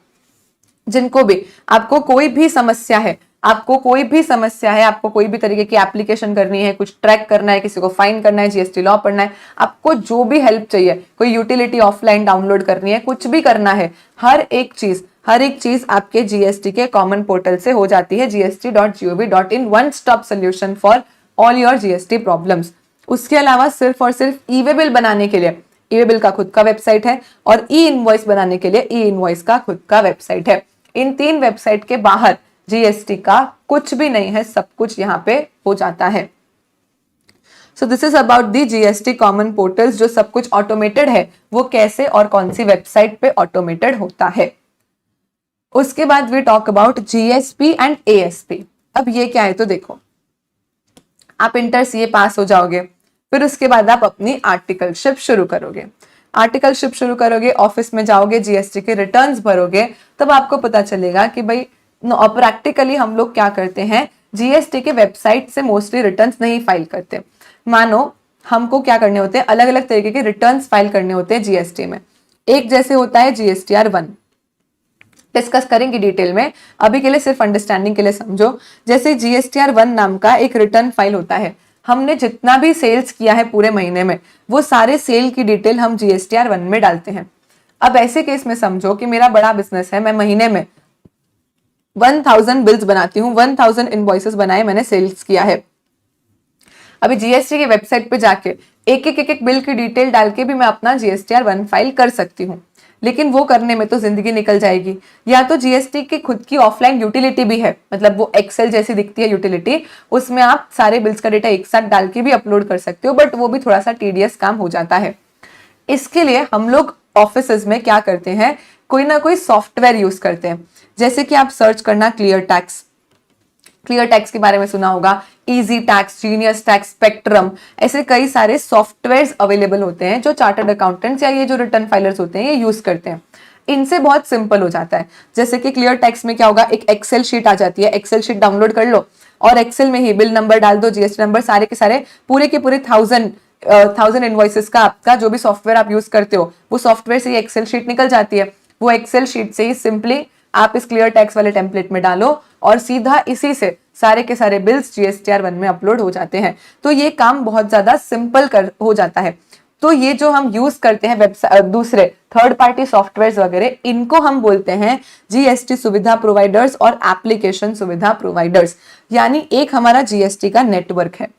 जिनको भी आपको कोई भी समस्या है, आपको कोई भी तरीके की एप्लीकेशन करनी है, कुछ ट्रैक करना है, किसी को फाइन करना है, जीएसटी लॉ पढ़ना है, आपको जो भी हेल्प चाहिए, कोई यूटिलिटी ऑफलाइन डाउनलोड करनी है, कुछ भी करना है, हर एक चीज आपके जीएसटी के कॉमन पोर्टल से हो जाती है। gst.gov.in one stop solution for all your GST problems. उसके अलावा सिर्फ और सिर्फ ई वे बिल बनाने के लिए ई वे बिल का खुद का वेबसाइट है और ई इनवॉइस बनाने के लिए ई इनवॉइस का खुद का वेबसाइट है। इन 3 वेबसाइट के बाहर जीएसटी का कुछ भी नहीं है, सब कुछ यहाँ पे हो जाता है। So this is about the GST common portals, जो सब कुछ ऑटोमेटेड है, वो कैसे और कौन सी वेबसाइट पे ऑटोमेटेड होता है। उसके बाद we talk about GSP and ASP. अब ये क्या है? तो देखो, आप इंटर सीए पास हो जाओगे, फिर उसके बाद आप अपनी आर्टिकलशिप शुरू करोगे, ऑफिस में जाओगे, जीएसटी के रिटर्न्स भरोगे, तब आपको पता चलेगा कि भाई प्रैक्टिकली हम लोग क्या करते हैं, जीएसटी के वेबसाइट से मोस्टली रिटर्न्स नहीं फाइल करते। मानो हमको क्या करने होते हैं, अलग अलग तरीके के रिटर्न्स फाइल करने होते हैं जीएसटी में। एक जैसे होता है जीएसटीआर 1, डिस्कस करेंगे डिटेल में, अभी के लिए सिर्फ अंडरस्टैंडिंग के लिए समझो। जैसे जीएसटीआर 1 नाम का एक रिटर्न फाइल होता है, हमने जितना भी सेल्स किया है पूरे महीने में, वो सारे सेल की डिटेल हम जीएसटीआर 1 में डालते हैं। अब ऐसे केस में समझो कि मेरा बड़ा बिजनेस है, मैं महीने में 1000 बिल्स बनाती हूँ, 1000 इनवॉइसेस बनाए, मैंने सेल्स किया है। अभी जीएसटी की वेबसाइट पे जाके एक एक बिल की डिटेल डाल के भी मैं अपना जीएसटीआर 1 फाइल कर सकती हूँ। लेकिन वो करने में तो जिंदगी निकल जाएगी। या तो जीएसटी की खुद की ऑफलाइन यूटिलिटी भी है, मतलब वो एक्सेल जैसी दिखती है यूटिलिटी, उसमें आप सारे बिल्स का डेटा एक साथ डाल के भी अपलोड कर सकते हो, बट वो भी थोड़ा सा टीडियस काम हो जाता है। इसके लिए हम लोग ऑफिसेज में क्या करते हैं, कोई ना कोई सॉफ्टवेयर यूज करते हैं। जैसे कि आप सर्च करना क्लियर टैक्स, क्लियर टैक्स के बारे में सुना होगा, easy tax, genius tax, spectrum, ऐसे कई सारे सॉफ्टवेयर्स अवेलेबल होते हैं जो चार्टर्ड अकाउंटेंट्स या ये जो रिटर्न फाइलर्स होते हैं ये यूज करते हैं। इनसे बहुत सिंपल हो जाता है। जैसे कि क्लियर टैक्स में क्या होगा, एक एक्सेल शीट आ जाती है, एक्सेल शीट डाउनलोड कर लो और एक्सेल में ही बिल नंबर डाल दो, जीएसटी नंबर, सारे के सारे पूरे के पूरे थाउजेंड इनवॉइसेस का आपका जो भी सॉफ्टवेयर आप यूज करते हो वो सॉफ्टवेयर से एक्सेल शीट निकल जाती है। वो एक्सेल शीट से ही सिंपली आप इस क्लियर टैक्स वाले टेम्पलेट में डालो और सीधा इसी से सारे के सारे बिल्स जीएसटीआर 1 में अपलोड हो जाते हैं। तो ये काम बहुत ज्यादा सिंपल हो जाता है। तो ये जो हम यूज करते हैं वेबसाइट, दूसरे थर्ड पार्टी सॉफ्टवेयर वगैरह, इनको हम बोलते हैं जीएसटी सुविधा प्रोवाइडर्स और एप्लीकेशन सुविधा प्रोवाइडर्स। यानी एक हमारा जीएसटी का नेटवर्क है,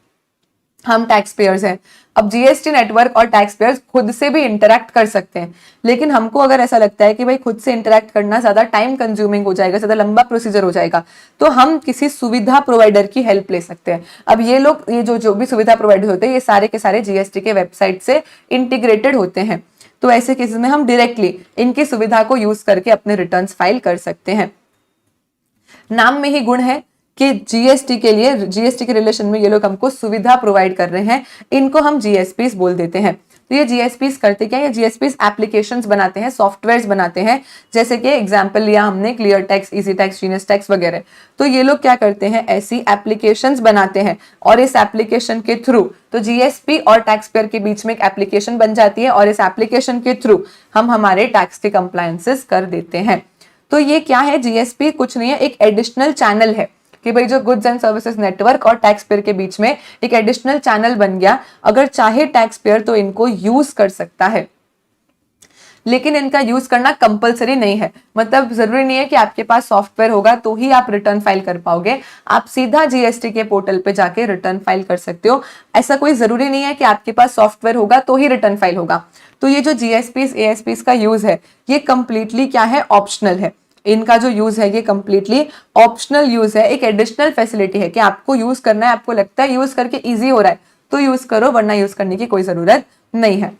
हम टैक्स पेयर्स हैं। अब जीएसटी नेटवर्क और टैक्स पेयर्स खुद से भी इंटरैक्ट कर सकते हैं, लेकिन हमको अगर ऐसा लगता है कि भाई खुद से इंटरैक्ट करना ज्यादा टाइम कंज्यूमिंग हो जाएगा, ज्यादा लंबा प्रोसीजर हो जाएगा, तो हम किसी सुविधा प्रोवाइडर की हेल्प ले सकते हैं। अब ये लोग, ये जो भी सुविधा प्रोवाइडर होते हैं, ये सारे के सारे जीएसटी के वेबसाइट से इंटीग्रेटेड होते हैं। तो ऐसे केसेस में हम डायरेक्टली इनकी सुविधा को यूज करके अपने रिटर्न्स फाइल कर सकते हैं। नाम में ही गुण है कि जीएसटी के लिए, जीएसटी के रिलेशन में ये लोग हमको सुविधा प्रोवाइड कर रहे हैं, इनको हम जीएसपीस बोल देते हैं। तो ये जीएसपीस करते क्या है, ये जीएसपीस एप्लीकेशंस बनाते हैं, सॉफ्टवेयर्स बनाते हैं। जैसे कि एग्जांपल लिया हमने clear tax, easy tax, genius tax वगैरह। तो ये लोग क्या करते हैं, ऐसी एप्लीकेशंस बनाते हैं और इस एप्लीकेशन के थ्रू, तो जीएसपी और टैक्स पेयर के बीच में एक एप्लीकेशन बन जाती है और इस एप्लीकेशन के थ्रू हम हमारे टैक्स के कंप्लायंसेस कर देते हैं। तो ये क्या है, जीएसपी कुछ नहीं है, एक एडिशनल चैनल है कि भाई जो गुड्स एंड सर्विसेज नेटवर्क और टैक्स पेयर के बीच में एक एडिशनल चैनल बन गया। अगर चाहे टैक्स पेयर तो इनको यूज कर सकता है, लेकिन इनका यूज करना कंपलसरी नहीं है। मतलब जरूरी नहीं है कि आपके पास सॉफ्टवेयर होगा तो ही आप रिटर्न फाइल कर पाओगे, आप सीधा जीएसटी के पोर्टल पे जाके रिटर्न फाइल कर सकते हो। ऐसा कोई जरूरी नहीं है कि आपके पास सॉफ्टवेयर होगा तो ही रिटर्न फाइल होगा। तो ये जो जीएसपीस एएसपीस का यूज है, ये कंप्लीटली क्या है, ऑप्शनल है। इनका जो यूज है ये कंप्लीटली ऑप्शनल यूज है, एक एडिशनल फैसिलिटी है कि आपको यूज करना है, आपको लगता है यूज करके इजी हो रहा है तो यूज करो, वरना यूज करने की कोई जरूरत नहीं है।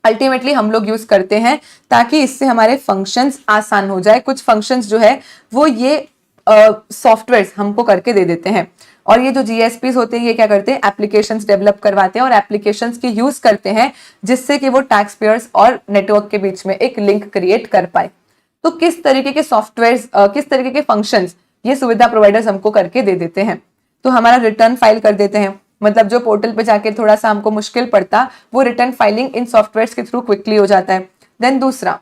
अल्टीमेटली हम लोग यूज करते हैं ताकि इससे हमारे फंक्शंस आसान हो जाए। कुछ फंक्शंस जो है वो ये सॉफ्टवेयर हमको करके दे देते हैं, और ये जो जीएसपीस होते हैं ये क्या करते हैं, एप्लीकेशंस डेवलप करवाते हैं और एप्लीकेशंस की यूज करते हैं जिससे कि वो टैक्स पेयर्स और नेटवर्क के बीच में एक लिंक क्रिएट कर पाए। तो किस तरीके के सॉफ्टवेयर, किस तरीके के फंक्शंस ये सुविधा प्रोवाइडर्स हमको करके दे देते हैं। तो हमारा रिटर्न फाइल कर देते हैं, मतलब जो पोर्टल पे जाके थोड़ा सा हमको मुश्किल पड़ता, वो रिटर्न फाइलिंग इन सॉफ्टवेयर्स के थ्रू क्विकली हो जाता है। देन दूसरा,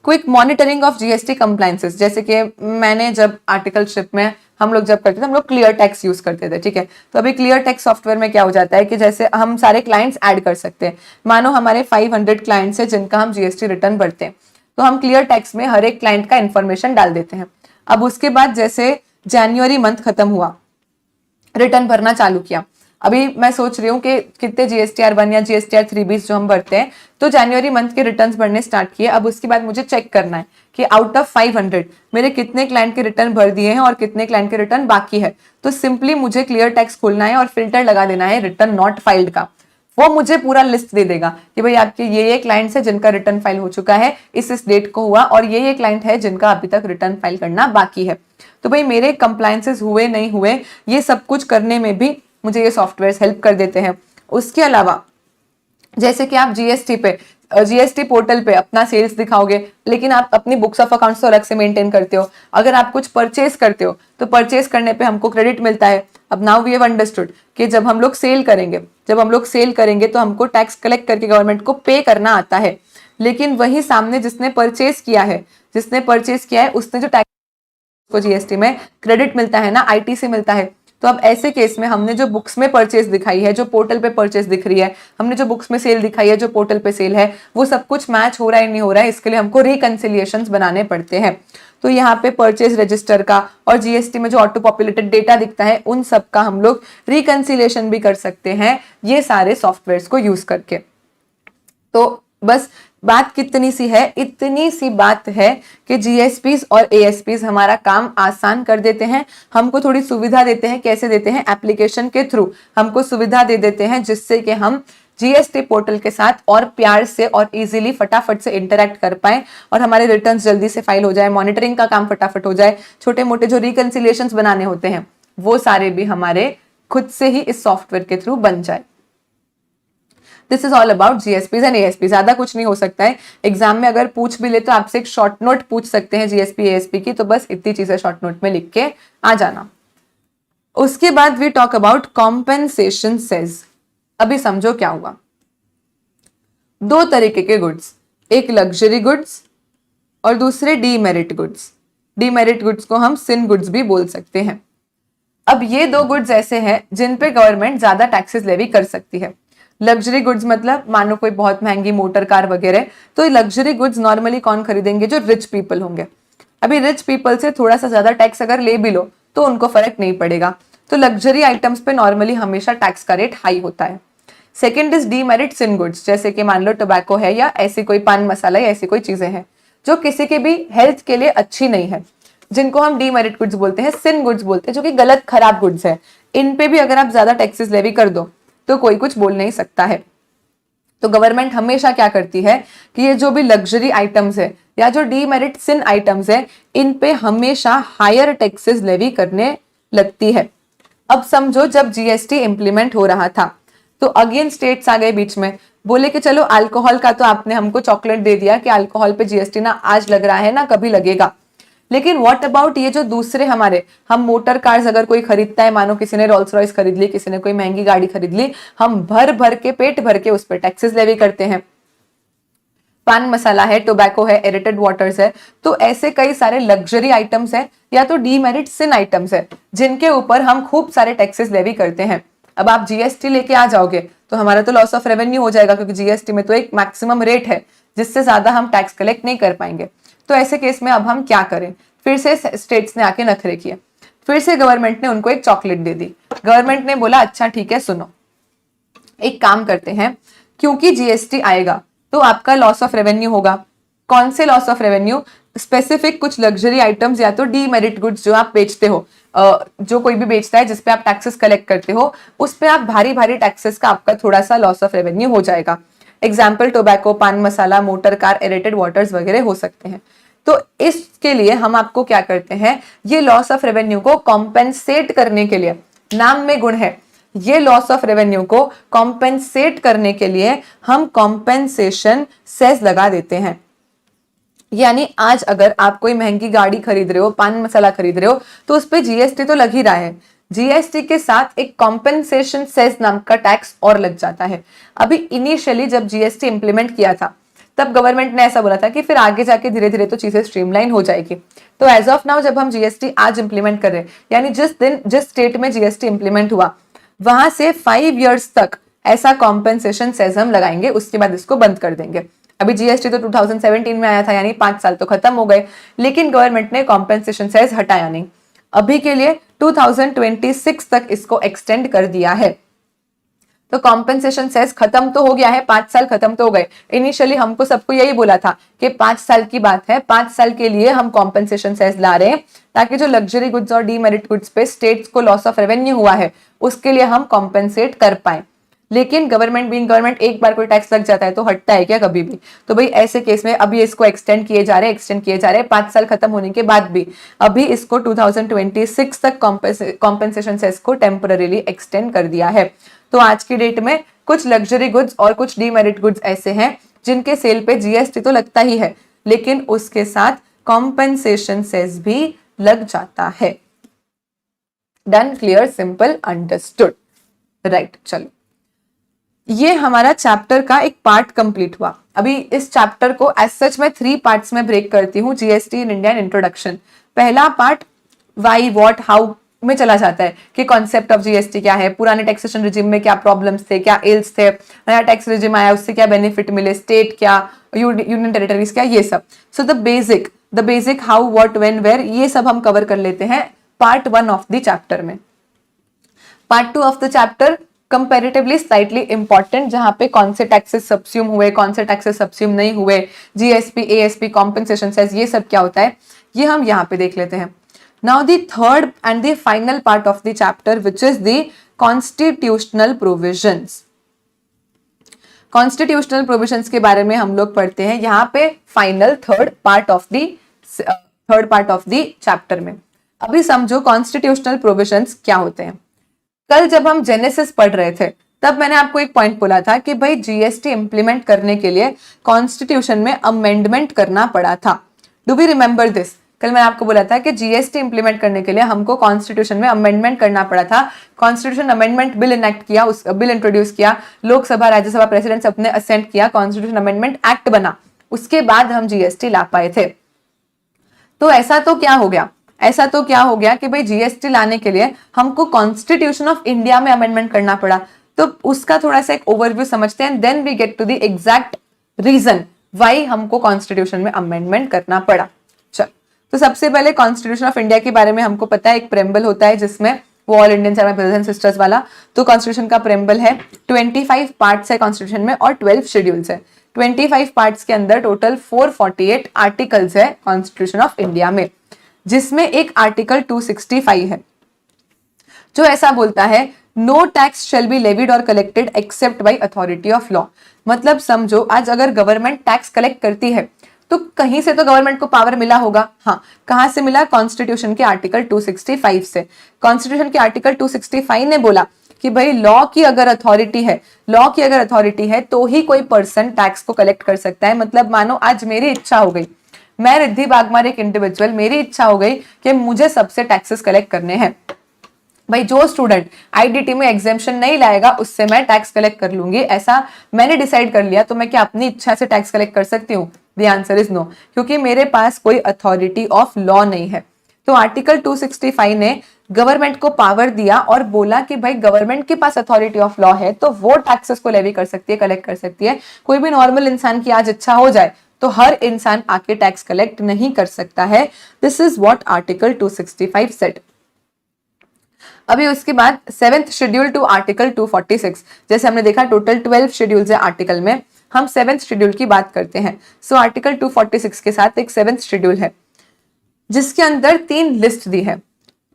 quick monitoring of GST compliances. जैसे कि मैंने जब आर्टिकलशिप में हम लोग जब करते थे, हम लोग क्लियर टैक्स यूज करते थे, ठीक है। तो अभी क्लियर टैक्स सॉफ्टवेयर में क्या हो जाता है कि जैसे हम सारे क्लाइंट्स ऐड कर सकते हैं। मानो हमारे 500 क्लाइंट्स है जिनका हम जीएसटी रिटर्न भरते हैं, तो हम क्लियर टैक्स में हर एक क्लाइंट का इंफॉर्मेशन डाल देते हैं। अब उसके बाद जैसे जनवरी मंथ खत्म हुआ, रिटर्न भरना चालू किया, अभी मैं सोच रही हूँ कि कितने जीएसटीआर 1 या जीएसटीआर 3 जो हम भरते हैं, तो जनवरी मंथ के रिटर्न्स भरने स्टार्ट किए। अब उसके बाद मुझे चेक करना है कि आउट ऑफ 500 मेरे कितने क्लाइंट के रिटर्न भर दिए हैं और कितने क्लाइंट के रिटर्न बाकी है। तो सिंपली मुझे क्लियर टैक्स खोलना है और फिल्टर लगा देना है रिटर्न नॉट फाइल्ड का। वो मुझे पूरा लिस्ट दे देगा कि भाई आपके ये क्लाइंट्स है जिनका रिटर्न फाइल हो चुका है, इस डेट को हुआ, और ये क्लाइंट है जिनका अभी तक रिटर्न फाइल करना बाकी है। तो भाई मेरे कंप्लायंसेस हुए नहीं हुए, ये सब कुछ करने में भी मुझे ये सॉफ्टवेयर हेल्प कर देते हैं। उसके अलावा जैसे कि आप जीएसटी पोर्टल पे अपना सेल्स दिखाओगे, लेकिन आप अपनी बुक्स ऑफ अकाउंट्स तो अलग से मेंटेन करते हो। अगर आप कुछ परचेस करते हो तो परचेस करने पे हमको क्रेडिट मिलता है। अब नाउ वी हैव अंडरस्टूड कि जब हम लोग सेल करेंगे तो हमको टैक्स कलेक्ट करके गवर्नमेंट को पे करना आता है, लेकिन वही सामने जिसने परचेस किया है उसने जो टैक्स को जीएसटी में क्रेडिट मिलता है ना, आईटीसी मिलता है। तो अब ऐसे केस में हमने जो बुक्स में परचेस दिखाई है, जो पोर्टल पे परचेस दिख रही है, हमने जो बुक्स में सेल दिखाई है, जो पोर्टल पे सेल है, वो सब कुछ मैच हो रहा है नहीं हो रहा है, इसके लिए हमको रिकंसिलिएशंस बनाने पड़ते हैं। तो यहाँ पे परचेज रजिस्टर का और जीएसटी में जो ऑटो पॉपुलेटेड डेटा दिखता है, उन सब का हम लोग रिकंसिलिएशन भी कर सकते हैं ये सारे सॉफ्टवेयर्स को यूज करके। तो बस बात कितनी सी है, इतनी सी बात है कि जीएसपीज और एएसपीज हमारा काम आसान कर देते हैं, हमको थोड़ी सुविधा देते हैं। कैसे देते हैं? एप्लीकेशन के थ्रू हमको सुविधा दे देते हैं, जिससे कि हम जीएसटी पोर्टल के साथ और प्यार से और इजीली फटाफट से इंटरेक्ट कर पाए और हमारे रिटर्न्स जल्दी से फाइल हो जाए, मॉनिटरिंग का काम फटाफट हो जाए, छोटे मोटे जो रिकंसिलिएशंस बनाने होते हैं वो सारे भी हमारे खुद से ही इस सॉफ्टवेयर के थ्रू बन जाए। This is all about GSP and ASP. ज्यादा कुछ नहीं हो सकता है। एग्जाम में अगर पूछ भी ले तो आपसे एक शॉर्ट नोट पूछ सकते हैं जीएसपी एएसपी की, तो बस इतनी चीजें शॉर्ट नोट में लिख के आ जाना। उसके बाद we talk about compensation cess. अभी समझो क्या हुआ। दो तरीके के गुड्स, एक लग्जरी गुड्स और दूसरे डीमेरिट गुड्स। डीमेरिट गुड्स को हम सिन गुड्स भी बोल सकते हैं। अब ये दो गुड्स ऐसे हैं जिन पे गवर्नमेंट ज्यादा टैक्सेस लेवी कर सकती है। लग्जरी गुड्स मतलब मानो कोई बहुत महंगी मोटर कार वगैरह, तो ये लग्जरी गुड्स नॉर्मली कौन खरीदेंगे? जो रिच पीपल होंगे। अभी रिच पीपल से थोड़ा सा ज्यादा टैक्स अगर ले भी लो तो उनको फर्क नहीं पड़ेगा। तो लग्जरी आइटम्स पे नॉर्मली हमेशा टैक्स का रेट हाई होता है। Second is demerit sin goods, जैसे कि मान लो टोबैको है या ऐसी कोई पान मसाला या ऐसी कोई चीजें हैं जो किसी के भी हेल्थ के लिए अच्छी नहीं है, जिनको हम डीमेरिट गुड्स बोलते हैं, सिन गुड्स बोलते हैं, जो कि गलत खराब गुड्स है। इन पे भी अगर आप ज्यादा टैक्सेस लेवी कर दो तो कोई कुछ बोल नहीं सकता है। तो गवर्नमेंट हमेशा क्या करती है कि ये जो भी लग्जरी आइटम्स है या जो डीमेरिट सिन आइटम्स है, इन पे हमेशा हायर टैक्सेस लेवी करने लगती है। अब समझो जब जीएसटी इंप्लीमेंट हो रहा था तो अगेन स्टेट्स आ गए बीच में, बोले कि चलो अल्कोहल का तो आपने हमको चॉकलेट दे दिया कि अल्कोहल पे जीएसटी ना आज लग रहा है ना कभी लगेगा, लेकिन व्हाट अबाउट ये जो दूसरे हमारे, हम मोटर कार्स अगर कोई खरीदता है, मानो किसी ने रोल्स रॉयस खरीद ली, किसी ने कोई महंगी गाड़ी खरीद ली, हम भर भर के पेट भर के उस पर टैक्सेस लेवी करते हैं। पान मसाला है, टोबैको है, एरेटेड वाटर्स है, तो ऐसे कई सारे लग्जरी आइटम्स है या तो डीमेरिट सिन आइटम्स है जिनके ऊपर हम खूब सारे टैक्सेस लेवी करते हैं। अब आप जीएसटी लेके आ जाओगे तो हमारा तो लॉस ऑफ रेवेन्यू हो जाएगा, क्योंकि जीएसटी में तो एक मैक्सिमम रेट है जिससे ज्यादा हम टैक्स कलेक्ट नहीं कर पाएंगे। तो ऐसे केस में अब हम क्या करें? फिर से स्टेट्स ने आके नखरे किए, फिर से गवर्नमेंट ने उनको एक चॉकलेट दे दी। गवर्नमेंट ने बोला अच्छा ठीक है, सुनो एक काम करते हैं, क्योंकि जीएसटी आएगा तो आपका लॉस ऑफ रेवेन्यू होगा। कौन से लॉस ऑफ रेवेन्यू? स्पेसिफिक कुछ लग्जरी आइटम्स या तो डीमेरिट गुड्स जो आप बेचते हो, जो कोई भी बेचता है जिसपे आप टैक्सेस कलेक्ट करते हो, उस पे आप भारी भारी टैक्सेस का आपका थोड़ा सा लॉस ऑफ रेवेन्यू हो जाएगा। एग्जाम्पल टोबैको, पान मसाला, मोटर कार, एरेटेड वाटर्स वगैरह हो सकते हैं। तो इसके लिए हम आपको क्या करते हैं, ये लॉस ऑफ रेवेन्यू को कॉम्पेंसेट करने के लिए, नाम में गुण है, ये लॉस ऑफ रेवेन्यू को कॉम्पेंसेट करने के लिए हम कॉम्पेंसेशन सेस लगा देते हैं। यानी आज अगर आप कोई महंगी गाड़ी खरीद रहे हो, पान मसाला खरीद रहे हो, तो उस पर जीएसटी तो लग ही रहा है, जीएसटी के साथ एक कॉम्पेंसेशन सेस नाम का टैक्स और लग जाता है। अभी इनिशियली जब जीएसटी इंप्लीमेंट किया था तब गवर्नमेंट ने ऐसा बोला था कि फिर आगे जाके धीरे धीरे तो चीजें स्ट्रीमलाइन हो जाएगी। तो एज ऑफ नाउ जब हम जीएसटी आज इंप्लीमेंट कर रहे हैं, यानी जिस दिन जिस स्टेट में जीएसटी इंप्लीमेंट हुआ वहां से 5 इयर्स तक ऐसा कॉम्पेंसेशन सेस हम लगाएंगे, उसके बाद इसको बंद कर देंगे। अभी जीएसटी तो 2017 में आया था, यानी 5 साल तो खत्म हो गए, लेकिन गवर्नमेंट ने कॉम्पेंसेशन सेस हटाया नहीं। अभी के लिए 2026 तक इसको एक्सटेंड कर दिया है। तो कॉम्पेंसेशन सेस खत्म तो हो गया है, 5 साल खत्म तो हो गए। इनिशियली हमको सबको यही बोला था कि 5 साल की बात है, 5 साल के लिए हम कॉम्पेंसेशन सेस ला रहे हैं ताकि जो लग्जरी गुड्स और डीमेरिट गुड्स पे स्टेट्स को लॉस ऑफ रेवेन्यू हुआ है उसके लिए हम कॉम्पेंसेट कर पाए। लेकिन गवर्नमेंट बीइंग गवर्नमेंट, एक बार कोई टैक्स लग जाता है तो हटता है क्या कभी भी? तो भाई ऐसे केस में अभी इसको एक्सटेंड किए जा रहे हैं 5 साल खत्म होने के बाद भी अभी इसको 2026 तक कॉम्पेंसेशन सेस को टेम्पररीली एक्सटेंड कर दिया है। तो आज की डेट में कुछ लग्जरी गुड्स और कुछ डीमेरिट गुड्स ऐसे हैं जिनके सेल पे जीएसटी तो लगता ही है, लेकिन उसके साथ कॉम्पेंसेशन सेस भी लग जाता है। Done, clear, simple, understood, right. चलो ये हमारा चैप्टर का एक पार्ट कंप्लीट हुआ। अभी इस चैप्टर को एज सच मैं 3 पार्ट्स में ब्रेक करती हूँ, जीएसटी इन इंडिया इंट्रोडक्शन। पहला पार्ट वाई, व्हाट, हाउ में चला जाता है कि कॉन्सेप्ट ऑफ जीएसटी क्या है, पुराने टैक्सेशन रिजिम में क्या प्रॉब्लम्स थे, क्या इल्स थे, नया टैक्स रिजिम आया उससे क्या बेनिफिट मिले, स्टेट क्या, यूनियन टेरिटरीज क्या, ये सब। So the basic how, what, when, where, ये सब हम कवर कर लेते हैं पार्ट 1 ऑफ द चैप्टर में। Part 2 of the chapter comparatively slightly important, जहां पे कौन से टैक्सेस सब्स्यूम हुए, कौन से टैक्सेस सब्स्यूम नहीं हुए, जीएसपी, एएसपी, कॉम्पेंसेशन सेस, ये सब क्या होता है, ये हम यहाँ पे देख लेते हैं. Now the third and the final part of the chapter which is the constitutional provisions. Constitutional provisions के बारे में हम लोग पढ़ते हैं यहाँ पे final third part of the chapter में. अभी समझो कॉन्स्टिट्यूशनल प्रोविजंस क्या होते हैं. कल जब हम जेनेसिस पढ़ रहे थे तब मैंने आपको एक पॉइंट बोला था कि भाई जीएसटी इंप्लीमेंट करने के लिए कॉन्स्टिट्यूशन में अमेंडमेंट करना पड़ा था. Do we remember this? कल मैंने आपको बोला था कि जीएसटी इंप्लीमेंट करने के लिए हमको कॉन्स्टिट्यूशन में अमेंडमेंट करना पड़ा था. कॉन्स्टिट्यूशन अमेंडमेंट बिल इनेक्ट किया, उस बिल इंट्रोड्यूस किया, लोकसभा राज्यसभा प्रेसिडेंट सबने असेंट किया, कॉन्स्टिट्यूशन अमेंडमेंट एक्ट बना, उसके बाद हम जीएसटी ला पाए थे. तो ऐसा तो क्या हो गया कि भाई जीएसटी लाने के लिए हमको कॉन्स्टिट्यूशन ऑफ इंडिया में अमेंडमेंट करना पड़ा. तो उसका थोड़ा सा एक ओवरव्यू समझते हैं, then we get to the exact reason why हमको कॉन्स्टिट्यूशन में अमेंडमेंट करना पड़ा. चल, तो सबसे पहले कॉन्स्टिट्यूशन ऑफ इंडिया के बारे में हमको पता है, एक प्रेम्बल होता है जिसमें वो all Indians are my brothers and sisters वाला. तो कॉन्स्टिट्यूशन का प्रेम्बल है, 25 पार्ट्स है कॉन्स्टिट्यूशन में और 12 शेड्यूल्स है. 25 पार्ट्स के अंदर टोटल 448 आर्टिकल्स है कॉन्स्टिट्यूशन ऑफ इंडिया में, जिसमें एक आर्टिकल 265 है जो ऐसा बोलता है no tax shall be levied और collected except by authority of law. मतलब समझो आज अगर गवर्नमेंट टैक्स कलेक्ट करती है तो कहीं से तो गवर्नमेंट को पावर मिला होगा. हाँ, कहां से मिला? कॉन्स्टिट्यूशन के आर्टिकल 265 से. कॉन्स्टिट्यूशन के आर्टिकल 265 ने बोला कि भाई लॉ की अगर अथॉरिटी है तो ही कोई पर्सन टैक्स को कलेक्ट कर सकता है. मतलब मानो आज मेरी इच्छा हो गई, मैं रिद्धि बागमार एक इंडिविजुअल, मेरी इच्छा हो गई कि मुझे सबसे टैक्सेस कलेक्ट करने हैं. भाई जो स्टूडेंट आईडीटी में एग्जेम्पशन नहीं लाएगा उससे मैं टैक्स कलेक्ट कर लूंगी, ऐसा मैंने डिसाइड कर लिया. तो मैं क्या अपनी इच्छा से टैक्स कलेक्ट कर सकती हूँ? द आंसर इज नो, क्योंकि मेरे पास कोई अथॉरिटी ऑफ लॉ नहीं है. तो आर्टिकल 265 ने गवर्नमेंट को पावर दिया और बोला कि भाई गवर्नमेंट के पास अथॉरिटी ऑफ लॉ है तो वो टैक्सेस को लेवी कर सकती है, कलेक्ट कर सकती है. कोई भी नॉर्मल इंसान की आज इच्छा हो जाए तो हर इंसान आके टैक्स कलेक्ट नहीं कर सकता है. This is what article 265 said. अभी उसके बाद 7th शेड्यूल टू आर्टिकल 246. जैसे हमने देखा टोटल 12 शेड्यूल्स है आर्टिकल में, हम 7th शेड्यूल की बात करते हैं. सो आर्टिकल 246 के साथ एक 7th शेड्यूल है जिसके अंदर 3 लिस्ट दी है.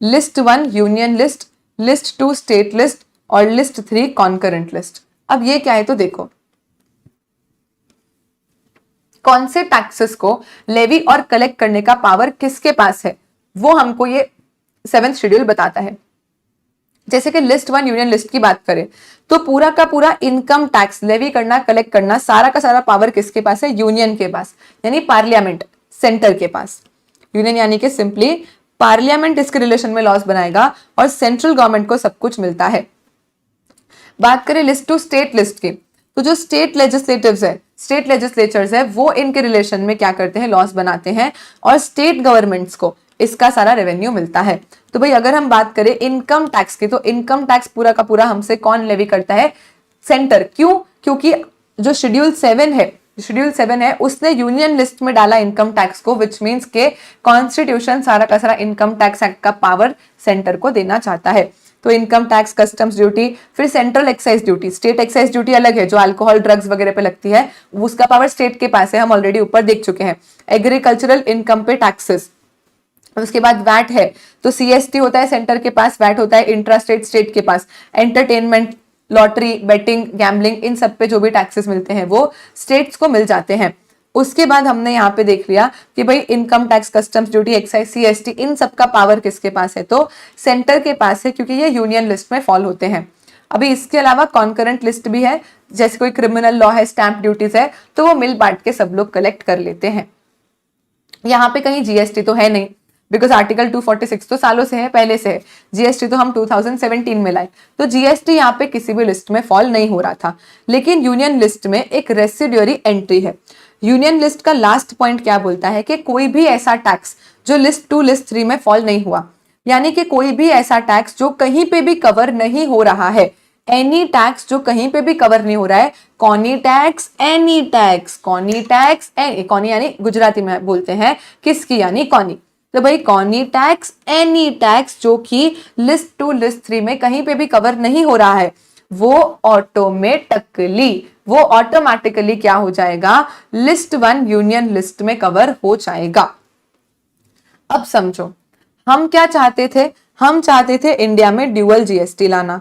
List 1 union list, list 2 state list और लिस्ट 3 कॉन्करेंट लिस्ट. अब ये क्या है तो देखो, कौन से टैक्सेस को लेवी और कलेक्ट करने का पावर किसके पास है वो हमको ये 7th शेड्यूल बताता है. जैसे कि लिस्ट 1 यूनियन लिस्ट की बात करें तो पूरा का पूरा इनकम टैक्स लेवी करना, कलेक्ट करना, सारा का सारा पावर किसके पास है? यूनियन के पास, यानी पार्लियामेंट, सेंटर के पास. यूनियन यानी कि सिंपली पार्लियामेंट इसके रिलेशन में लॉज बनाएगा और सेंट्रल गवर्नमेंट को सब कुछ मिलता है. बात करें लिस्ट 2 स्टेट लिस्ट की, तो जो स्टेट लेजिस्लेचर्स है वो इनके रिलेशन में क्या करते हैं? लॉस बनाते हैं और स्टेट गवर्नमेंट्स को इसका सारा रेवेन्यू मिलता है. तो भाई अगर हम बात करें इनकम टैक्स की तो इनकम टैक्स पूरा का पूरा हमसे कौन लेवी करता है? सेंटर. क्यों? क्योंकि जो शेड्यूल 7 है उसने यूनियन लिस्ट में डाला इनकम टैक्स को, विच मीन्स के कॉन्स्टिट्यूशन सारा का सारा इनकम टैक्स एक्ट का पावर सेंटर को देना चाहता है. तो इनकम टैक्स, कस्टम्स ड्यूटी, फिर central excise duty. State excise duty अलग है जो अल्कोहल ड्रग्स वगैरह पे लगती है, उसका पावर स्टेट के पास है, हम ऑलरेडी ऊपर देख चुके हैं. एग्रीकल्चरल इनकम पे टैक्सेस. उसके बाद वैट है तो सीएसटी होता है सेंटर के पास, वैट होता है इंट्रा स्टेट के पास. एंटरटेनमेंट, लॉटरी, बेटिंग, गैम्बलिंग, इन सब पे जो भी टैक्सेस मिलते हैं वो स्टेट्स को मिल जाते हैं. उसके बाद हमने यहाँ पे देख लिया कि भाई income tax, customs duty, excise, CST, इन सब का पावर किसके पास है? तो सेंटर के पास है, क्योंकि ये यूनियन लिस्ट में फॉल होते हैं. अभी इसके अलावा कॉन्करेंट लिस्ट भी है, जैसे कोई क्रिमिनल लॉ है, स्टैंप ड्यूटीज है, तो वो मिल बांट के सब लोग कलेक्ट कर लेते हैं. यहाँ पे कहीं जीएसटी तो है नहीं, बिकॉज आर्टिकल 246 तो सालों से है, पहले से है. जीएसटी तो हम 2017 में लाए, तो जीएसटी यहाँ पे किसी भी लिस्ट में फॉल नहीं हो रहा था. लेकिन यूनियन लिस्ट में एक रेसिड्यूरी एंट्री है. यूनियन लिस्ट का लास्ट पॉइंट क्या बोलता है कि कोई भी ऐसा टैक्स जो लिस्ट 2 लिस्ट 3 में फॉल नहीं हुआ, यानी कि कोई भी ऐसा टैक्स जो कहीं पे भी कवर नहीं हो रहा है, एनी टैक्स जो कहीं पे भी कवर नहीं हो रहा है, Connie tax, any tax, Connie tax, Connie यानी गुजराती में बोलते हैं किसकी, यानी कॉनी. तो भाई कॉनी टैक्स, एनी टैक्स जो कि लिस्ट 2 लिस्ट 3 में कहीं पे भी कवर नहीं हो रहा है, वो ऑटोमेटिकली क्या हो जाएगा, लिस्ट 1 यूनियन लिस्ट में कवर हो जाएगा। अब समझो हम क्या चाहते थे, हम चाहते थे इंडिया में ड्यूअल जीएसटी लाना,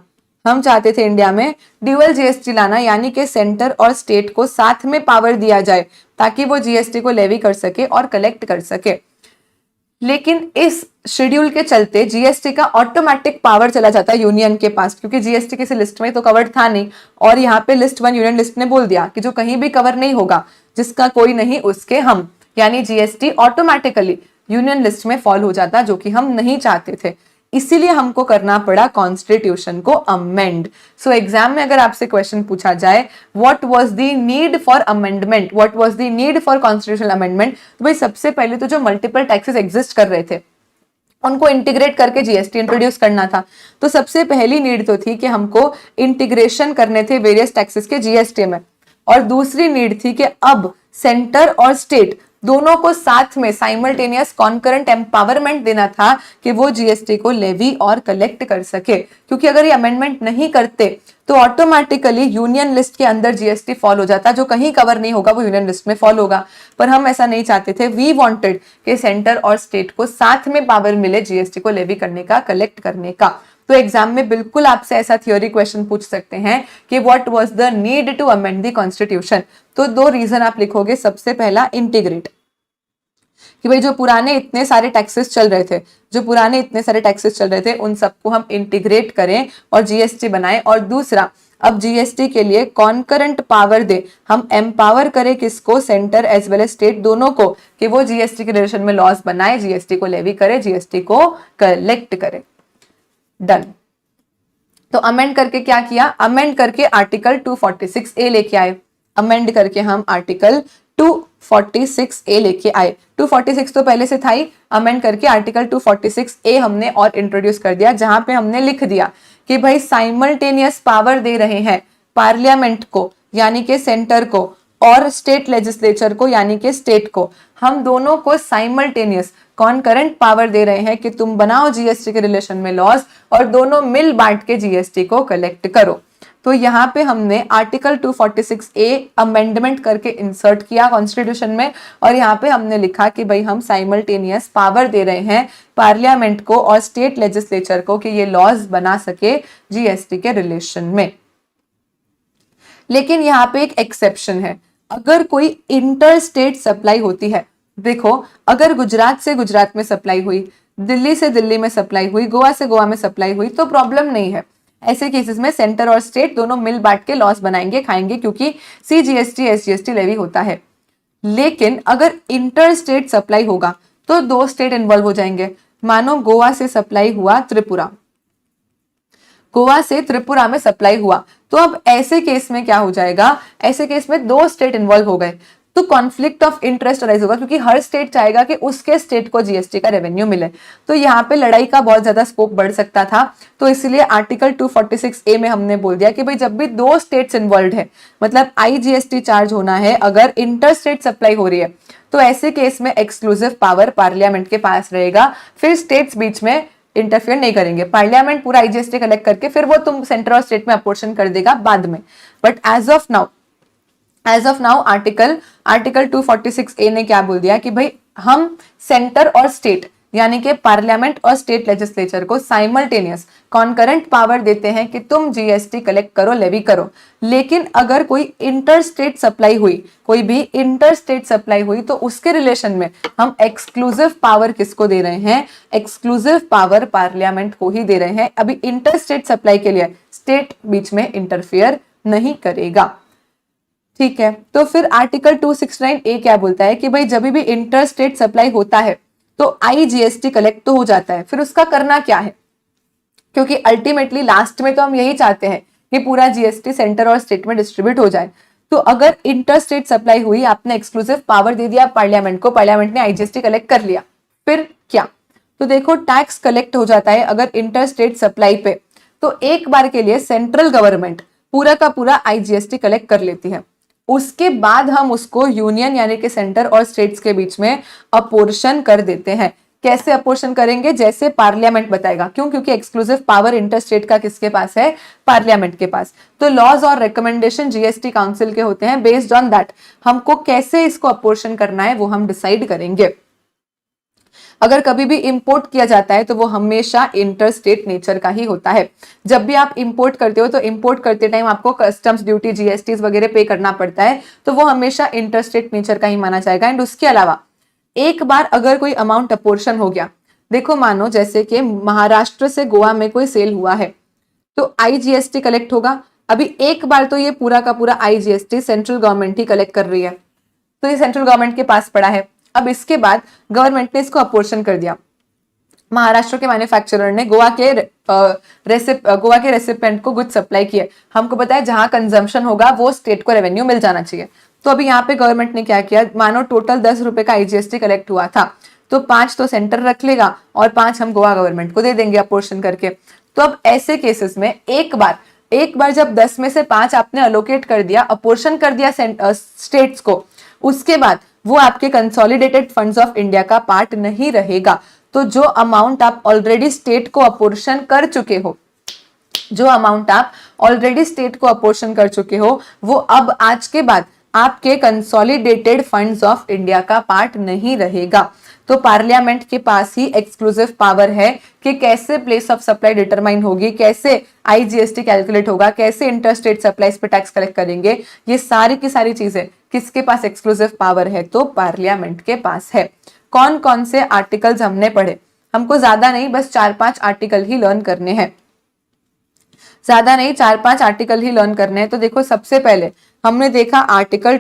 यानी कि सेंटर और स्टेट को साथ में पावर दिया जाए ताकि वो जीएसटी को लेवी कर सके और कलेक्ट कर सके। लेकिन इस शेड्यूल के चलते जीएसटी का ऑटोमेटिक पावर चला जाता है यूनियन के पास, क्योंकि जीएसटी किसी लिस्ट में तो कवर्ड था नहीं, और यहाँ पे लिस्ट 1 यूनियन लिस्ट ने बोल दिया कि जो कहीं भी कवर नहीं होगा, जिसका कोई नहीं उसके हम, यानी जीएसटी ऑटोमेटिकली यूनियन लिस्ट में फॉल हो जाता, जो कि हम नहीं चाहते थे। इसीलिए हमको करना पड़ा कॉन्स्टिट्यूशन को अमेंड। सो एग्जाम में अगर आपसे क्वेश्चन पूछा जाए what was the need for amendment, what was the need for constitutional amendment, तो भाई सबसे पहले तो जो मल्टीपल टैक्सेस एग्जिस्ट कर रहे थे उनको इंटीग्रेट करके जीएसटी इंट्रोड्यूस करना था। तो सबसे पहली नीड तो थी कि हमको इंटीग्रेशन करने थे वेरियस टैक्सेस के जीएसटी में, और दूसरी नीड थी कि अब सेंटर और स्टेट दोनों को साथ में साइमल्टेनियस कॉन्करेंट एम्पावरमेंट देना था कि वो जीएसटी को लेवी और कलेक्ट कर सके, क्योंकि अगर ये अमेंडमेंट नहीं करते तो ऑटोमेटिकली यूनियन लिस्ट के अंदर जीएसटी फॉल हो जाता, जो कहीं कवर नहीं होगा वो यूनियन लिस्ट में फॉल होगा। पर हम ऐसा नहीं चाहते थे, वी वांटेड कि सेंटर और स्टेट को साथ में पावर मिले जीएसटी को लेवी करने का, कलेक्ट करने का। तो एग्जाम में बिल्कुल आपसे ऐसा थ्योरी क्वेश्चन पूछ सकते हैं कि what was the need to amend the constitution. तो 2 रीजन आप लिखोगे। सबसे पहला इंटीग्रेट, कि भाई जो पुराने इतने सारे टैक्सेस चल रहे थे उन सबको हम इंटीग्रेट करें और जीएसटी बनाएं। और दूसरा, अब जीएसटी के लिए कॉन्करेंट पावर दे, हम एम्पावर करें किसको, centre as well as state दोनों को, कि वो जीएसटी के रिलेशन में लॉस बनाए, जीएसटी को लेवी करे, जीएसटी को कलेक्ट करे। डन। तो अमेंड करके क्या किया, अमेंड करके आर्टिकल 246A लेके आए, अमेंड करके हम आर्टिकल 246A लेके आए। 246 तो पहले से था ही, अमेंड करके आर्टिकल 246A हमने और इंट्रोड्यूस कर दिया, जहां पे हमने लिख दिया कि भाई साइमल्टेनियस पावर दे रहे हैं पार्लियामेंट को यानी कि सेंटर को, और स्टेट लेजिस्लेचर को यानी कि स्टेट को, हम दोनों को साइमल्टेनियस कॉन्करेंट पावर दे रहे हैं कि तुम बनाओ जीएसटी के रिलेशन में लॉज और दोनों मिल बांट के जीएसटी को कलेक्ट करो। तो यहाँ पे हमने आर्टिकल 246A अमेंडमेंट करके इंसर्ट किया कॉन्स्टिट्यूशन में, और यहाँ पे हमने लिखा कि भाई हम साइमल्टेनियस पावर दे रहे हैं पार्लियामेंट को और स्टेट लेजिस्लेचर को कि ये लॉज बना सके जीएसटी के रिलेशन में। लेकिन यहाँ पे एक एक्सेप्शन है, अगर कोई इंटर स्टेट सप्लाई होती है, देखो अगर गुजरात से गुजरात में सप्लाई हुई, दिल्ली से दिल्ली में सप्लाई हुई, गोवा से गोवा में सप्लाई हुई, तो प्रॉब्लम नहीं है। ऐसे केसेस में सेंटर और स्टेट दोनों मिल बांट के लॉस बनाएंगे, खाएंगे, क्योंकि सीजीएसटी एसजीएसटी लेवी होता है। लेकिन अगर इंटर स्टेट सप्लाई होगा तो 2 स्टेट इन्वॉल्व हो जाएंगे। मानो गोवा से सप्लाई हुआ त्रिपुरा, गोवा से त्रिपुरा में सप्लाई हुआ, तो अब ऐसे केस में क्या हो जाएगा, ऐसे केस में 2 स्टेट इन्वॉल्व हो गए तो कॉन्फ्लिक्ट ऑफ इंटरेस्ट अराइज होगा, क्योंकि हर स्टेट चाहेगा कि उसके स्टेट को जीएसटी का रेवेन्यू मिले। तो यहाँ पे लड़ाई का बहुत ज्यादा स्कोप बढ़ सकता था। तो इसलिए आर्टिकल 246A में हमने बोल दिया कि भाई जब भी 2 स्टेट्स इन्वॉल्व है, मतलब आईजीएसटी चार्ज होना है अगर इंटर स्टेट सप्लाई हो रही है, तो ऐसे केस में एक्सक्लूसिव पावर पार्लियामेंट के पास रहेगा, फिर स्टेट्स बीच में इंटरफियर नहीं करेंगे। पार्लियामेंट पूरा आईजीएसटी कलेक्ट करके फिर वो तुम सेंटर और स्टेट में अपोर्शन कर देगा बाद में। But as of now article 246A ने क्या बोल दिया कि भाई हम सेंटर और स्टेट यानी कि पार्लियामेंट और स्टेट लेजिस्लेचर को साइमल्टेनियस कॉन्करेंट पावर देते हैं कि तुम जीएसटी कलेक्ट करो, लेवी करो। लेकिन अगर कोई इंटर स्टेट सप्लाई हुई, कोई भी इंटर स्टेट सप्लाई हुई, तो उसके रिलेशन में हम एक्सक्लूसिव पावर किसको दे रहे हैं, एक्सक्लूसिव पावर पार्लियामेंट को ही दे रहे हैं। अभी इंटर स्टेट सप्लाई के लिए स्टेट बीच में इंटरफियर नहीं करेगा। ठीक है, तो फिर आर्टिकल 269A क्या बोलता है कि भाई जब भी इंटर स्टेट सप्लाई होता है तो आईजीएसटी कलेक्ट तो हो जाता है, फिर उसका करना क्या है, क्योंकि अल्टीमेटली लास्ट में तो हम यही चाहते हैं कि पूरा जीएसटी सेंटर और स्टेट में डिस्ट्रीब्यूट हो जाए। तो अगर इंटर स्टेट सप्लाई हुई, आपने एक्सक्लूसिव पावर दे दिया पार्लियामेंट को, पार्लियामेंट ने आईजीएसटी कलेक्ट कर लिया, फिर क्या, तो देखो टैक्स कलेक्ट हो जाता है अगर इंटर स्टेट सप्लाई पे, तो एक बार के लिए सेंट्रल गवर्नमेंट पूरा का पूरा आईजीएसटी कलेक्ट कर लेती है। उसके बाद हम उसको यूनियन यानी कि सेंटर और स्टेट्स के बीच में अपोर्शन कर देते हैं। कैसे अपोर्शन करेंगे? जैसे पार्लियामेंट बताएगा। क्यों? क्योंकि एक्सक्लूसिव पावर इंटर स्टेट का किसके पास है? पार्लियामेंट के पास। तो लॉज और रिकमेंडेशन जीएसटी काउंसिल के होते हैं। बेस्ड ऑन दैट हमको कैसे इसको अपोर्शन करना है वो हम डिसाइड करेंगे। अगर कभी भी इंपोर्ट किया जाता है तो वो हमेशा इंटर स्टेट नेचर का ही होता है। जब भी आप इंपोर्ट करते हो तो इंपोर्ट करते टाइम आपको कस्टम्स ड्यूटी, जीएसटी वगैरह पे करना पड़ता है, तो वो हमेशा इंटर स्टेट नेचर का ही माना जाएगा। एंड उसके अलावा एक बार अगर कोई अमाउंट अपोर्शन हो गया, देखो मानो जैसे कि महाराष्ट्र से गोवा में कोई सेल हुआ है तो आईजीएसटी कलेक्ट होगा। अभी एक बार तो ये पूरा का पूरा आईजीएसटी सेंट्रल गवर्नमेंट ही कलेक्ट कर रही है, तो ये सेंट्रल गवर्नमेंट के पास पड़ा है। अब इसके बाद गवर्नमेंट ने इसको अपोर्शन कर दिया। महाराष्ट्र के मैन्युफैक्चरर ने गोवा के रेसिपेंट को गुड सप्लाई किए। हमको पता है जहां कंजम्पशन होगा वो स्टेट को रेवेन्यू मिल जाना चाहिए। तो अभी यहाँ पे गवर्नमेंट ने क्या किया, मानो टोटल 10 रुपए का आईजीएसटी कलेक्ट हुआ था, तो 5 तो सेंटर रख लेगा और 5 हम गोवा गवर्नमेंट को दे देंगे अपोर्शन करके। तो अब ऐसे केसेस में एक बार जब 10 में से 5 आपने अलोकेट कर दिया, अपोर्शन कर दिया स्टेट्स को, उसके बाद वो आपके कंसोलिडेटेड फंड्स ऑफ इंडिया का पार्ट नहीं रहेगा। तो जो अमाउंट आप ऑलरेडी स्टेट को अपोर्शन कर चुके हो, वो अब आज के बाद आपके कंसोलिडेटेड फंड्स ऑफ इंडिया का पार्ट नहीं रहेगा। तो पार्लियामेंट के पास ही एक्सक्लूसिव पावर है कि कैसे प्लेस ऑफ सप्लाई डिटरमाइन होगी, कैसे आईजीएसटी कैलकुलेट होगा, कैसे इंटरस्टेट सप्लाईज पे टैक्स कलेक्ट करेंगे, ये सारी की सारी चीजें किसके पास एक्सक्लूसिव पावर है? तो पार्लियामेंट के पास है। कौन कौन से आर्टिकल्स हमने पढ़े? हमको ज्यादा नहीं, बस 4-5 आर्टिकल ही लर्न करने हैं। ज्यादा नहीं, 4-5 आर्टिकल ही लर्न करने हैं। तो देखो सबसे पहले हमने देखा आर्टिकल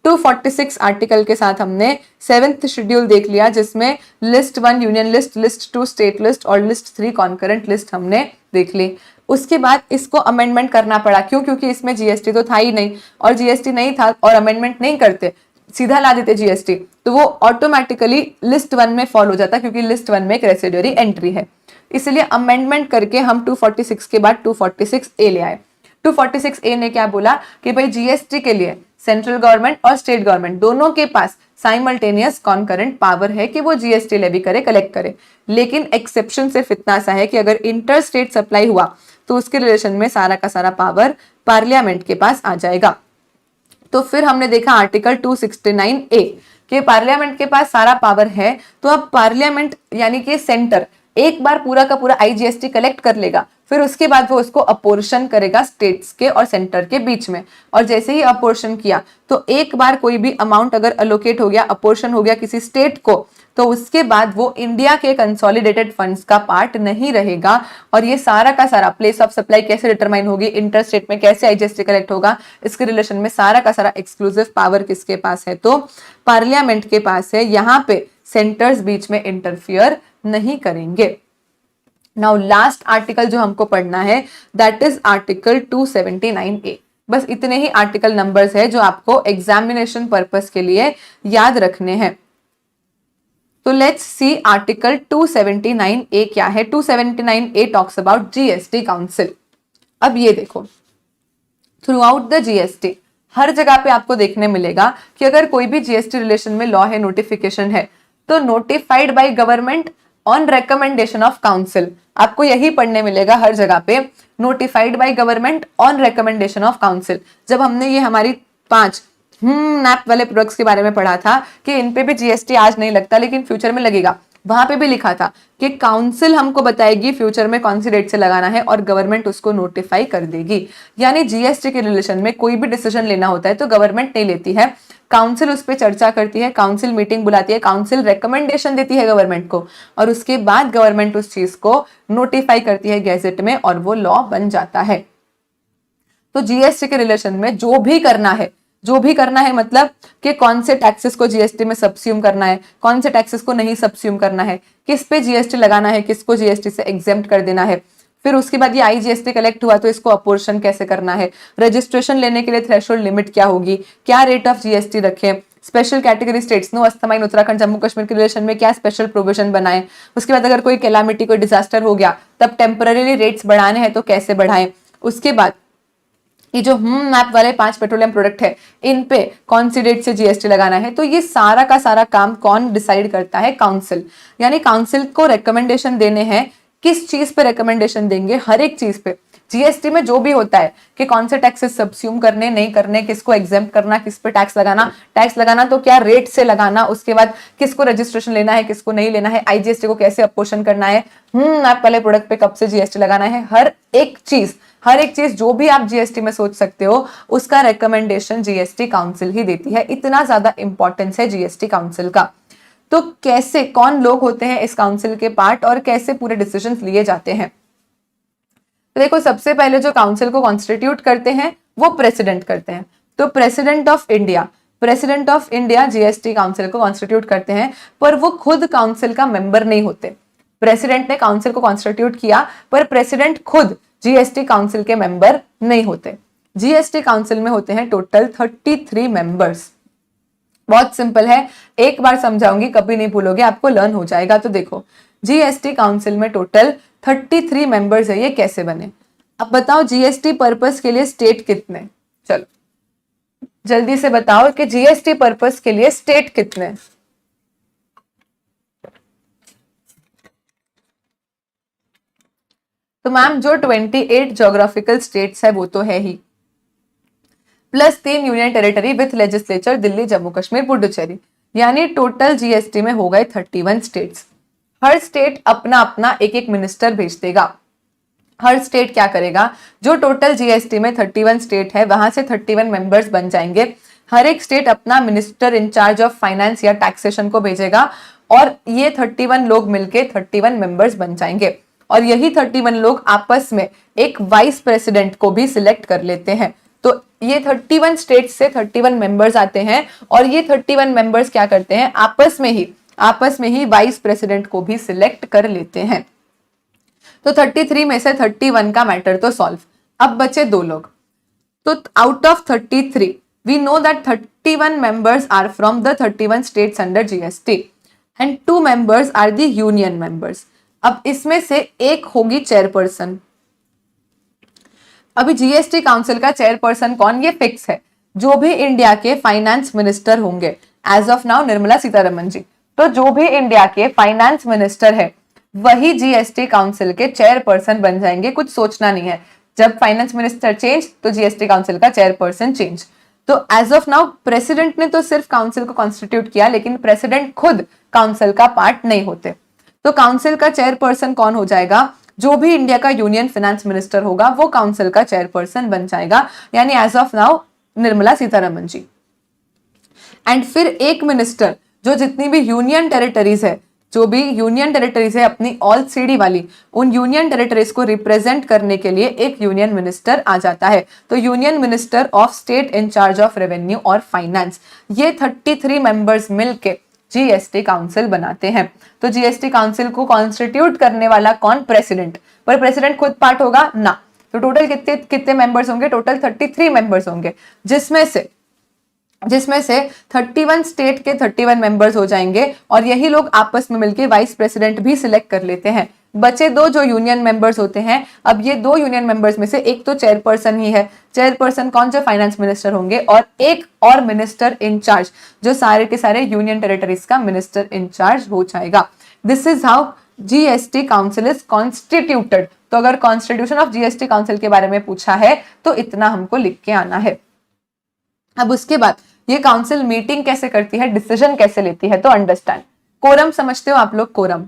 246 आर्टिकल के साथ हमने 7th शेड्यूल देख लिया, जिसमें list 1 union list, list 2 state list और लिस्ट 3 कॉन्करेंट लिस्ट हमने देख ली। उसके बाद इसको अमेंडमेंट करना पड़ा। क्यों? क्योंकि इसमें जीएसटी तो था ही नहीं, और जीएसटी नहीं था और अमेंडमेंट नहीं करते, सीधा ला देते जीएसटी, तो वो ऑटोमेटिकली लिस्ट 1 में फॉल हो जाता, क्योंकि लिस्ट 1 में एक रेसिडुअरी एंट्री है। इसलिए अमेंडमेंट करके हम 246 के बाद 246A ले आए। 246A ने क्या बोला कि भाई जीएसटी के लिए सेंट्रल गवर्नमेंट और स्टेट गवर्नमेंट दोनों के पास साइमल्टेनियस कॉन्करेंट पावर है कि वो जीएसटी लेवी करे, कलेक्ट करे। लेकिन एक्सेप्शन सिर्फ इतना सा है कि अगर इंटर स्टेट सप्लाई हुआ तो उसके रिलेशन में सारा का सारा पावर पार्लियामेंट के पास आ जाएगा। तो फिर हमने देखा आर्टिकल 269A कि पार्लियामेंट के पास सारा पावर है, तो अब पार्लियामेंट यानी कि सेंटर एक बार पूरा का पूरा आईजीएसटी कलेक्ट कर लेगा, फिर उसके बाद वो उसको अपोर्शन करेगा स्टेट्स के और सेंटर के बीच में। और जैसे ही अपोर्शन किया तो एक बार कोई भी अमाउंट अगर अलोकेट हो गया, अपोर्शन हो गया किसी स्टेट को, तो उसके बाद वो इंडिया के कंसोलिडेटेड फंड्स का पार्ट नहीं रहेगा। और ये सारा का सारा प्लेस ऑफ सप्लाई कैसे डिटरमाइन होगी, इंटर स्टेट में कैसे आईजीएसटी कलेक्ट होगा, इसके रिलेशन में सारा का सारा एक्सक्लूसिव पावर किसके पास है? तो पार्लियामेंट के पास है। यहाँ पे सेंटर्स बीच में इंटरफियर नहीं करेंगे। नाउ लास्ट आर्टिकल जो हमको पढ़ना है दैट इज आर्टिकल 279A। बस इतने ही आर्टिकल नंबर्स है जो आपको एग्जामिनेशन पर्पस के लिए याद रखने हैं। तो लेट्स सी आर्टिकल 279A क्या है। 279A talks about GST council. अब ये देखो, थ्रू आउट द जीएसटी हर जगह पे आपको देखने मिलेगा कि अगर कोई भी जीएसटी रिलेशन में लॉ है, नोटिफिकेशन है, तो notified by government on recommendation of council. आपको यही पढ़ने मिलेगा हर जगह पे, notified by government on recommendation of council. जब हमने ये हमारी 5 नैप वाले प्रोडक्ट्स के बारे में पढ़ा था कि इन पे भी जीएसटी आज नहीं लगता लेकिन फ्यूचर में लगेगा, वहां पे भी लिखा था कि काउंसिल हमको बताएगी फ्यूचर में कौन सी डेट से लगाना है और गवर्नमेंट उसको नोटिफाई कर देगी। यानी जीएसटी के रिलेशन में कोई भी डिसीजन लेना होता है तो गवर्नमेंट नहीं लेती है, काउंसिल उस पर चर्चा करती है, काउंसिल मीटिंग बुलाती है, काउंसिल रेकमेंडेशन देती है गवर्नमेंट को, और उसके बाद गवर्नमेंट उस चीज को नोटिफाई करती है गैजेट में और वो लॉ बन जाता है। तो जीएसटी के रिलेशन में जो भी करना है मतलब कि कौन से टैक्सेस को जीएसटी में सब्स्यूम करना है, कौन से टैक्सेस को नहीं सब्स्यूम करना है, किस पे जीएसटी लगाना है, किसको जीएसटी से एग्जेम्प्ट कर देना है। फिर उसके बाद ये आईजीएसटी कलेक्ट हुआ तो इसको अपोर्शन कैसे करना है, रजिस्ट्रेशन लेने के लिए थ्रेशोल्ड लिमिट क्या होगी, क्या रेट ऑफ जीएसटी रखें, स्पेशल कैटेगरी स्टेट्स नो अस्थमाइन उत्तराखंड जम्मू कश्मीर के रिलेशन में क्या स्पेशल प्रोविजन बनाए। उसके बाद अगर कोई कैलामिटी, कोई डिजास्टर हो गया तब टेम्पररी रेट्स बढ़ाने हैं तो कैसे बढ़ाएं। उसके बाद ये जो मैप वाले 5 पेट्रोलियम प्रोडक्ट है, इन पे कौन सी डेट से जीएसटी लगाना है, तो ये सारा का सारा काम कौन डिसाइड करता है? काउंसिल। यानी काउंसिल को रिकमेंडेशन देने हैं। किस चीज पे रिकमेंडेशन देंगे? हर एक चीज पे। जीएसटी में जो भी होता है कि कौन से टैक्सेस सब्स्यूम करने, नहीं करने, किसको एग्जेम्प्ट करना, किस पे टैक्स लगाना तो क्या रेट से लगाना, उसके बाद किसको रजिस्ट्रेशन लेना है, किसको नहीं लेना है, आईजीएसटी को कैसे अपोषण करना है, आप वाले प्रोडक्ट पे कब से जीएसटी लगाना है, हर एक चीज जो भी आप जीएसटी में सोच सकते हो उसका रिकमेंडेशन जीएसटी काउंसिल ही देती है। इतना ज्यादा इंपॉर्टेंस है जीएसटी काउंसिल का। तो कैसे, कौन लोग होते हैं इस काउंसिल के पार्ट और कैसे पूरे डिसीजंस लिए जाते हैं? तो देखो, सबसे पहले जो काउंसिल को कॉन्स्टिट्यूट करते हैं वो प्रेसिडेंट करते हैं। तो president of India GST council को कॉन्स्टिट्यूट करते हैं, पर वो खुद काउंसिल का मेंबर नहीं होते। प्रेसिडेंट ने काउंसिल को कॉन्स्टिट्यूट किया, पर प्रेसिडेंट खुद जीएसटी काउंसिल के मेंबर नहीं होते। जीएसटी काउंसिल में होते हैं टोटल 33 मेंबर्स। बहुत सिंपल है, एक बार समझाऊंगी, कभी नहीं भूलोगे, आपको लर्न हो जाएगा। तो देखो, जीएसटी काउंसिल में टोटल 33 मेंबर्स है। ये कैसे बने? अब बताओ जीएसटी पर्पस के लिए स्टेट कितने? चलो जल्दी से बताओ कि जीएसटी पर्पस के लिए स्टेट कितने? तो मैम जो 28 ज्योग्राफिकल स्टेट्स है वो तो है ही, plus 3 union territory with legislature, Delhi, Jammu Kashmir, Puducherry, यानी टोटल जीएसटी में हो गए 31 स्टेट्स। हर स्टेट अपना अपना एक एक मिनिस्टर भेज देगा। हर स्टेट क्या करेगा, जो टोटल जीएसटी में 31 स्टेट है वहां से 31 मेंबर्स बन जाएंगे। हर एक स्टेट अपना मिनिस्टर इंचार्ज ऑफ फाइनेंस या टैक्सेशन को भेजेगा और ये 31 लोग मिलके 31 मेंबर्स बन जाएंगे। और यही 31 लोग आपस में एक वाइस प्रेसिडेंट को भी सिलेक्ट कर लेते हैं। तो ये 31 स्टेट से 31 मेंबर्स आते हैं और ये 31 मेंबर्स क्या करते हैं, आपस में ही वाइस प्रेसिडेंट को भी सिलेक्ट कर लेते हैं। तो 33 में से 31 का मैटर तो सॉल्व। अब बचे 2 लोग। तो out of 33 we know that 31 members are from the 31 states under GST and 2 members are the union members. अब इसमें से एक होगी चेयरपर्सन। अभी जीएसटी काउंसिल का चेयरपर्सन कौन, ये फिक्स है। जो भी इंडिया के फाइनेंस मिनिस्टर होंगे, as of now Nirmala Sitharaman ji, तो जो भी इंडिया के फाइनेंस मिनिस्टर है वही जीएसटी काउंसिल के चेयरपर्सन बन जाएंगे। कुछ सोचना नहीं है, जब फाइनेंस मिनिस्टर चेंज तो जीएसटी काउंसिल का चेयरपर्सन चेंज। तो एज ऑफ नाउ प्रेसिडेंट ने तो सिर्फ काउंसिल को कॉन्स्टिट्यूट किया, लेकिन प्रेसिडेंट खुद काउंसिल का पार्ट नहीं होते। तो काउंसिल का चेयरपर्सन कौन हो जाएगा, जो भी इंडिया का यूनियन फाइनेंस मिनिस्टर होगा वो काउंसिल का चेयरपर्सन बन जाएगा, यानी as of now Nirmala Sitharaman ji. And फिर एक मिनिस्टर, जो जितनी भी यूनियन टेरिटरीज है अपनी ऑल सीडी वाली, उन यूनियन टेरिटरीज को रिप्रेजेंट करने के लिए एक यूनियन मिनिस्टर आ जाता है। तो union minister of state incharge of revenue और फाइनेंस, ये 33 मेंबर्स मिलके जीएसटी काउंसिल बनाते हैं। तो जीएसटी काउंसिल को कॉन्स्टिट्यूट करने वाला कौन, प्रेसिडेंट। पर प्रेसिडेंट खुद पार्ट होगा ना। तो टोटल कितने मेंबर्स होंगे, टोटल 33 मेंबर्स होंगे, जिसमें से 31 स्टेट के 31 मेंबर्स हो जाएंगे और यही लोग आपस में मिलकर वाइस प्रेसिडेंट भी सिलेक्ट कर लेते हैं। बचे 2 जो यूनियन मेंबर्स होते हैं। अब ये 2 यूनियन मेंबर्स में से एक तो चेयरपर्सन ही है। चेयरपर्सन कौन, जो फाइनेंस मिनिस्टर होंगे, और एक और मिनिस्टर इंचार्ज जो सारे के सारे यूनियन टेरिटरीज का मिनिस्टर इंचार्ज हो जाएगा। This is how GST council is constituted. तो अगर कॉन्स्टिट्यूशन ऑफ जीएसटी काउंसिल के बारे में पूछा है तो इतना हमको लिख के आना है। अब उसके बाद ये काउंसिल मीटिंग कैसे करती है, डिसीजन कैसे लेती है, तो अंडरस्टैंड। कोरम समझते हो आप लोग, कोरम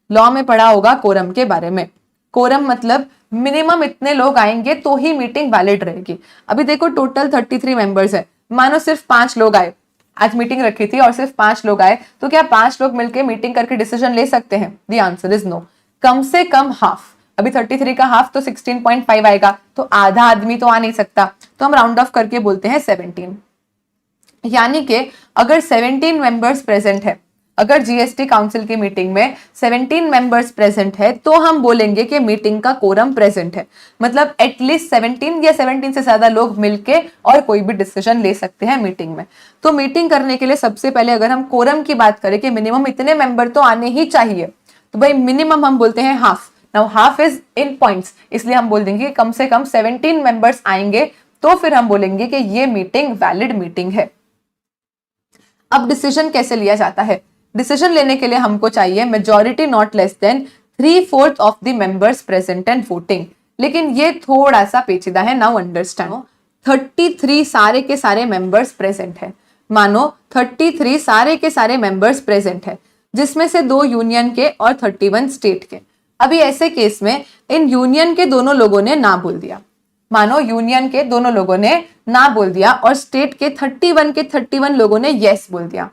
लॉ में पढ़ा होगा कोरम के बारे में। कोरम मतलब मिनिमम इतने लोग आएंगे तो ही मीटिंग वैलिड रहेगी। अभी देखो टोटल 33 मेंबर्स है, मानो सिर्फ 5 लोग आए, आज मीटिंग रखी थी और सिर्फ 5 लोग आए, तो क्या 5 लोग मिलकर मीटिंग करके डिसीजन ले सकते हैं? The answer is no. कम से कम हाफ, अभी 33 का हाफ तो 16.5 आएगा, तो आधा आदमी तो आ नहीं सकता, तो हम राउंड ऑफ करके बोलते हैं 17। यानी कि अगर 17 मेंबर्स प्रेजेंट है, अगर जीएसटी काउंसिल की मीटिंग में 17 मेंबर्स प्रेजेंट है तो हम बोलेंगे कि मीटिंग का कोरम प्रेजेंट है। मतलब एटलीस्ट 17 या 17 से ज्यादा लोग मिलके और कोई भी डिसीजन ले सकते हैं मीटिंग में। तो मीटिंग करने के लिए सबसे पहले अगर हम कोरम की बात करें कि मिनिमम इतने मेंबर तो आने ही चाहिए, तो भाई मिनिमम हम बोलते हैं half. Now half is in points, इसलिए हम बोल देंगे कम से कम 17 मेंबर्स आएंगे तो फिर हम बोलेंगे कि ये मीटिंग वैलिड मीटिंग है। अब डिसीजन कैसे लिया जाता है? डिसीजन लेने के लिए हमको चाहिए majority not less than 3/4 of the members present and voting. लेकिन ये थोड़ा सा पेचीदा है। नाउ अंडरस्टैंड, 33 सारे के सारे मेंबर्स प्रेजेंट है। मानो 33 सारे के सारे मेंबर्स प्रेजेंट है, जिसमें से 2 यूनियन के और 31 स्टेट के। अभी ऐसे केस में इन यूनियन के दोनों लोगों ने ना बोल दिया। मानो यूनियन के दोनों लोगों ने ना बोल दिया और स्टेट के 31 के 31 लोगों ने यस बोल दिया।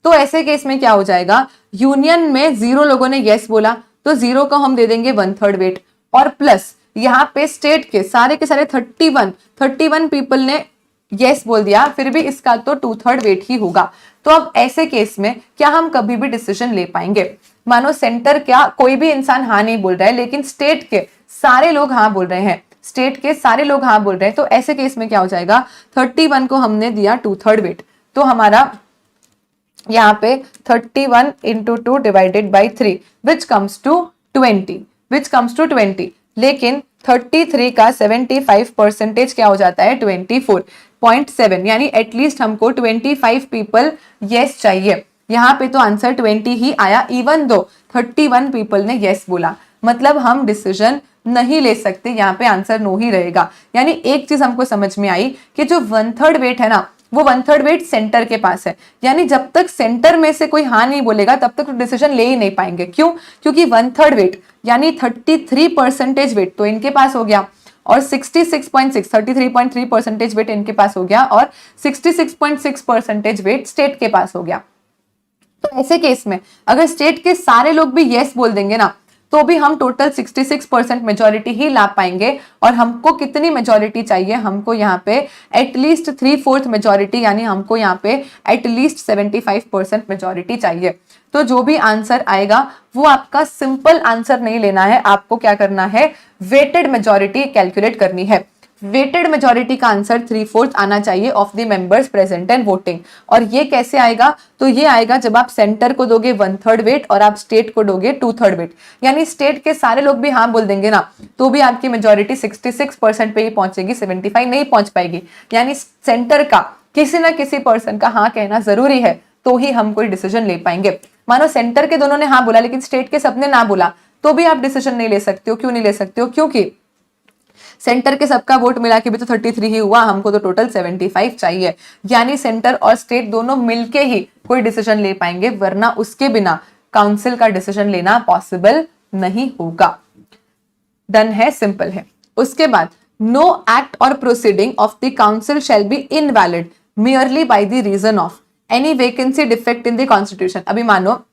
तो ऐसे केस में क्या हो जाएगा? यूनियन में 0 लोगों ने यस बोला तो 0 को हम दे देंगे 1/3 वेट, और प्लस यहाँ पे स्टेट के सारे 31 पीपल ने यस बोल दिया, फिर भी इसका तो 2/3 वेट ही होगा। तो अब ऐसे केस में क्या हम कभी भी डिसीजन ले पाएंगे? मानो सेंटर क्या कोई भी इंसान हाँ नहीं बोल रहा है, लेकिन स्टेट के सारे लोग हाँ बोल रहे हैं, स्टेट के सारे लोग हाँ बोल रहे हैं। तो ऐसे केस में क्या हो जाएगा? 31 को हमने दिया 2/3 वेट, तो हमारा यहाँ पे 31 into 2 divided by 3 which comes to 20। लेकिन 33 का 75% क्या हो जाता है? 24.7, यानी एटलीस्ट हमको 25 पीपल यस चाहिए। यहाँ पे तो आंसर 20 ही आया, इवन दो 31 पीपल ने यस बोला। मतलब हम डिसीजन नहीं ले सकते, यहाँ पे आंसर नो ही रहेगा। यानी एक चीज हमको समझ में आई कि जो 1/3 वेट है ना, वो 1/3 वेट सेंटर के पास है। यानी जब तक सेंटर में से कोई हाँ नहीं बोलेगा तब तक डिसीजन ले ही नहीं पाएंगे। क्यों? क्योंकि 1/3 वेट यानी 33% वेट तो इनके पास हो गया, और 33.3% वेट इनके पास हो गया, और 66.6% वेट स्टेट के पास हो गया। तो ऐसे केस में अगर स्टेट के सारे लोग भी यस बोल देंगे ना, तो भी हम टोटल 66% मेजॉरिटी ही ला पाएंगे। और हमको कितनी मेजॉरिटी चाहिए? हमको यहाँ पे एटलीस्ट 3/4 मेजॉरिटी, यानी हमको यहाँ पे एटलीस्ट 75% मेजॉरिटी चाहिए। तो जो भी आंसर आएगा वो आपका सिंपल आंसर नहीं लेना है, आपको क्या करना है? वेटेड मेजॉरिटी कैलकुलेट करनी है। वेटेड मेजॉरिटी का आंसर 3/4 आना चाहिए of the members present and voting. और ये कैसे आएगा? तो ये आएगा जब आप सेंटर को दोगे 1/3 वेट और आप स्टेट को दोगे 2/3 वेट। यानी स्टेट के सारे लोग भी हाँ बोल देंगे ना, तो भी आपकी मेजॉरिटी 66% पे ही पहुंचेगी, 75 नहीं पहुंच पाएगी। यानी सेंटर का किसी ना किसी पर्सन का हाँ कहना जरूरी है, तो ही हम कोई डिसीजन ले पाएंगे। मानो सेंटर के दोनों ने हाँ बोला लेकिन स्टेट के सबने ना बोला, तो भी आप डिसीजन नहीं ले सकते हो। क्यों नहीं ले सकते हो? क्योंकि सेंटर के सबका वोट मिला के भी तो 33 ही हुआ, हमको तो टोटल 75 चाहिए। यानी सेंटर और स्टेट दोनों मिलके ही कोई डिसीजन ले पाएंगे, वरना उसके बिना काउंसिल का डिसीजन लेना पॉसिबल नहीं होगा। डन है, सिंपल है। उसके बाद नो एक्ट और proceeding of the council shall be invalid merely by the reason of any vacancy defect in the constitution। अभी मानो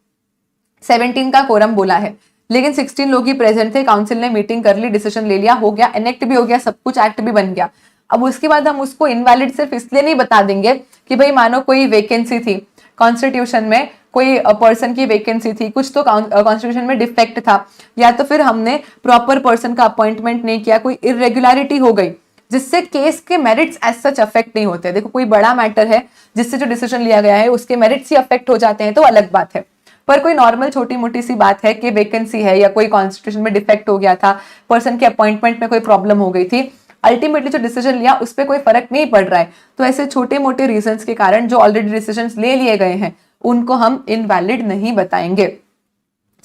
17 का कोरम बोला है, लेकिन 16 लोग ही प्रेजेंट थे, काउंसिल ने मीटिंग कर ली, डिसीजन ले लिया, हो गया, एनेक्ट भी हो गया, सब कुछ एक्ट भी बन गया। अब उसके बाद हम उसको इनवैलिड सिर्फ इसलिए नहीं बता देंगे कि भाई मानो कोई वैकेंसी थी कॉन्स्टिट्यूशन में, कोई पर्सन की वैकेंसी थी, कुछ तो कॉन्स्टिट्यूशन में डिफेक्ट था, या तो फिर हमने प्रॉपर पर्सन का अपॉइंटमेंट नहीं किया, कोई इरेगुलरिटी हो गई, जिससे केस के मेरिट्स एज सच अफेक्ट नहीं होते। देखो कोई बड़ा मैटर है जिससे जो डिसीजन लिया गया है उसके मेरिट्स ही अफेक्ट हो जाते हैं तो अलग बात है, पर कोई नॉर्मल छोटी मोटी सी बात है कि वैकेंसी है या कोई कॉन्स्टिट्यूशन में डिफेक्ट हो गया था, पर्सन के अपॉइंटमेंट में कोई प्रॉब्लम हो गई थी, अल्टीमेटली जो डिसीजन लिया उस पर कोई फर्क नहीं पड़ रहा है, तो ऐसे छोटे मोटे रीजंस के कारण जो ऑलरेडी डिसीजन ले लिए गए हैं उनको हम इनवैलिड नहीं बताएंगे।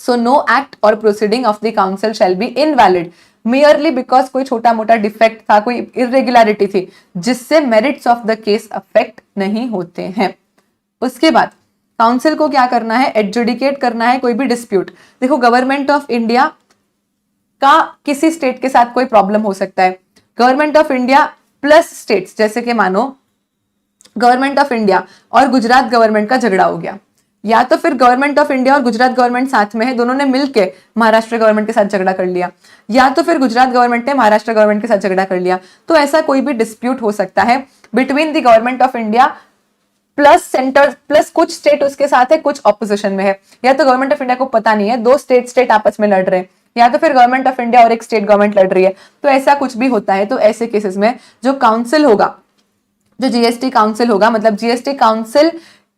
सो नो एक्ट और proceeding of the council shall be invalid merely because कोई छोटा मोटा डिफेक्ट था, कोई इरेगुलरिटी थी, जिससे merits of the case affect नहीं होते हैं। उसके बाद काउंसिल को क्या करना है? एडजुडिकेट करना है कोई भी डिस्प्यूट। देखो गवर्नमेंट ऑफ इंडिया का किसी स्टेट के साथ कोई प्रॉब्लम हो सकता है, government of India plus states, जैसे कि मानो गवर्नमेंट ऑफ इंडिया और गुजरात गवर्नमेंट का झगड़ा हो गया, या तो फिर गवर्नमेंट ऑफ इंडिया और गुजरात गवर्नमेंट साथ में है, दोनों ने मिलकर महाराष्ट्र गवर्नमेंट के साथ झगड़ा कर लिया, या तो फिर गुजरात गवर्नमेंट ने महाराष्ट्र गवर्नमेंट के साथ झगड़ा कर लिया। तो ऐसा कोई भी डिस्प्यूट हो सकता है between the government of India plus centre plus कुछ स्टेट उसके साथ है, कुछ ऑपोजिशन में है, या तो गवर्नमेंट ऑफ इंडिया को पता नहीं है, दो स्टेट आपस में लड़ रहे हैं, या तो फिर गवर्नमेंट ऑफ इंडिया और एक स्टेट गवर्नमेंट लड़ रही है, तो ऐसा कुछ भी होता है। तो ऐसे केसेस में जो काउंसिल होगा, जो जीएसटी काउंसिल होगा, मतलब जीएसटी काउंसिल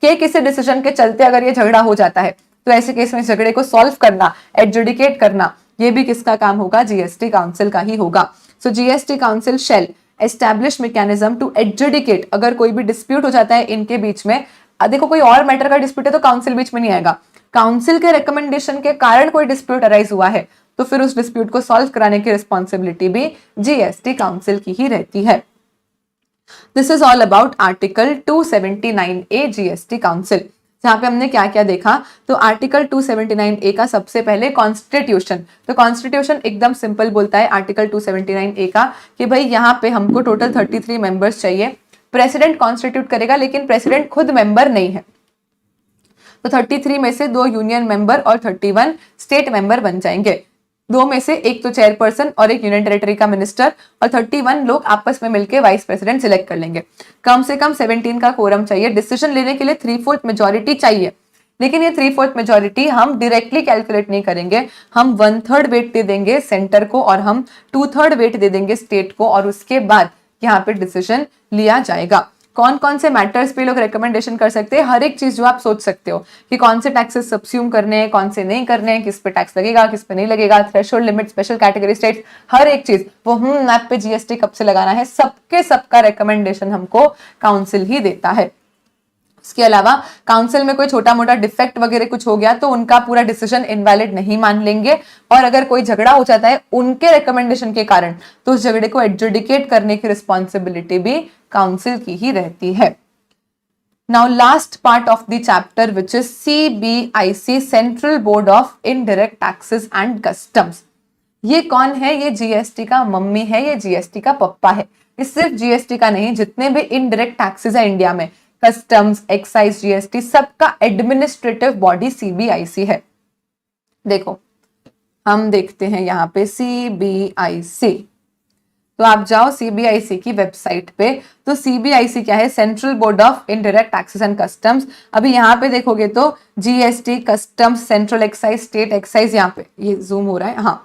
के किसी डिसीजन के चलते अगर ये झगड़ा हो जाता है, तो ऐसे केस में झगड़े को सॉल्व करना, एडजुडिकेट करना, ये भी किसका काम होगा? जीएसटी काउंसिल का ही होगा। So GST council shall establish mechanism to adjudicate, अगर कोई भी डिस्प्यूट हो जाता है इनके बीच में, देखो कोई और मैटर का डिस्प्यूट है तो काउंसिल बीच में नहीं आएगा, काउंसिल के रिकमेंडेशन के कारण कोई डिस्प्यूट अराइज हुआ है तो फिर उस डिस्प्यूट को सॉल्व कराने की रिस्पॉन्सिबिलिटी भी जीएसटी काउंसिल की ही रहती है। This is all about article 279A GST council. जहां पे हमने क्या क्या देखा, तो आर्टिकल 279A का सबसे पहले कॉन्स्टिट्यूशन, तो कॉन्स्टिट्यूशन एकदम सिंपल बोलता है आर्टिकल 279A का कि भाई यहाँ पे हमको टोटल 33 मेंबर्स चाहिए, प्रेसिडेंट कॉन्स्टिट्यूट करेगा लेकिन प्रेसिडेंट खुद मेंबर नहीं है, तो 33 में से 2 यूनियन मेंबर और 31 स्टेट मेंबर बन जाएंगे, 2 में से एक तो चेयरपर्सन और एक यूनियन टेरिटरी का मिनिस्टर, और 31 लोग आपस में मिलकर वाइस प्रेसिडेंट सिलेक्ट कर लेंगे। कम से कम 17 का कोरम चाहिए, डिसीजन लेने के लिए 3/4 मेजोरिटी चाहिए, लेकिन ये 3/4 मेजोरिटी हम डायरेक्टली कैलकुलेट नहीं करेंगे, हम 1/3 वेट दे देंगे सेंटर को और हम 2/3 वेट दे देंगे स्टेट को, और उसके बाद यहाँ पे डिसीजन लिया जाएगा। कौन कौन से मैटर्स पे लोग रिकमेंडेशन कर सकते हैं, हर एक चीज जो आप सोच सकते हो कि कौन से टैक्सेस सब्स्यूम करने हैं, कौन से नहीं करने हैं, किस पे टैक्स लगेगा, किस पे नहीं लगेगा, threshold limit, special category states, हर एक चीज वो मैप पे जीएसटी कब से लगाना है, सबके सबका रिकमेंडेशन हमको काउंसिल ही देता है। इसके अलावा काउंसिल में कोई छोटा मोटा डिफेक्ट वगैरह कुछ हो गया तो उनका पूरा डिसीजन इनवैलिड नहीं मान लेंगे, और अगर कोई झगड़ा हो जाता है उनके रिकमेंडेशन के कारण तो उस झगड़े को एडजुडिकेट करने की रिस्पॉन्सिबिलिटी भी काउंसिल की ही रहती है। Now last part of the chapter which is CBIC, central board of indirect taxes and customs. ये कौन है, ये जीएसटी का मम्मी है, ये जीएसटी का पप्पा है। ये सिर्फ जीएसटी का नहीं, जितने भी इनडायरेक्ट टैक्सेस है इंडिया में, कस्टम्स, एक्साइज, जीएसटी, सबका एडमिनिस्ट्रेटिव बॉडी सीबीआईसी है। देखो हम देखते हैं यहाँ पे सीबीआईसी, तो आप जाओ सीबीआईसी की वेबसाइट पे, तो सीबीआईसी क्या है, central board of indirect taxes and customs. अभी यहाँ पे देखोगे तो GST, customs, central excise, state excise, यहाँ पे ये जूम हो रहा है, हाँ,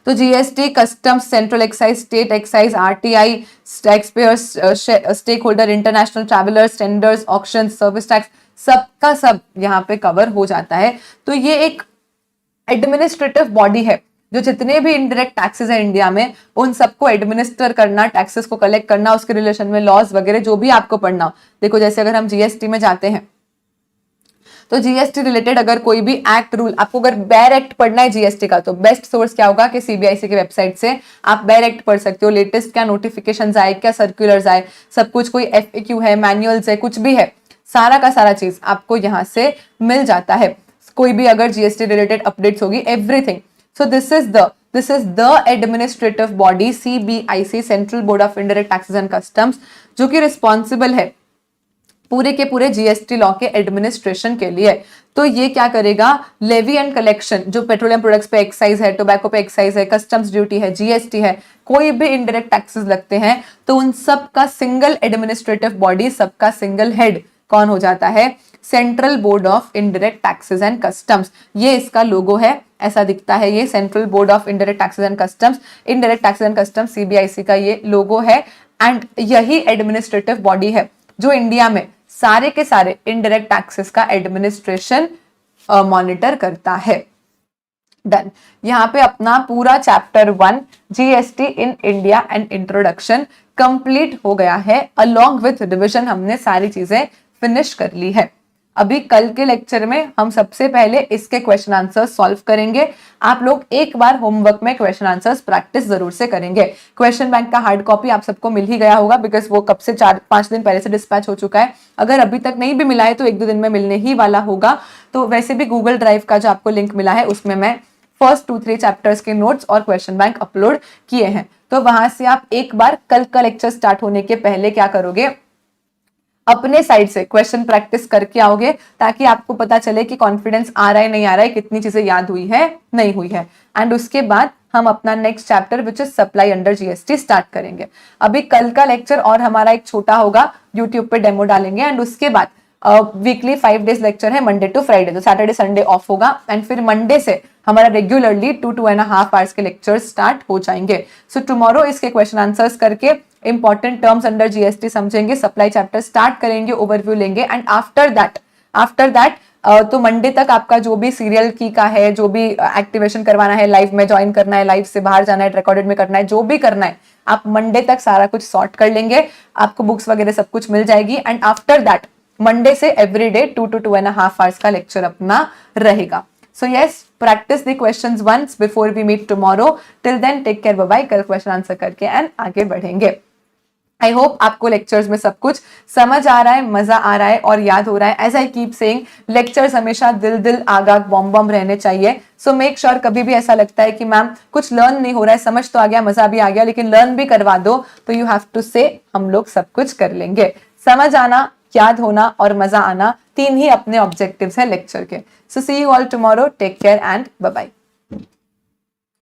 तो GST, customs, central excise, state एक्साइज, RTI, tax payers, stake holder, international travellers, tenders, auction, service tax, सबका सब यहाँ पे कवर हो जाता है। तो ये एक एडमिनिस्ट्रेटिव बॉडी है जो जितने भी इनडायरेक्ट टैक्सेस है इंडिया में उन सबको एडमिनिस्टर करना, टैक्सेस को कलेक्ट करना, उसके रिलेशन में लॉज वगैरह जो भी आपको पढ़ना हो। देखो जैसे अगर हम जीएसटी में जाते हैं तो जीएसटी रिलेटेड अगर कोई भी एक्ट रूल, आपको अगर बेयर एक्ट पढ़ना है जीएसटी का, तो बेस्ट सोर्स क्या होगा कि सीबीआईसी की वेबसाइट से आप बेयर एक्ट पढ़ सकते हो। लेटेस्ट क्या नोटिफिकेशंस आए, क्या सर्कुलर्स आए, सब कुछ, कोई एफएक्यू है, मैनुअल्स है, कुछ भी है, सारा का सारा चीज आपको यहाँ से मिल जाता है। कोई भी अगर जीएसटी रिलेटेड अपडेट्स होगी, everything. So this is the administrative body CBIC, central board of indirect taxes and customs, जो कि रिस्पॉन्सिबल है पूरे के पूरे जीएसटी लॉ के एडमिनिस्ट्रेशन के लिए। तो ये क्या करेगा, लेवी एंड कलेक्शन, जो पेट्रोलियम प्रोडक्ट्स पे एक्साइज है, टोबैको पे एक्साइज है, कस्टम्स ड्यूटी है, जीएसटी है, कोई भी इनडायरेक्ट टैक्सेस लगते हैं तो उन सब का सिंगल एडमिनिस्ट्रेटिव बॉडी, सबका सिंगल हेड कौन हो जाता है, central board of indirect taxes and customs. ये इसका लोगो है, ऐसा दिखता है ये, central board of indirect taxes and customs, indirect taxes and customs, CBIC का ये लोगो है। एंड यही एडमिनिस्ट्रेटिव बॉडी है जो इंडिया में सारे के सारे इनडायरेक्ट टैक्सेस का एडमिनिस्ट्रेशन मॉनिटर करता है। डन। यहाँ पे अपना पूरा chapter 1 GST in India and introduction complete हो गया है। अलोंग विथ रिविजन हमने सारी चीजें फिनिश कर ली है। अभी कल के लेक्चर में हम सबसे पहले इसके क्वेश्चन आंसर्स सॉल्व करेंगे। आप लोग एक बार होमवर्क में क्वेश्चन आंसर्स प्रैक्टिस जरूर से करेंगे। क्वेश्चन बैंक का हार्ड कॉपी आप सबको मिल ही गया होगा, बिकॉज वो कब से 4-5 दिन पहले से डिस्पैच हो चुका है। अगर अभी तक नहीं भी मिला है तो 1-2 दिन में मिलने ही वाला होगा। तो वैसे भी गूगल ड्राइव का जो आपको लिंक मिला है उसमें मैं फर्स्ट 2-3 चैप्टर्स के नोट्स और क्वेश्चन बैंक अपलोड किए हैं। तो वहां से आप एक बार कल का लेक्चर स्टार्ट होने के पहले क्या करोगे, अपने साइड से क्वेश्चन प्रैक्टिस करके आओगे, ताकि आपको पता चले कि कॉन्फिडेंस आ रहा है नहीं आ रहा है, कितनी चीजें याद हुई है नहीं हुई है। एंड उसके बाद हम अपना next chapter which is supply under GST start करेंगे। अभी कल का लेक्चर और हमारा एक छोटा होगा, यूट्यूब पे डेमो डालेंगे। एंड उसके बाद वीकली 5 डेज लेक्चर है, मंडे टू फ्राइडे, तो सैटरडे संडे ऑफ होगा। एंड फिर मंडे से हमारा रेगुलरली 2-2.5 आवर्स के लेक्चर्स स्टार्ट हो जाएंगे। सो टुमारो इसके क्वेश्चन आंसर्स करके इंपॉर्टेंट टर्म्स अंडर जीएसटी समझेंगे, सप्लाई चैप्टर स्टार्ट करेंगे, ओवरव्यू लेंगे। एंड आफ्टर दैट तो मंडे तक आपका जो भी सीरियल की का है, जो भी एक्टिवेशन करवाना है, लाइव में ज्वाइन करना है, लाइव से बाहर जाना है, रिकॉर्डेड में करना है, जो भी करना है आप मंडे तक सारा कुछ सॉर्ट कर लेंगे, आपको बुक्स वगैरह सब कुछ मिल जाएगी। एंड आफ्टर दैट मंडे से एवरीडे 2 to 2.5 hours का लेक्चर अपना रहेगा। So yes, practice the questions once before we meet tomorrow. Till then, take care, bye bye. कल क्वेश्चन आंसर करके एंड आगे बढ़ेंगे। आई होप आपको लेक्चर्स में सब कुछ समझ आ रहा है, मजा आ रहा है और याद हो रहा है। As I keep saying, lectures हमेशा दिल दिल आगा बॉम बॉम रहने चाहिए। सो मेक श्योर कभी भी ऐसा लगता है कि मैम कुछ लर्न नहीं हो रहा है, समझ तो आ गया, मजा भी आ गया, लेकिन लर्न भी करवा दो, तो यू हैव टू से हम लोग सब कुछ कर लेंगे। समझ आना, याद होना और मजा आना, 3 ही अपने ऑब्जेक्टिव्स हैं लेक्चर के। So see you all tomorrow, take care and bye bye.